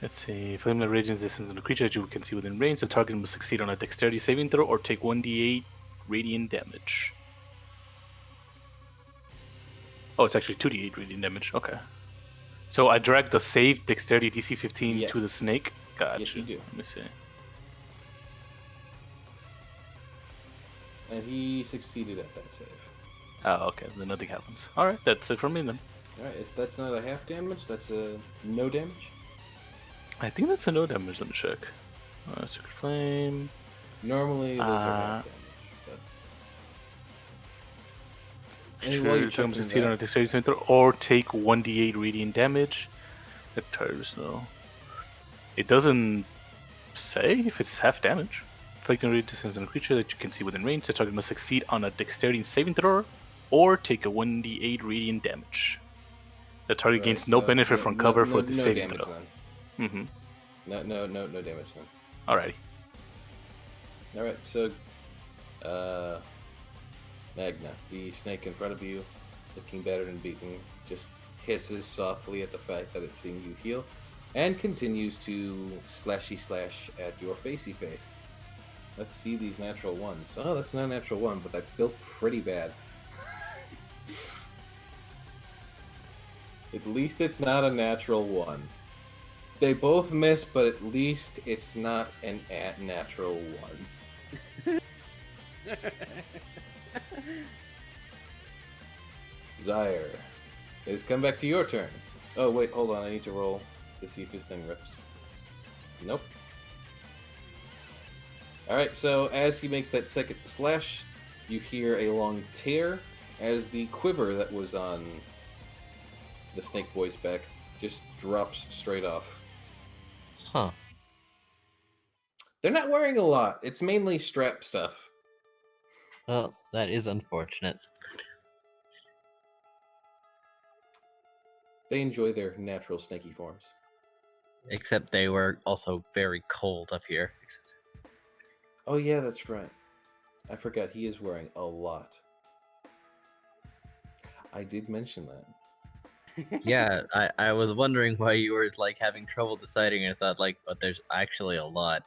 Let's see. Flame that rages distance on a creature that you can see within range. The target must succeed on a dexterity saving throw or take 1d8 radiant damage. Oh, it's actually 2d8 radiant damage. Okay. So I drag the save dexterity DC 15 to the Yes. snake. Gotcha. Yes, you do. Let me see. And he succeeded at that save. Oh, okay. Then nothing happens. All right, that's it for me then. Alright, if that's not a half damage, that's a no damage. I think that's a no damage. Let me check. Sacred Flame. Normally, those are half damage. But... Anyway, while you're Sure, checking succeed on a that, dexterity center or take 1d8 radiant damage. That targets no. It doesn't say if it's half damage. Inflicting radiant distance on a creature that you can see within range. The target must succeed on a dexterity saving throw or take a 1d8 radiant damage. The target right, gains no so benefit from cover for the no saving damage throw. then. Mm-hmm. No damage then. Alrighty. All right, so Magna, the snake in front of you, looking battered and beaten, just hisses softly at the fact that it's seeing you heal, and continues to slashy slash at your facey face. Let's see these natural ones. Oh, that's not a natural one, but that's still pretty bad. At least it's not a natural one. They both miss, but at least it's not an natural one. Zyre, it's come back to your turn. Oh wait, hold on, I need to roll to see if this thing rips. Nope. Alright, so as he makes that second slash, you hear a long tear as the quiver that was on the snake boy's back just drops straight off. Huh. They're not wearing a lot. It's mainly strap stuff. Well, that is unfortunate. They enjoy their natural snaky forms. Except they were also very cold up here. Oh yeah, that's right. I forgot he is wearing a lot. I did mention that. Yeah, I was wondering why you were like having trouble deciding. And I thought like, but there's actually a lot.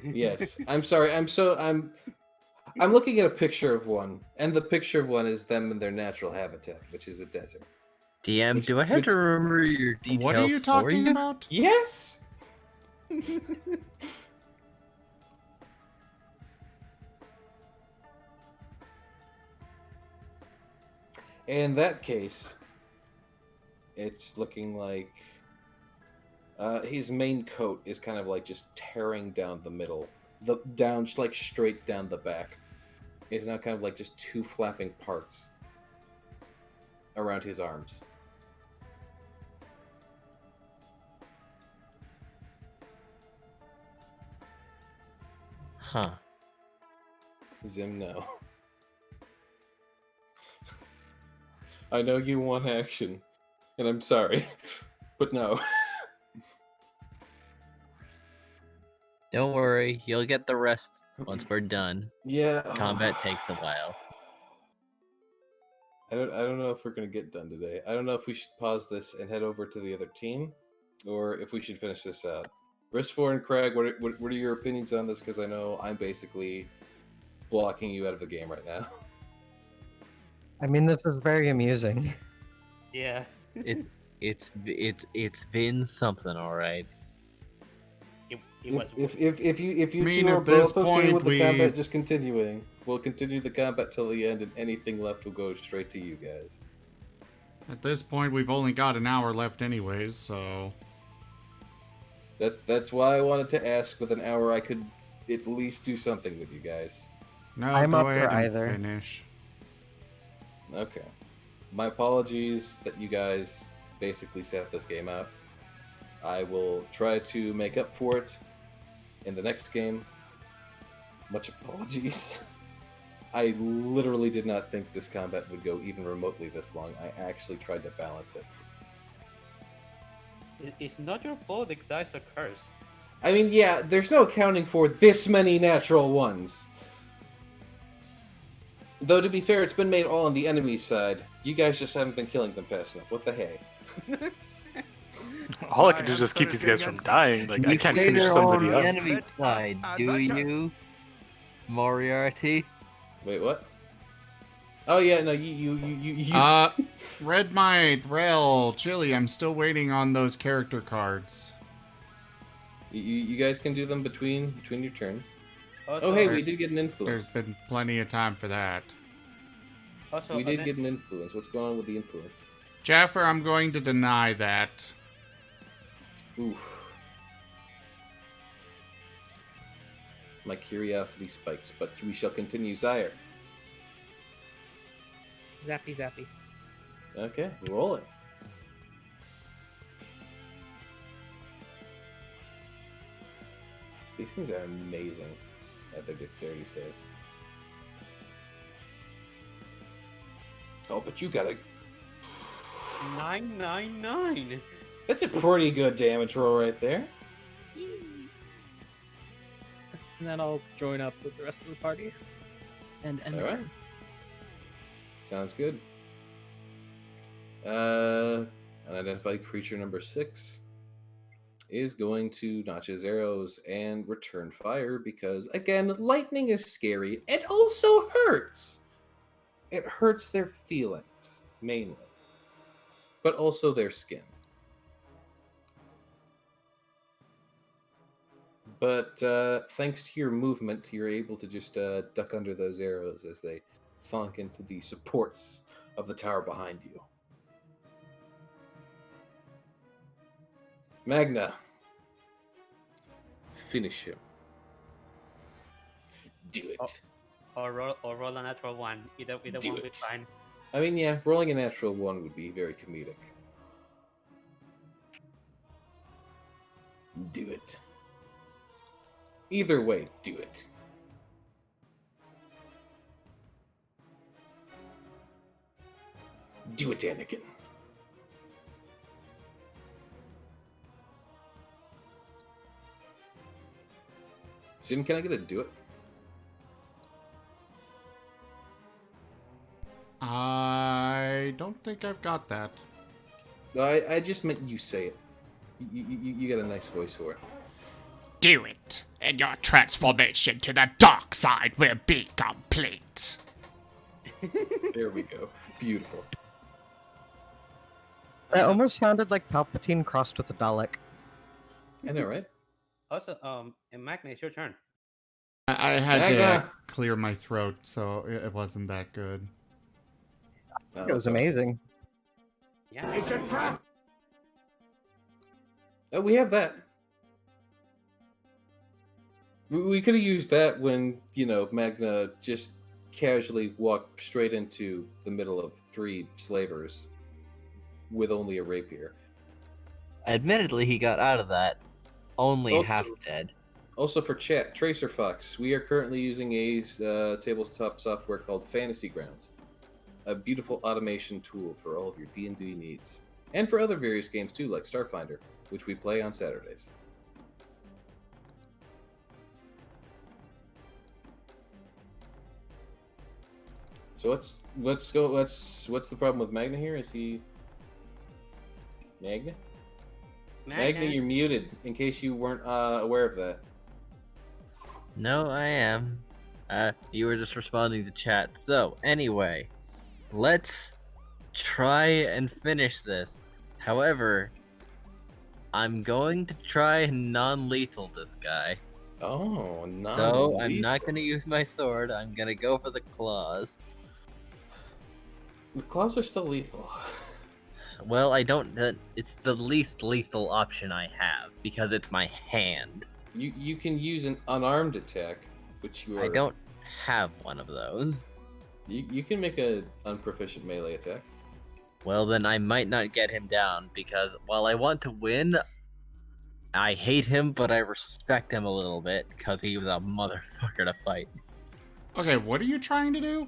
Yes. I'm sorry. I'm looking at a picture of one, and the picture of one is them in their natural habitat, which is a desert. DM, do I have to remember your details? What are you talking for about? Yes. In that case, it's looking like his main coat is kind of like just tearing down the middle, down like straight down the back. It's now kind of like just two flapping parts around his arms. Huh. Zim, no. I know you want action, and I'm sorry, but no. Don't worry, you'll get the rest once we're done. Yeah. Combat takes a while. I don't know if we're gonna get done today. I don't know if we should pause this and head over to the other team, or if we should finish this out. Risforn and Kragg, what are your opinions on this? Because I know I'm basically blocking you out of the game right now. I mean, this is very amusing. Yeah. It's been something, all right. It was. If you mean, two are at this both okay point, with the we- combat just continuing, we'll continue the combat till the end, and anything left will go straight to you guys. At this point, we've only got an hour left anyways, so... That's why I wanted to ask. With an hour, I could at least do something with you guys. No, I'm go up for ahead and either. finish. Okay. My apologies that you guys basically sat this game out. I will try to make up for it in the next game. Much apologies. I literally did not think this combat would go even remotely this long. I actually tried to balance it. It's not your fault the dice are cursed. I mean, yeah, there's no accounting for this many natural ones. Though, to be fair, it's been made all on the enemy side. You guys just haven't been killing them fast enough. What the hey? All I can do is just keep these guys from dying. Like, I You can't say finish they're all on somebody the else. enemy side, do you, Moriarty? Wait, what? Oh yeah, no, you. Red Might, Rel, Chili, I'm still waiting on those character cards. You guys can do them between your turns. Also, Oh hey, we did get an There's influence. been plenty of time for that. Also, We did get an influence. What's going on with the influence? Jaffer, I'm going to deny that. Oof. My curiosity spikes, but we shall continue, sire. Zappy zappy. Okay, roll it. These things are amazing at their dexterity saves. Oh, but you got a... 999. That's a pretty good damage roll right there. And then I'll join up with the rest of the party. And end the Alright. turn. Sounds good. Unidentified creature number 6 is going to notch his arrows and return fire because, again, lightning is scary and also hurts. It hurts their feelings, mainly, but also their skin. But thanks to your movement, you're able to just duck under those arrows as they thunk into the supports of the tower behind you. Magna, finish him. Do it. Or roll a natural one. Either Do one would be it. fine. I mean, yeah, rolling a natural 1 would be very comedic. Do it. Either way, do it. Do it, Anakin. Sim, can I get a do it? I don't think I've got that. I just meant you say it. You got a nice voice for it. Do it, and your transformation to the dark side will be complete. There we go. Beautiful. That almost sounded like Palpatine crossed with a Dalek. I know, right? Also, and Magna, it's your turn. I had to Magna. clear my throat, so it wasn't that good. It was amazing. Yeah. Oh, we have that. We could have used that when, Magna just casually walked straight into the middle of 3 slavers with only a rapier. Admittedly, he got out of that only Also- half dead. Also for chat, Tracer Fox, we are currently using a tabletop software called Fantasy Grounds. A beautiful automation tool for all of your D&D needs. And for other various games too, like Starfinder, which we play on Saturdays. So what's the problem with Magna here? Is he Magna? Magna, you're muted. In case you weren't aware of that. No, I am. You were just responding to chat. So, anyway, let's try and finish this. However, I'm going to try non-lethal this guy. Oh, no. So, I'm not going to use my sword. I'm going to go for the claws. The claws are still lethal. Well, I don't. It's the least lethal option I have because it's my hand. You can use an unarmed attack, which you are. I don't have one of those. You can make an unproficient melee attack. Well, then I might not get him down because while I want to win, I hate him, but I respect him a little bit because he was a motherfucker to fight. Okay, what are you trying to do?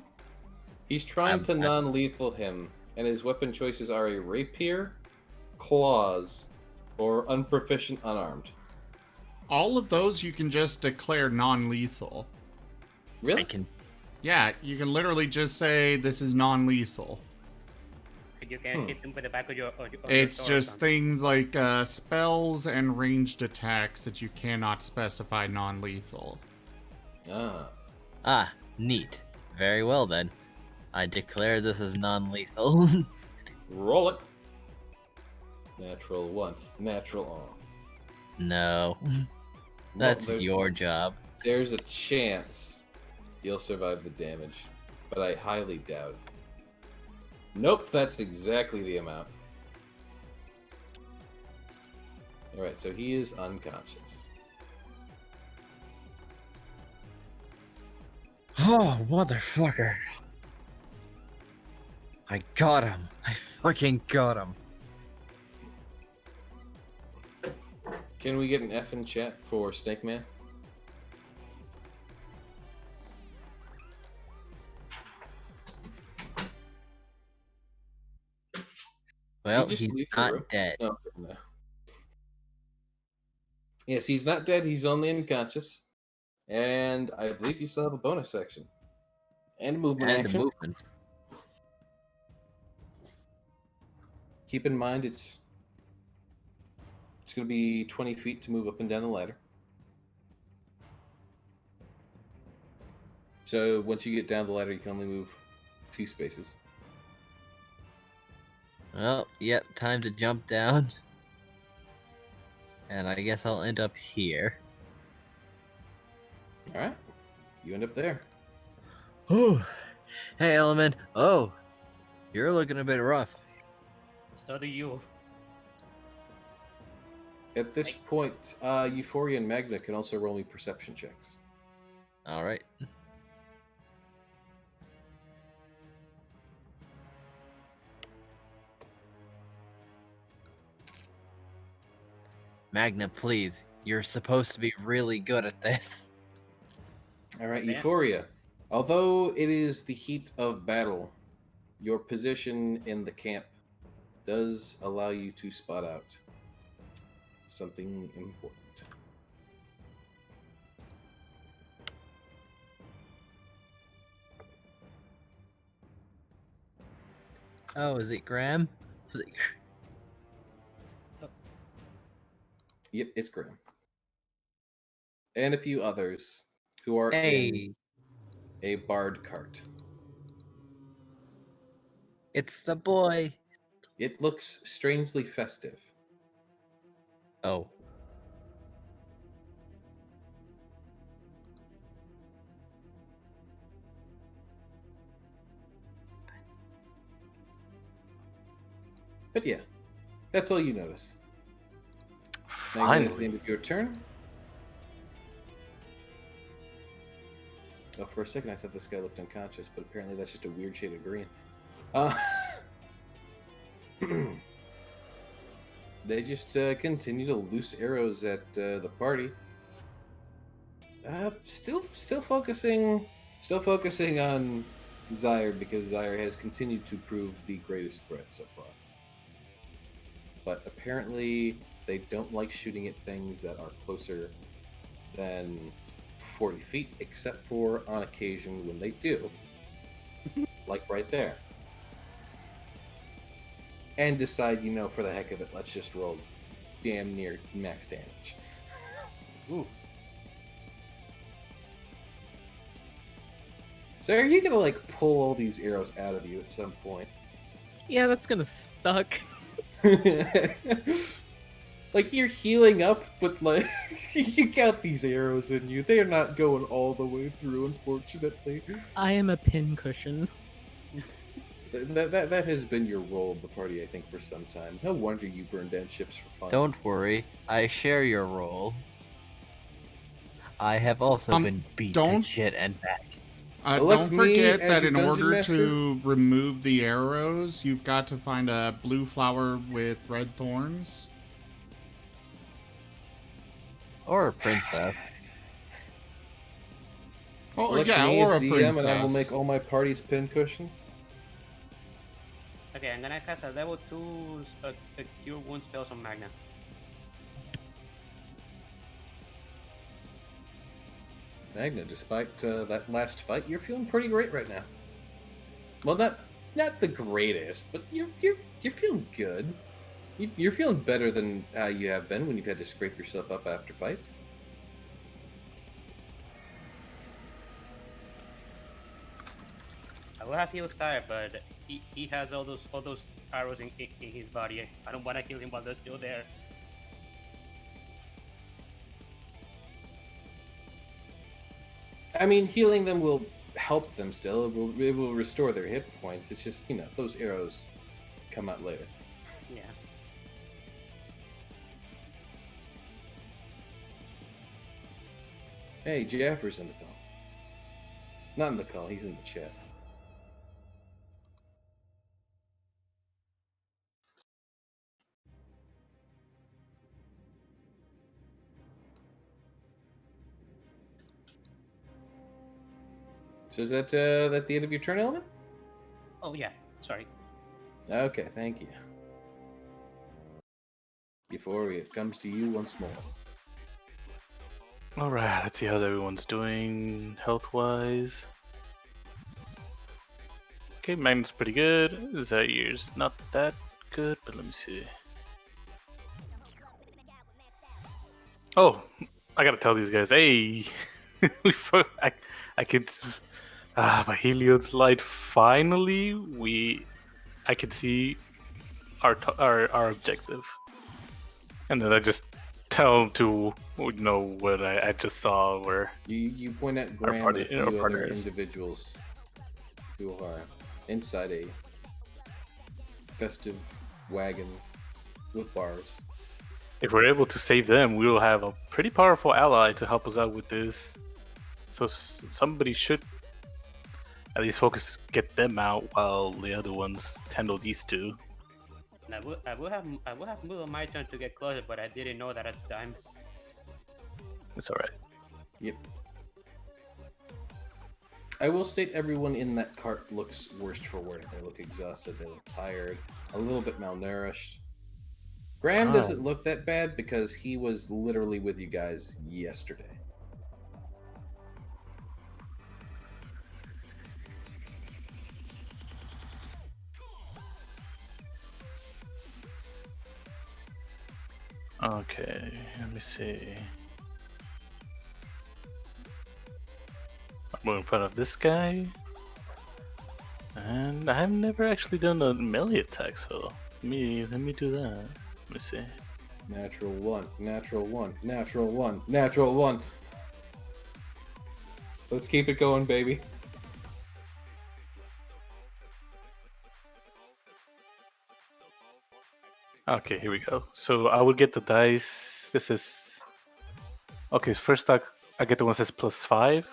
He's trying to non-lethal him, and his weapon choices are a rapier, claws, or unproficient unarmed. All of those you can just declare non-lethal. Really? I can. Yeah, you can literally just say this is non-lethal. You can hit them with the back of your It's sword or just something. things like spells and ranged attacks that you cannot specify non-lethal. Ah. Neat. Very well then. I declare this as non-lethal. Roll it. Natural 1. Natural all. No. Well, That's there- your job. There's a chance you'll survive the damage, but I highly doubt it. Nope, that's exactly the amount. Alright, so he is unconscious. Oh, motherfucker. I got him. I fucking got him. Can we get an F in chat for Snake Man? Well, just he's leave the not room? dead. No, no. Yes, he's not dead. He's only unconscious. And I believe you still have a bonus action. And a movement And the action. movement. Keep in mind it's going to be 20 feet to move up and down the ladder. So once you get down the ladder, you can only move 2 spaces. Well, yep, time to jump down. And I guess I'll end up here. All right. You end up there. Oh, hey, Element. Oh, you're looking a bit rough. So do you. At this point, Euphoria and Magna can also roll me perception checks. All right. Magna, please. You're supposed to be really good at this. All right, Yeah. Euphoria. Although it is the heat of battle, your position in the camp does allow you to spot out something important. Oh, is it Graham? Is it... Yep, it's Graham. And a few others who are in Hey, a barred cart. it's the boy. It looks strangely festive. Oh. But yeah, that's all you notice. Magna, it's the Finally. end of your turn. Oh, for a second I thought this guy looked unconscious, but apparently that's just a weird shade of green. They just continue to loose arrows at the party. Still focusing on Zyre, because Zyre has continued to prove the greatest threat so far. But apparently they don't like shooting at things that are closer than 40 feet, except for on occasion when they do. Like right there. And decide, for the heck of it, let's just roll damn near max damage. Ooh. So are you gonna pull all these arrows out of you at some point? Yeah, that's gonna suck. You're healing up, but you got these arrows in you. They are not going all the way through, unfortunately. I am a pincushion. That has been your role of the party, I think, for some time. No wonder you burn down ships for fun. Don't worry, I share your role. I have also been beat to don't- shit and back. Elect Don't me forget as that your in dungeon order master? to remove the arrows, you've got to find a blue flower with red thorns. Or a princess. Oh, Elect yeah, me or a as DM, princess. and I will make all my parties pin cushions. Okay, I'm gonna cast a level 2 Cure Wound spells on Magna. Magna, despite that last fight, you're feeling pretty great right now. Well, not the greatest, but you're feeling good. You're feeling better than how you have been when you've had to scrape yourself up after fights. I will have healed Sire, but he has all those arrows in his body. I don't want to kill him while they're still there. I mean, healing them will help them still. It will restore their hit points. It's just, those arrows come out later. Yeah. Hey, Jaffer's in the Not in the call, he's in the chat. So is that the end of your turn, Element? Oh yeah, sorry. Okay, thank you. Euphoria, it comes to you once more. Alright, let's see how everyone's doing health-wise. Okay, mine's pretty good. Zair's not that good, but let me see. Oh, I gotta tell these guys, hey! I could... my Heliod's light, finally, I could see our objective. And then I just tell them to know what I just saw, where You point at our Graham party, and a our few other partners. individuals who are inside a festive wagon with bars. If we're able to save them, we will have a pretty powerful ally to help us out with this. So somebody should at least get them out while the other ones handle these two. And I would have moved on my turn to get closer, but I didn't know that at the time. It's alright. Yep. I will state everyone in that cart looks worst for wear. They look exhausted, they look tired, a little bit malnourished. Graham doesn't look that bad because he was literally with you guys yesterday. Okay, let me see. I'm in front of this guy. And I've never actually done a melee attack, so let me do that. Let me see. Natural one, natural one, natural one, natural one. Let's keep it going, baby. Okay, here we go. So I would get the dice. This is okay. First, I get the one that says +5,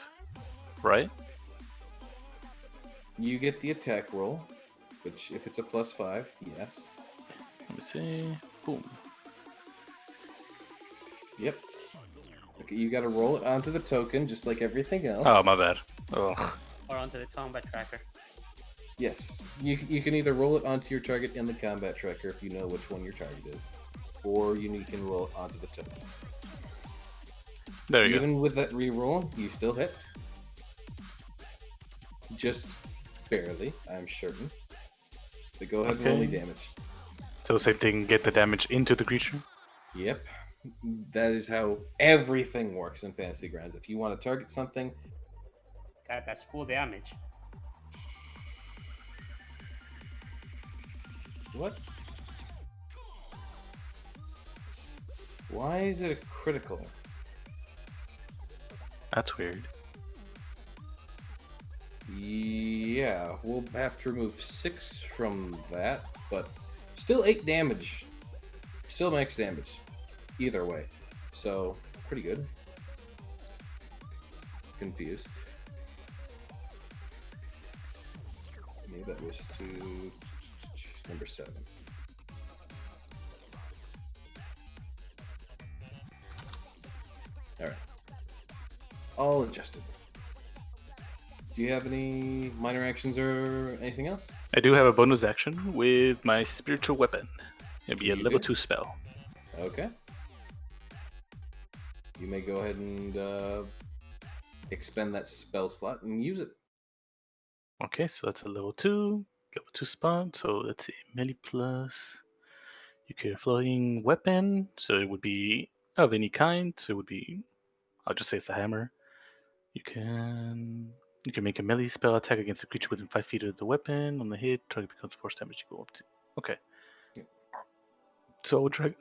right? You get the attack roll, which if it's a +5, yes. Let me see. Boom. Yep. Okay, you gotta roll it onto the token, just like everything else. Oh, my bad. Ugh. Or onto the combat tracker. Yes, you can either roll it onto your target in the combat tracker if you know which one your target is, or you can roll it onto the token. There you go. Even with that reroll, you still hit. Just barely, I'm certain. But go ahead and roll me Okay. damage. So same thing. Get the damage into the creature. Yep. That is how everything works in Fantasy Grounds. If you want to target something, That's full damage. what? Why is it a critical? That's weird. Yeah, we'll have to remove 6 from that, but still 8 damage. Still max damage. Either way. So, pretty good. Confused. Maybe that was to number 7. Alright. All adjusted. Do you have any minor actions or anything else? I do have a bonus action with my spiritual weapon. It'll be a You level do? 2 spell. Okay. You may go ahead and expend that spell slot and use it. Okay, so that's a level 2 spot. So let's see, melee plus. You carry a floating weapon, so it would be of any kind. So it would be, I'll just say it's a hammer. You can make a melee spell attack against a creature within 5 feet of the weapon. On the hit, target becomes force damage equal up to. Okay. Yep. So I'll drag.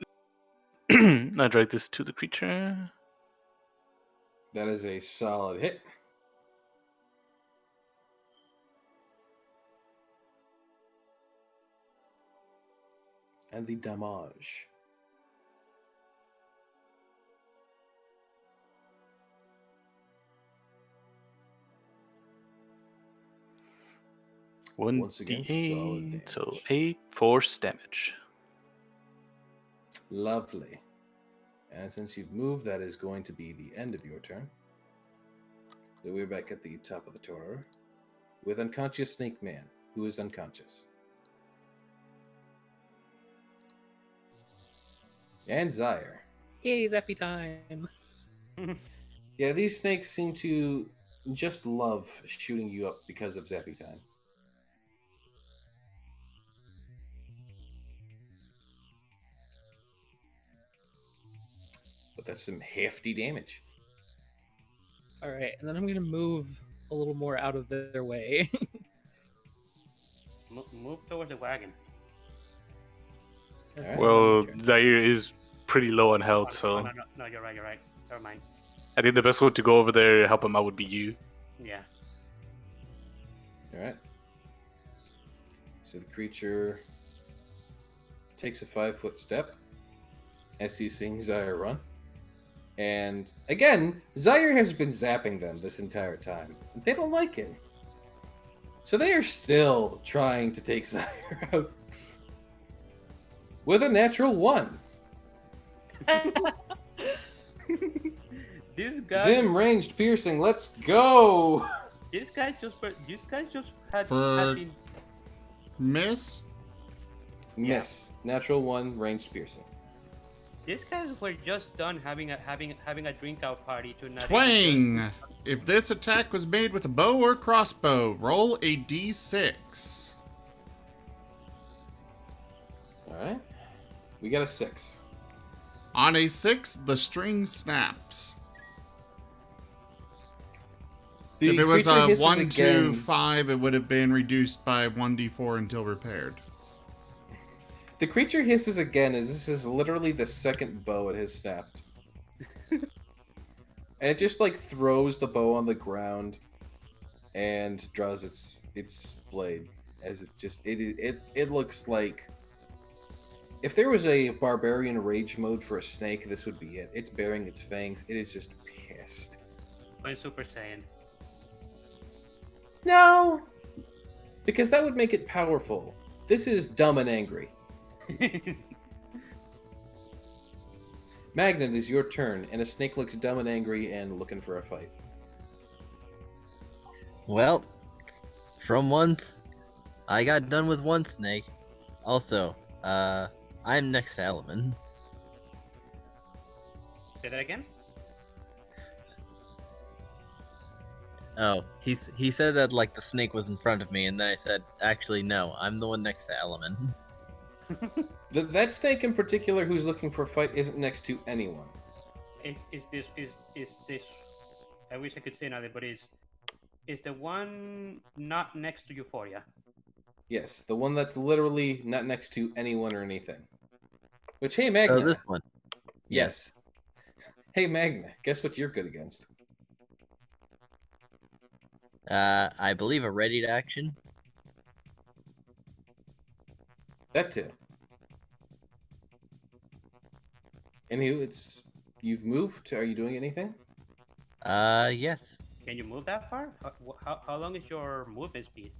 I drag this to the creature. That is a solid hit. And the damage. Once again, solid 1d8, so damage. 8 force damage. Lovely. And since you've moved, that is going to be the end of your turn. So we're back at the top of the tower with unconscious Snake Man, who is unconscious. And Zyre. Yay, Zappy time! Yeah, these snakes seem to just love shooting you up because of Zappy Time. But that's some hefty damage. All right, and then I'm gonna move a little more out of their way. Move towards the wagon. All right. Well, Turn. Zaire is pretty low on health, Oh, so no, you're right. Never mind. I think the best one to go over there and help him out would be you. Yeah. All right. So the creature takes a 5-foot step as he's seeing Zyre run. And again, Zyre has been zapping them this entire time. And they don't like it. So they are still trying to take Zyre out. With a natural 1. This guy. Zim, ranged piercing, let's go! These guys just had For- been. Miss? Miss. Natural 1, ranged piercing. These guys were just done having a drink out party tonight. Twang! If this attack was made with a bow or crossbow, roll a d6. Alright. We got a 6. On a 6, the string snaps. The If it was creature a hisses 1, 2, again. 5, it would have been reduced by 1d4 until repaired. The creature hisses again as this is literally the second bow it has snapped. And it just like throws the bow on the ground and draws its blade as it looks like if there was a barbarian rage mode for a snake, this would be it. It's baring its fangs. It is just pissed. Going Super Saiyan. No, because that would make it powerful. This is dumb and angry. Magnet, is your turn, and a snake looks dumb and angry and looking for a fight. Well, from once, I got done with one snake. Also, I'm next to Element. Say that again. Oh, he said that like the snake was in front of me, and then I said, actually, no, I'm the one next to Element. That snake in particular who's looking for a fight isn't next to anyone. Is this? I wish I could say another, but is the one not next to Euphoria? Yes, the one that's literally not next to anyone or anything. Which, hey, Magna. So this one. Yes. Hey, Magna, guess what you're good against? I believe a ready to action. That too. Anywho, you've moved. Are you doing anything? Yes. Can you move that far? How long is your movement speed?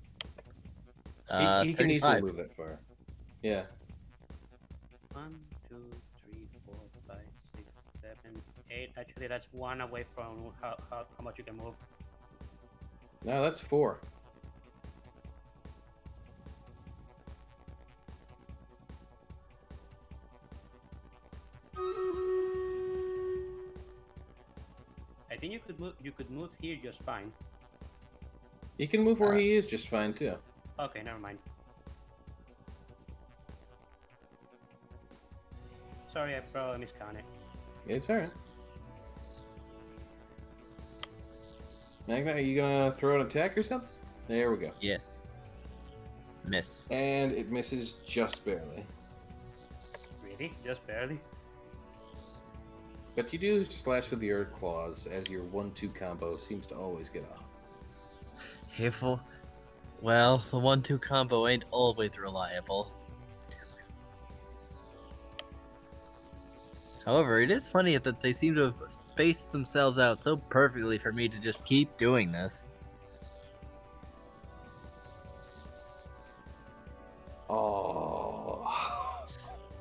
He can easily 35. move that far. Yeah. 1, 2, 3, 4, 5, 6, 7, 8. Actually, that's 1 away from how much you can move. No, that's 4. I think you could move. You could move here just fine. He can move where he is just fine too. Okay, never mind. Sorry, I probably miscounted. It's alright. Magna, are you gonna throw an attack or something? There we go. Yeah. Miss. And it misses just barely. Really? Just barely? But you do slash with your claws, as your 1-2 combo seems to always get off. Careful. Well, the 1-2 combo ain't always reliable. However, it is funny that they seem to have spaced themselves out so perfectly for me to just keep doing this.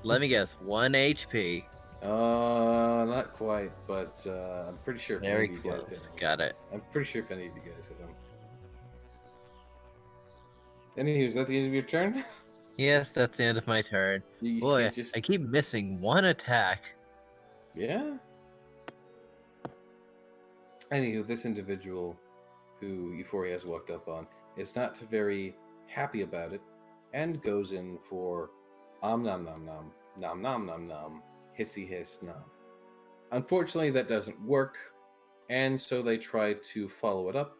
Let me guess, 1 HP. Not quite, but I'm pretty sure if any Very of you guys close. hit him. Got it. I'm pretty sure if any of you guys hit him. Anywho, is that the end of your turn? Yes, that's the end of my turn. You Boy, can't just... I keep missing one attack. Yeah. Anywho, this individual who Euphoria has walked up on is not very happy about it and goes in for nom nom nom nom nom nom nom hissy hiss nom. Unfortunately, that doesn't work, and so they try to follow it up.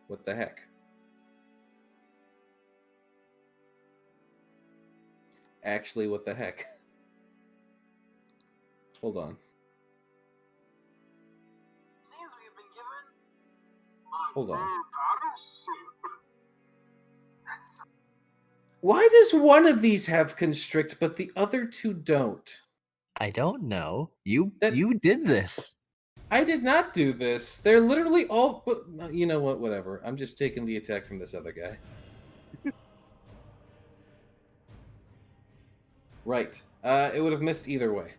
What the heck? Actually, what the heck? Hold on. Hold on. Why does one of these have constrict, but the other two don't? I don't know. You That- did this. I did not do this. They're literally all... You know what? Whatever. I'm just taking the attack from this other guy. Right. It would have missed either way.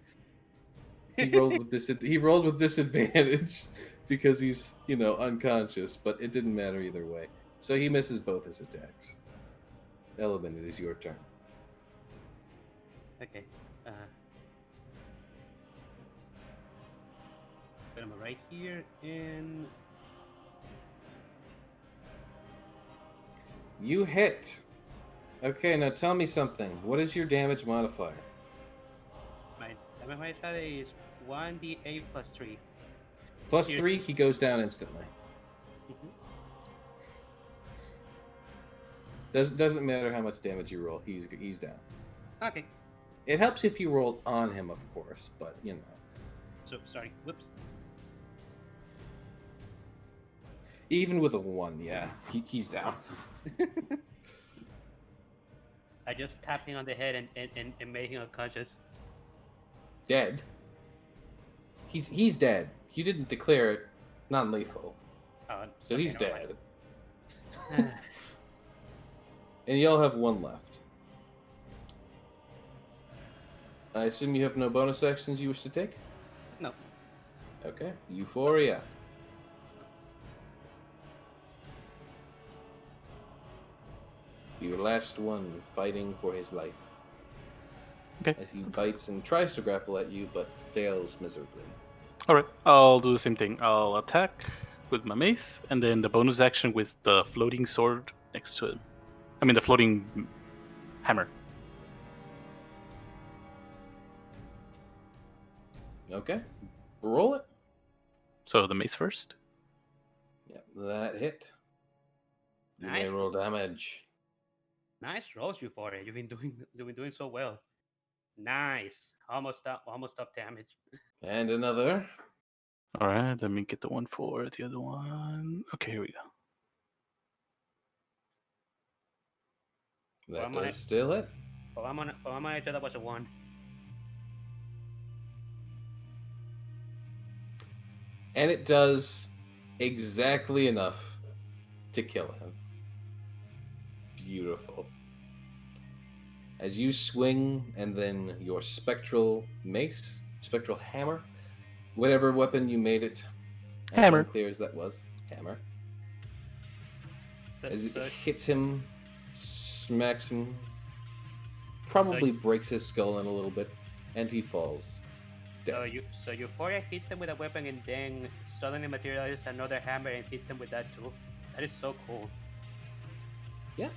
He rolled with disadvantage because he's, unconscious, but it didn't matter either way. So he misses both his attacks. Element, it is your turn. Okay. Put him right here, and You hit. Okay, now tell me something. What is your damage modifier? my damage modifier is 1d8 plus 3. Plus Here. 3, he goes down instantly. Doesn't matter how much damage you roll, he's down. Okay. It helps if you roll on him, of course, but So sorry. Whoops. even with a 1, yeah, he's down. I just tapped him on the head and made him unconscious. Dead. He's dead. You didn't declare it non-lethal, Oh, so okay, he's never dead. mind. And y'all have 1 left. I assume you have no bonus actions you wish to take? No. Okay. Euphoria. Your last one fighting for his life. Okay. As he bites and tries to grapple at you, but fails miserably. Alright, I'll do the same thing. I'll attack with my mace, and then the bonus action with the floating sword next to it. I mean, the floating hammer. Okay. Roll it. So the mace first. Yep, that hit. You may Nice. roll damage. Nice rolls, Euphoria. You've been doing so well. Nice. Almost up damage. And another. Alright, let me get the one for the other one. Okay, here we go. That Well, does still hit. For my monitor, that was a 1. And it does exactly enough to kill him. Beautiful. As you swing, and then your spectral mace, spectral hammer, whatever weapon you made it, as Hammer. unclear as that was, hammer. So, As it so, hits him, smacks him, probably breaks his skull in a little bit, and he falls dead. so Euphoria hits them with a weapon, and then suddenly materializes another hammer and hits them with that too. That is so cool.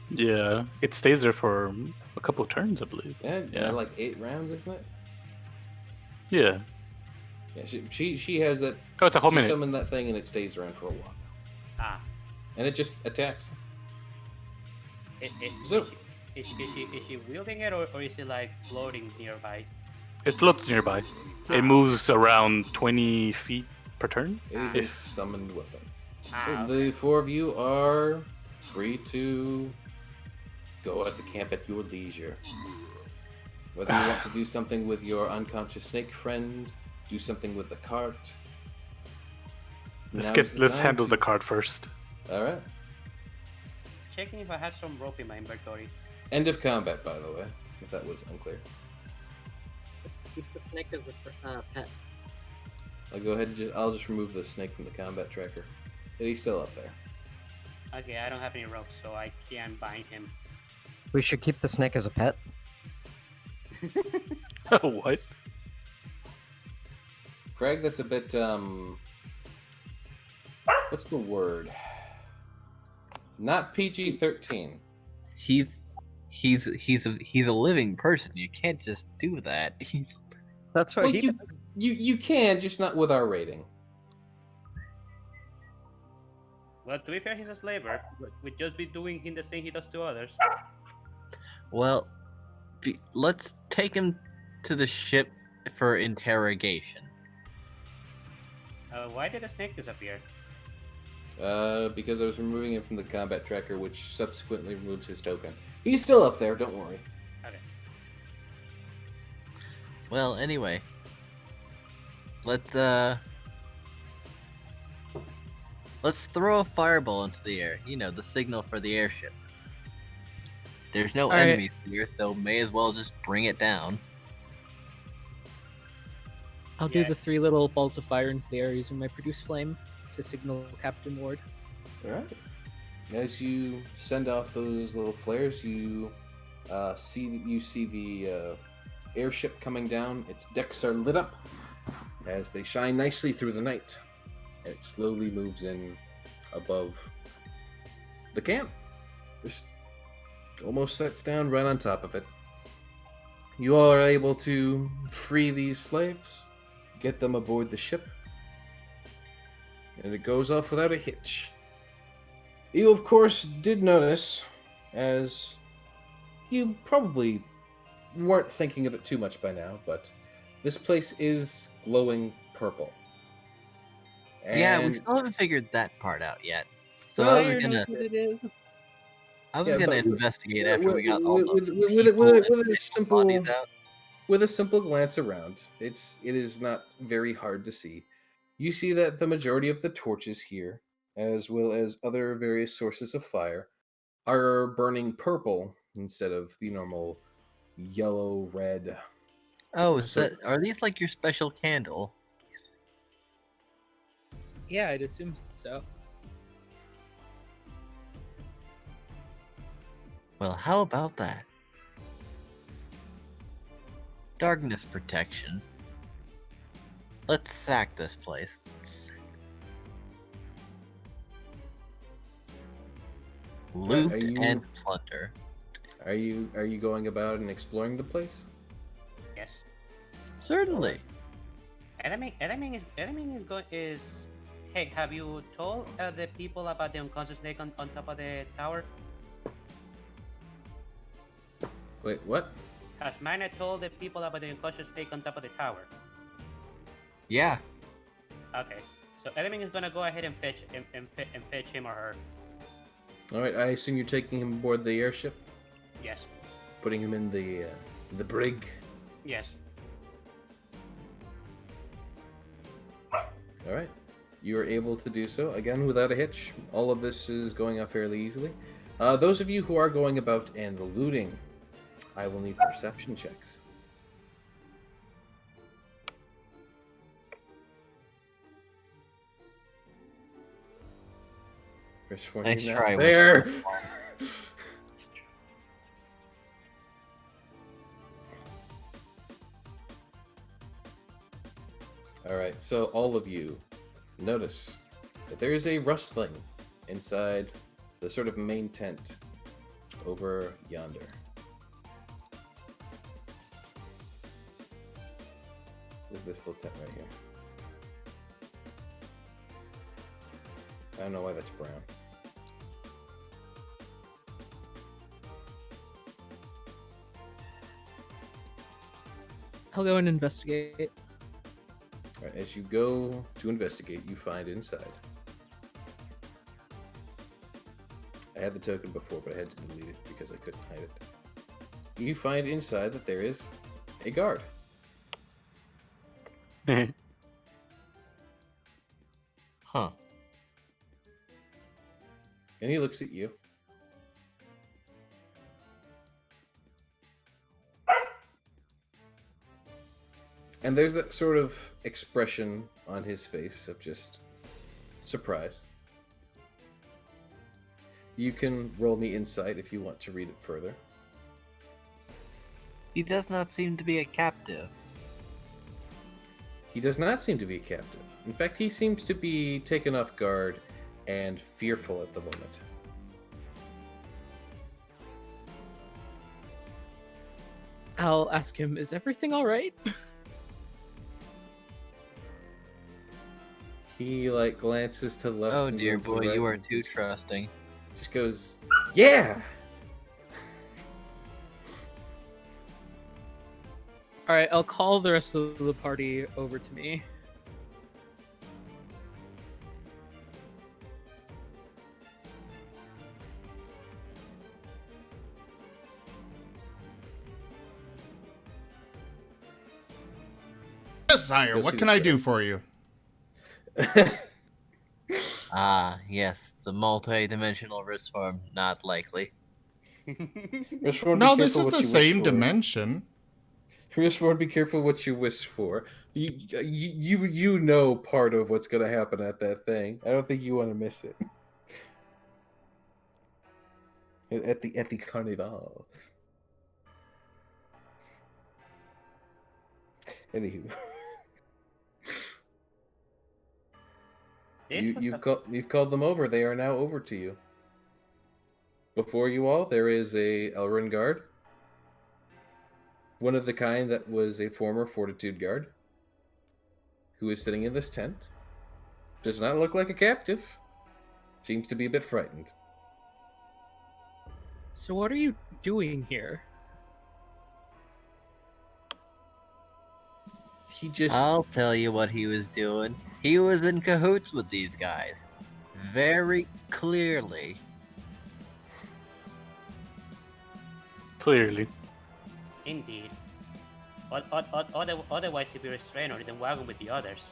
Yeah, it stays there for a couple of turns, I believe. Yeah, like 8 rounds, isn't it? Yeah. Yeah, she has that. Oh, it's a whole She minute. summoned that thing, and it stays around for a while, Ah. and it just attacks. So- Is she wielding it, or is it like floating nearby? It floats nearby. It moves around 20 feet per turn. It is a summoned weapon. Ah, The 4 of you are free to go at the camp at your leisure. Whether you want to do something with your unconscious snake friend, do something with the cart. Let's handle the card first. All right. checking if I had some rope in my inventory. End of combat, by the way, if that was unclear. Keep the snake as a pet. I'll go ahead and I'll just remove the snake from the combat tracker. But he's still up there. Okay, I don't have any ropes, so I can't bind him. We should keep the snake as a pet. What? Kragg, that's a bit what's the word? Not PG-13. He's a living person. You can't just do that. That's what Well, he. you can, just not with our rating. Well, to be fair, he's a slaver. We'd just be doing him the same he does to others. Well, let's take him to the ship for interrogation. Why did the snake disappear? Because I was removing him from the combat tracker, which subsequently removes his token. He's still up there, don't worry. Okay. Well, anyway, let's throw a fireball into the air. You know, the signal for the airship. There's no All right. enemies here, so may as well just bring it down. I'll do Yeah. the 3 little balls of fire into the air using my produce flame to signal Captain Ward. Alright. As you send off those little flares, you see the airship coming down. Its decks are lit up as they shine nicely through the night. And it slowly moves in above the camp. Just almost sets down right on top of it. You all are able to free these slaves, get them aboard the ship, and it goes off without a hitch. You, of course, did notice, as you probably weren't thinking of it too much by now, but this place is glowing purple. Yeah, we And- still haven't figured that part out yet. So Well, I was Fire gonna knows what it is. Yeah, gonna but investigate after we got all the with people a and bodies simple out. with a simple glance around, it is not very hard to see. You see that the majority of the torches here, as well as other various sources of fire, are burning purple instead of the normal yellow, red. Oh, So- are these like your special candle? Yeah, I'd assume so. Well, how about that? Darkness protection. Let's sack this place. Loot Are you- and plunder. Are you going about and exploring the place? Yes. Certainly. Element is. Hey, have you told the people about the unconscious snake on top of the tower? Wait, what? Has Magna told the people about the unconscious snake on top of the tower? Yeah. Okay. So Element is gonna go ahead and fetch him or her. All right, I assume you're taking him aboard the airship, Yes. putting him in the brig. Yes. All right. You are able to do so, again, without a hitch. All of this is going off fairly easily. Those of you who are going about and looting, I will need perception checks. Risforn, Nice you're try, not there! Alright, so all of you notice that there is a rustling inside the sort of main tent over yonder. Look at this little tent right here. I don't know why that's brown. I'll go and investigate. Alright, as you go to investigate, you find inside. I had the token before, but I had to delete it because I couldn't hide it. You find inside that there is a guard. Huh. And he looks at you. And there's that sort of expression on his face of just surprise. You can roll me insight if you want to read it further. He does not seem to be a captive. He does not seem to be a captive. In fact, he seems to be taken off guard and fearful at the moment. I'll ask him, is everything all right? He glances to the left. Oh and dear to the boy, right you are and too trusting. just goes, yeah. All right, I'll call the rest of the party over to me. Yes, sire. Go What see can this I guy. do for you? Ah, yes, the multi-dimensional wrist form, not likely. Risforn, No, be this careful is what the you same wish for. dimension. Risforn, be careful what you wish for. You know part of what's going to happen at that thing. I don't think you want to miss it. At the carnival. Anywho, you've called them over. They are now over to you. Before you all, there is a Elrin guard, one of the kind that was a former Fortitude guard, who is sitting in this tent. Does not look like a captive. Seems to be a bit frightened. So what are you doing here? He just I'll tell you what he was doing. He was in cahoots with these guys. Very clearly. Clearly. Indeed. Otherwise, he'd be restrained or in the wagon with the others.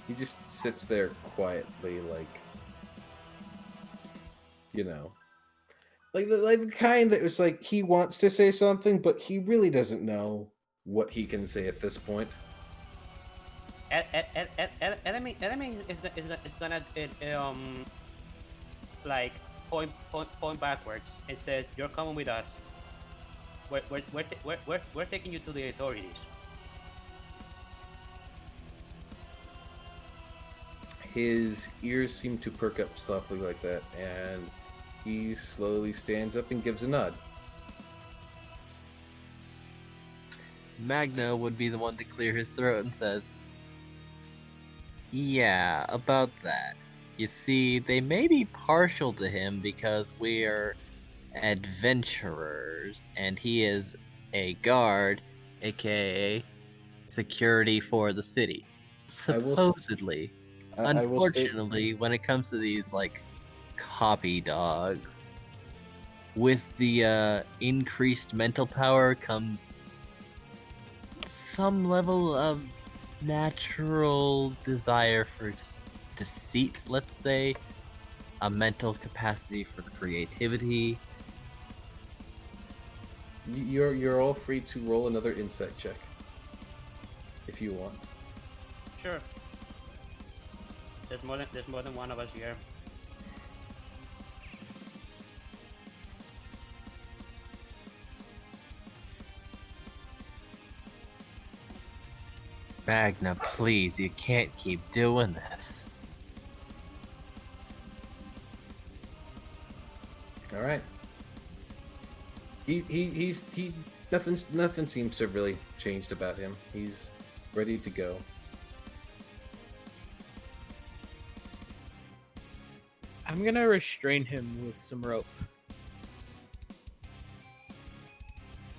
he just sits there quietly, like the kind that was like he wants to say something, but he really doesn't know what he can say at this point. Enemy is gonna like point backwards and says, "You're coming with us. We're taking you to the authorities." His ears seem to perk up softly like that, and he slowly stands up and gives a nod. Magna would be the one to clear his throat and says, yeah, about that. You see, they may be partial to him because we're adventurers, and he is a guard, aka security for the city. I will s- Supposedly. I will state, Unfortunately, when it comes to these, copy dogs, with the increased mental power comes some level of natural desire for deceit, let's say, a mental capacity for creativity. you're all free to roll another insight check if you want. Sure. There's more than one of us here. Magna, please, you can't keep doing this. All right. He's nothing seems to have really changed about him. He's ready to go. I'm gonna restrain him with some rope.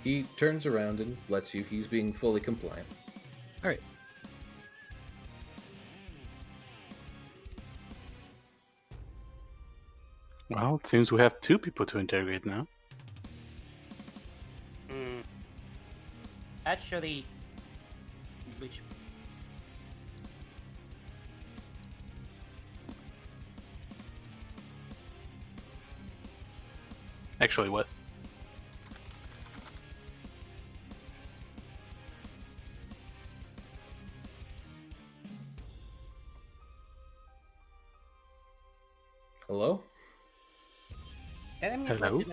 He turns around and lets you. He's being fully compliant. All right. Well, it seems we have two people to interrogate now. Actually, which Actually, what? Hello? Enemy, Hello?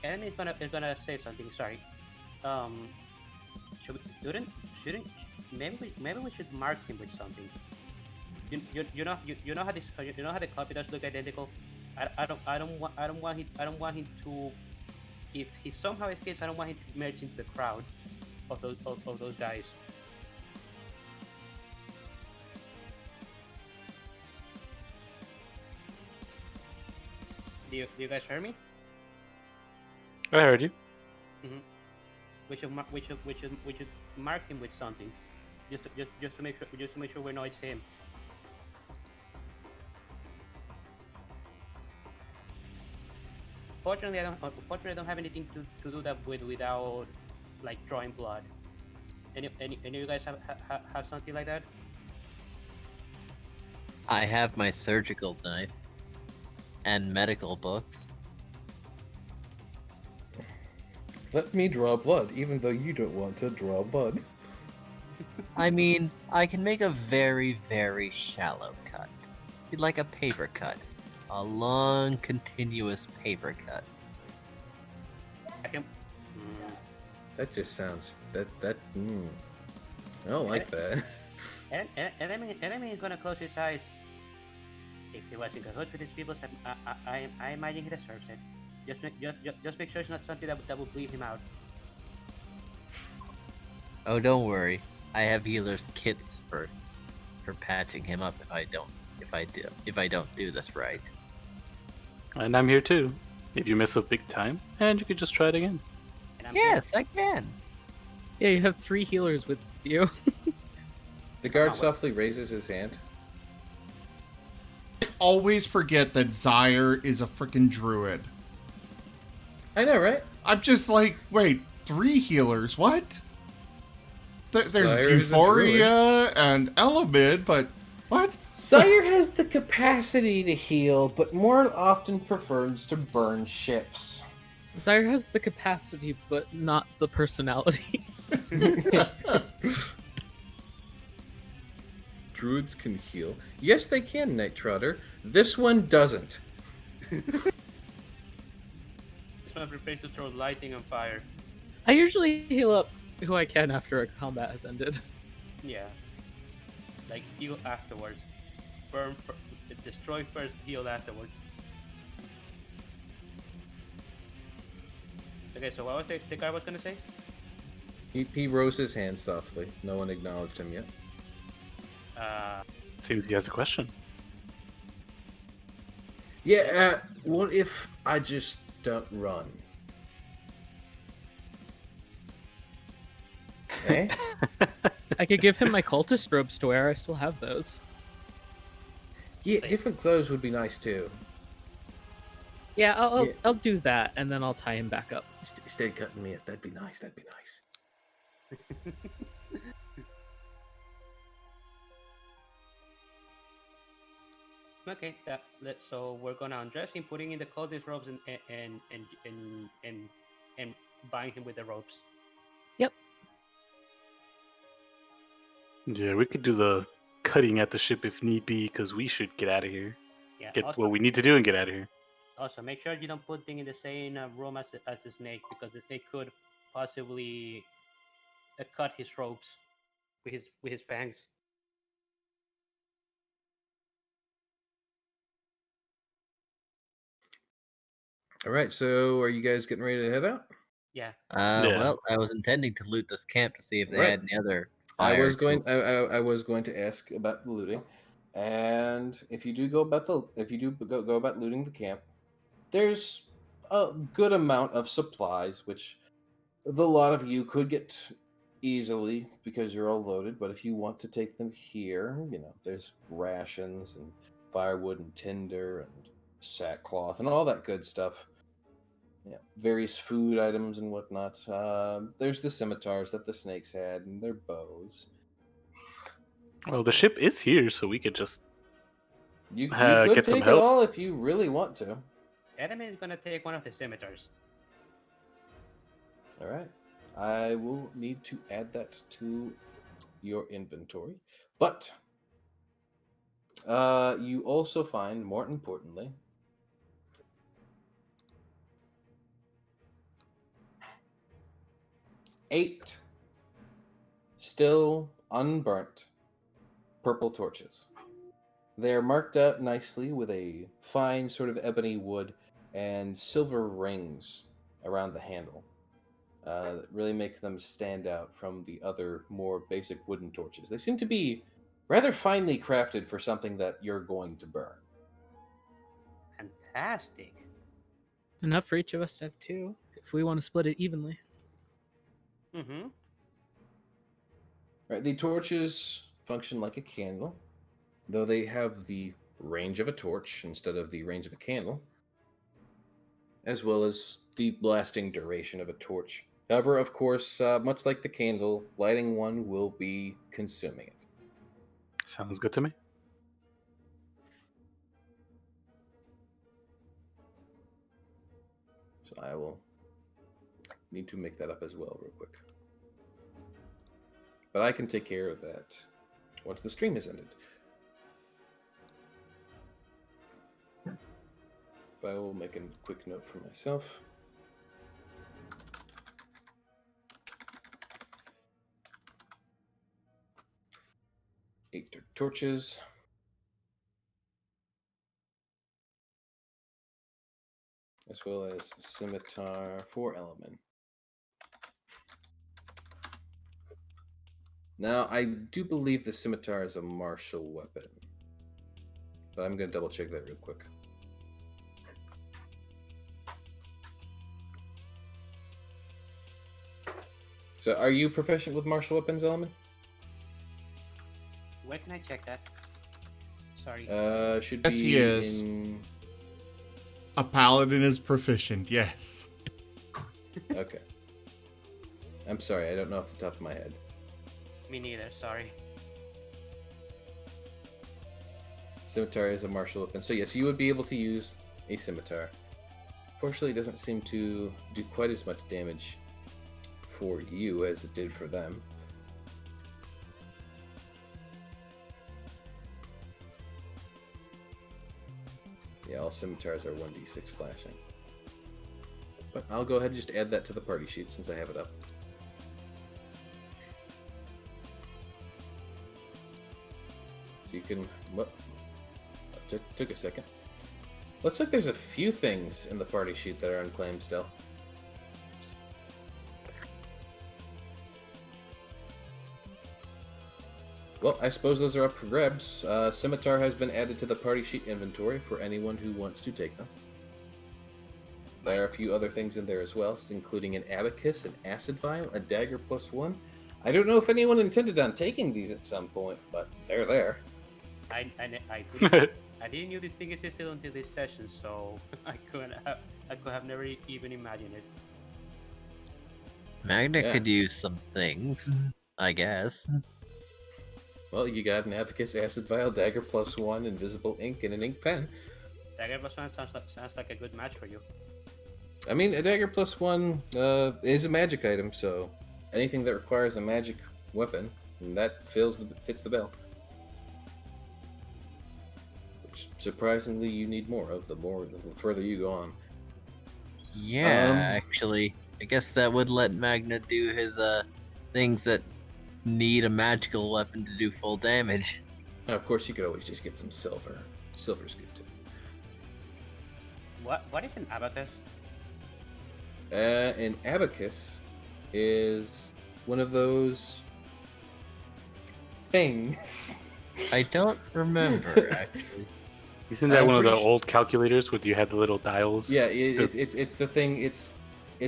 enemy is gonna say something. Sorry. Should we, shouldn't maybe we should mark him with something. You know how this you know how the copy does look identical. I don't want him to, if he somehow escapes, I don't want him to merge into the crowd of those guys. Do you guys hear me? I heard you. We should mark him with something, just to make sure we know it's him. Unfortunately, I don't have anything to do that without like drawing blood. Any of you guys have something like that? I have my surgical knife and medical books. Let me draw blood, even though you don't want to draw blood. I mean, I can make a very, very shallow cut. Like a paper cut. A long, continuous paper cut. I can. That just sounds I don't like that. Enemy is gonna close his eyes. If he was in cahoots with these people, I imagine he deserves it. Just make sure it's not something that will bleed him out. Oh, don't worry. I have healers kits for patching him up if I don't do this right. And I'm here too. If you miss a big time, and you could just try it again. And I'm Yes, I can. Yeah, you have 3 healers with you. The guard softly raises his hand. I always forget that Zyre is a freaking druid. I know, right? I'm just like, wait, 3 healers? What? There's Zyre's a Euphoria and Element, but what? Sire has the capacity to heal, but more often prefers to burn ships. Zyre has the capacity, but not the personality. Druids can heal. Yes, they can, Night Trotter. This one doesn't. This one prepares to throw lightning and fire. I usually heal up who I can after a combat has ended. Yeah. Like heal afterwards. Destroy first, heal afterwards. Okay, so what was the guy was gonna say? He rose his hand softly. No one acknowledged him yet. Seems he has a question. Yeah, what if I just don't run? Eh? I could give him my cultist robes to wear. I still have those. Yeah, different clothes would be nice too. Yeah, I'll Yeah. I'll do that, and then I'll tie him back up. Stay cutting me up. That'd be nice. That'd be nice. Okay, so we're gonna undress him, putting in the coldest robes, and bind him with the ropes. Yep. Yeah, we could do the cutting at the ship if need be, because we should get out of here. Yeah. Get Also, what we need to do and get out of here. also, make sure you don't put thing in the same room as the snake, because the snake could possibly cut his ropes with his fangs. All right, so are you guys getting ready to head out? Yeah. Yeah. Well, I was intending to loot this camp to see if they Right. had any other I fire was going. tools. I was going to ask about the looting, and if you do go about go about looting the camp, there's a good amount of supplies, which the lot of you could get easily because you're all loaded. But if you want to take them here, there's rations and firewood and tinder and sackcloth and all that good stuff. Yeah, various food items and whatnot. There's the scimitars that the snakes had and their bows. Well, the ship is here, so we could just You could get some take it help. all if you really want to. Enemy is gonna take one of the scimitars. All right. I will need to add that to your inventory. But you also find, more importantly, eight still unburnt purple torches. They are marked out nicely with a fine sort of ebony wood and silver rings around the handle. That really makes them stand out from the other more basic wooden torches. They seem to be rather finely crafted for something that you're going to burn. Fantastic. Enough for each of us to have 2, if we want to split it evenly. Mm-hmm. Right, the torches function like a candle, though they have the range of a torch instead of the range of a candle, as well as the blasting duration of a torch. However, of course, much like the candle, lighting one will be consuming it. Sounds good to me. So I will need to make that up as well real quick. But I can take care of that once the stream is ended. But I will make a quick note for myself. Eight torches. As well as scimitar 4 element. Now, I do believe the scimitar is a martial weapon. But I'm going to double check that real quick. So, are you proficient with martial weapons, Element? Where can I check that? Sorry. Should Yes, be he is. in... A paladin is proficient, yes. Okay. I'm sorry, I don't know off the top of my head. Me neither. Sorry. Scimitar is a martial weapon. So yes, you would be able to use a scimitar. Fortunately, it doesn't seem to do quite as much damage for you as it did for them. Yeah, all scimitars are 1d6 slashing. But I'll go ahead and just add that to the party sheet since I have it up. So you can... Well, took a second. Looks like there's a few things in the party sheet that are unclaimed still. Well, I suppose those are up for grabs. Scimitar has been added to the party sheet inventory for anyone who wants to take them. There are a few other things in there as well, including an abacus, an acid vial, a dagger +1. I don't know if anyone intended on taking these at some point, but they're there. I didn't know this thing existed until this session, so I could have never even imagined it. Magna Yeah. could use some things, I guess. Well, you got an abacus, acid vial, dagger +1, invisible ink, and an ink pen. Dagger +1 sounds like a good match for you. I mean, a dagger +1 is a magic item, so anything that requires a magic weapon, that fits the bill. Which, surprisingly, you need more of the further you go on. Yeah, actually, I guess that would let Magna do his things that need a magical weapon to do full damage. Now, of course, you could always just get some silver. Silver's good too. What is an abacus? An abacus is one of those things. I don't remember, actually. Isn't that I'm one of the pretty old calculators where you had the little dials? Yeah, it's the thing. It's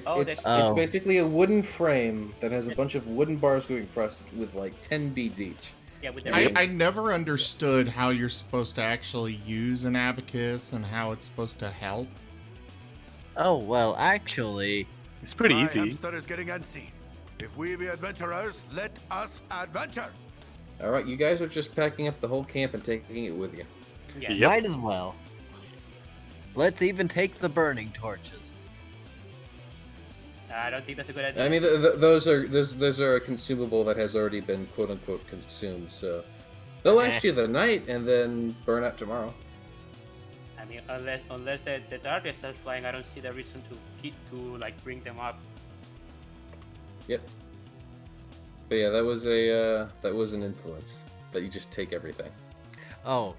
Oh, it's that's- basically a wooden frame that has a bunch of wooden bars going across with like 10 beads each. Yeah, with the I never understood how you're supposed to actually use an abacus and how it's supposed to help. Oh, well, actually, It's pretty My easy. hamster is getting antsy. If we be adventurers, let us adventure. All right, you guys are just packing up the whole camp and taking it with you. yeah. Yep. might as well. Let's even take the burning torches. I don't think that's a good idea. I mean, those are a consumable that has already been quote unquote consumed, so they'll last you the night and then burn out tomorrow. I mean, unless the target starts flying, I don't see the reason to like bring them up. Yep. But yeah, that was an influence that you just take everything. Oh,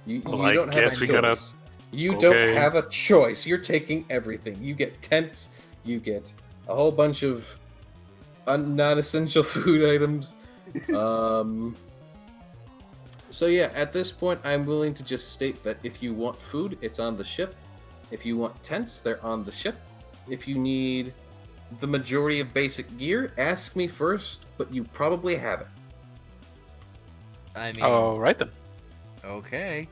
You Well, don't I have a guess we gotta- choice. You Okay. don't have a choice. You're taking everything. You get tents. You get a whole bunch of non-essential food items. So yeah, at this point, I'm willing to just state that if you want food, it's on the ship. If you want tents, they're on the ship. If you need the majority of basic gear, ask me first, but you probably have it. I mean, All right then. okay.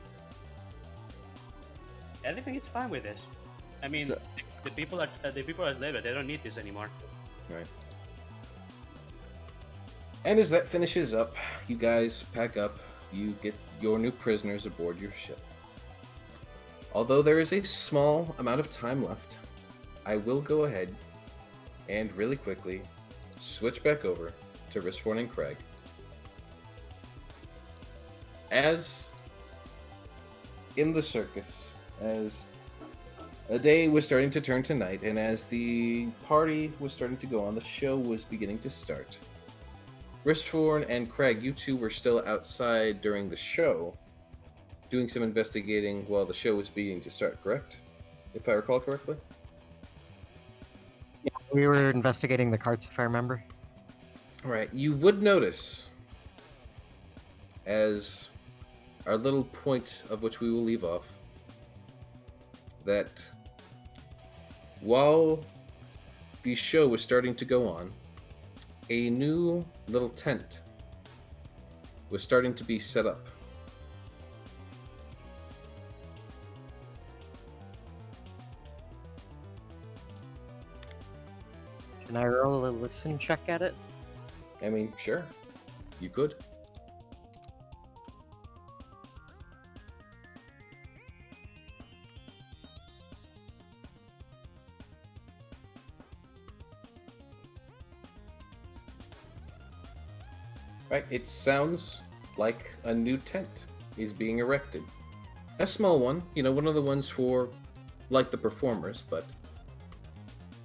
I think it's fine with this. I mean, So- the people are labor. They don't need this anymore. Right. And as that finishes up, you guys pack up. You get your new prisoners aboard your ship. Although there is a small amount of time left, I will go ahead and really quickly switch back over to Risforn and Kragg. As in the circus, as a day was starting to turn to night, and as the party was starting to go on, the show was beginning to start. Risforn and Kragg, you two were still outside during the show, doing some investigating while the show was beginning to start, correct? If I recall correctly? We were investigating the carts, if I remember. Alright, you would notice, as our little point of which we will leave off, that while the show was starting to go on, a new little tent was starting to be set up. Can I roll a listen check at it? I mean, sure, you could. Right, it sounds like a new tent is being erected. A small one, one of the ones for, like, the performers, but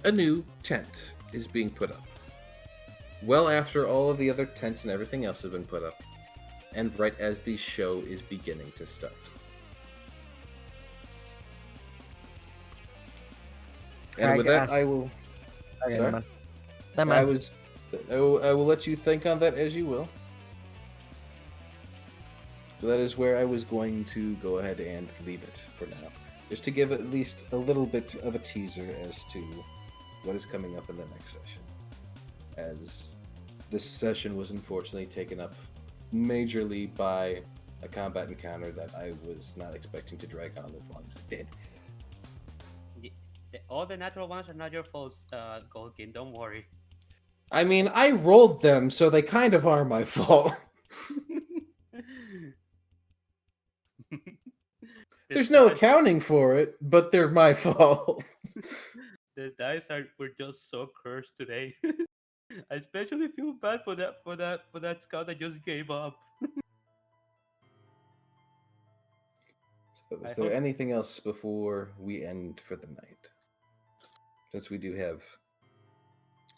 a new tent is being put up. Well after all of the other tents and everything else have been put up, and right as the show is beginning to start. And Kragg with that, asked- I will... Okay, Sorry? never mind. Never mind. I will let you think on that as you will. So that is where I was going to go ahead and leave it for now. Just to give at least a little bit of a teaser as to what is coming up in the next session. As this session was unfortunately taken up majorly by a combat encounter that I was not expecting to drag on as long as it did. All the natural ones are not your fault, Golkin. Don't worry. I mean, I rolled them, so they kind of are my fault. There's no accounting for it, but they're my fault. The dice were just so cursed today. I especially feel bad for that scout that just gave up. So is I there hope- anything else before we end for the night? Since we do have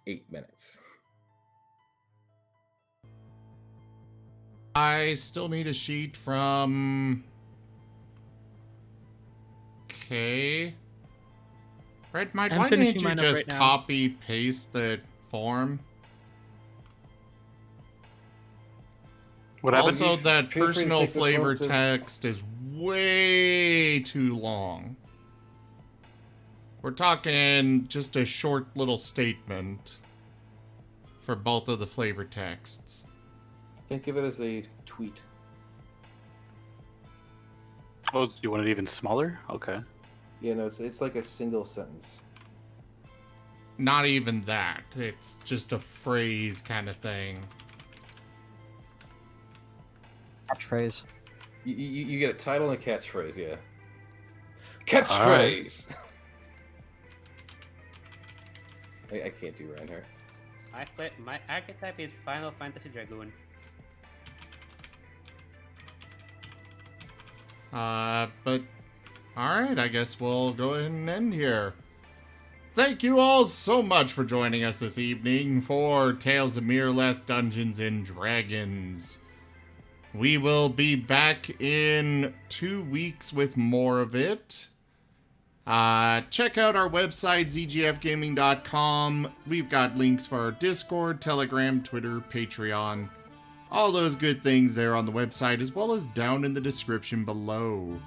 8 minutes. I still need a sheet from... Okay. Right, Mike, I'm why didn't finishing you mine up just right now. copy paste the form? What happened? Also, that Feel free to personal take this flavor one to- text is way too long. We're talking just a short little statement for both of the flavor texts. Think of it as a tweet. Oh, you want it even smaller? Okay. Yeah, no, it's like a single sentence. Not even that. It's just a phrase kind of thing. Catchphrase. You get a title and a catchphrase, yeah. Catchphrase! I can't do Reinhardt. My archetype is Final Fantasy Dragoon. But alright, I guess we'll go ahead and end here. Thank you all so much for joining us this evening for Tales of Miraleth Dungeons and Dragons. We will be back in 2 weeks with more of it. Check out our website, zgfgaming.com. We've got links for our Discord, Telegram, Twitter, Patreon. All those good things there on the website, as well as down in the description below.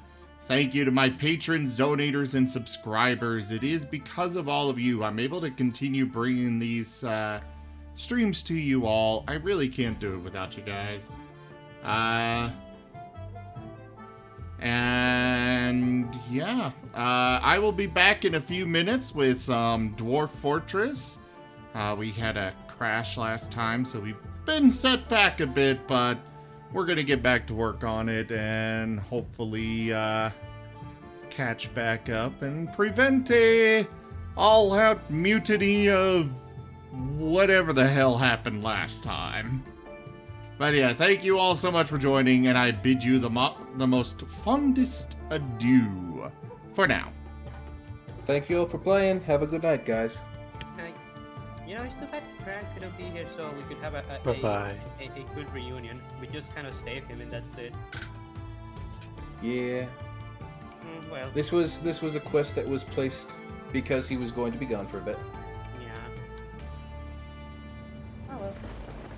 Thank you to my patrons, donators, and subscribers. It is because of all of you I'm able to continue bringing these streams to you all. I really can't do it without you guys. And yeah, I will be back in a few minutes with some Dwarf Fortress. We had a crash last time, so we've been set back a bit, but we're gonna get back to work on it and hopefully catch back up and prevent a all-out mutiny of whatever the hell happened last time. But yeah, thank you all so much for joining, and I bid you the most fondest adieu for now. Thank you all for playing. Have a good night, guys. It's too bad Kragg couldn't be here, so we could have a Bye-bye. good reunion. We just kind of saved him, and that's it. Yeah. Well, This was a quest that was placed because he was going to be gone for a bit.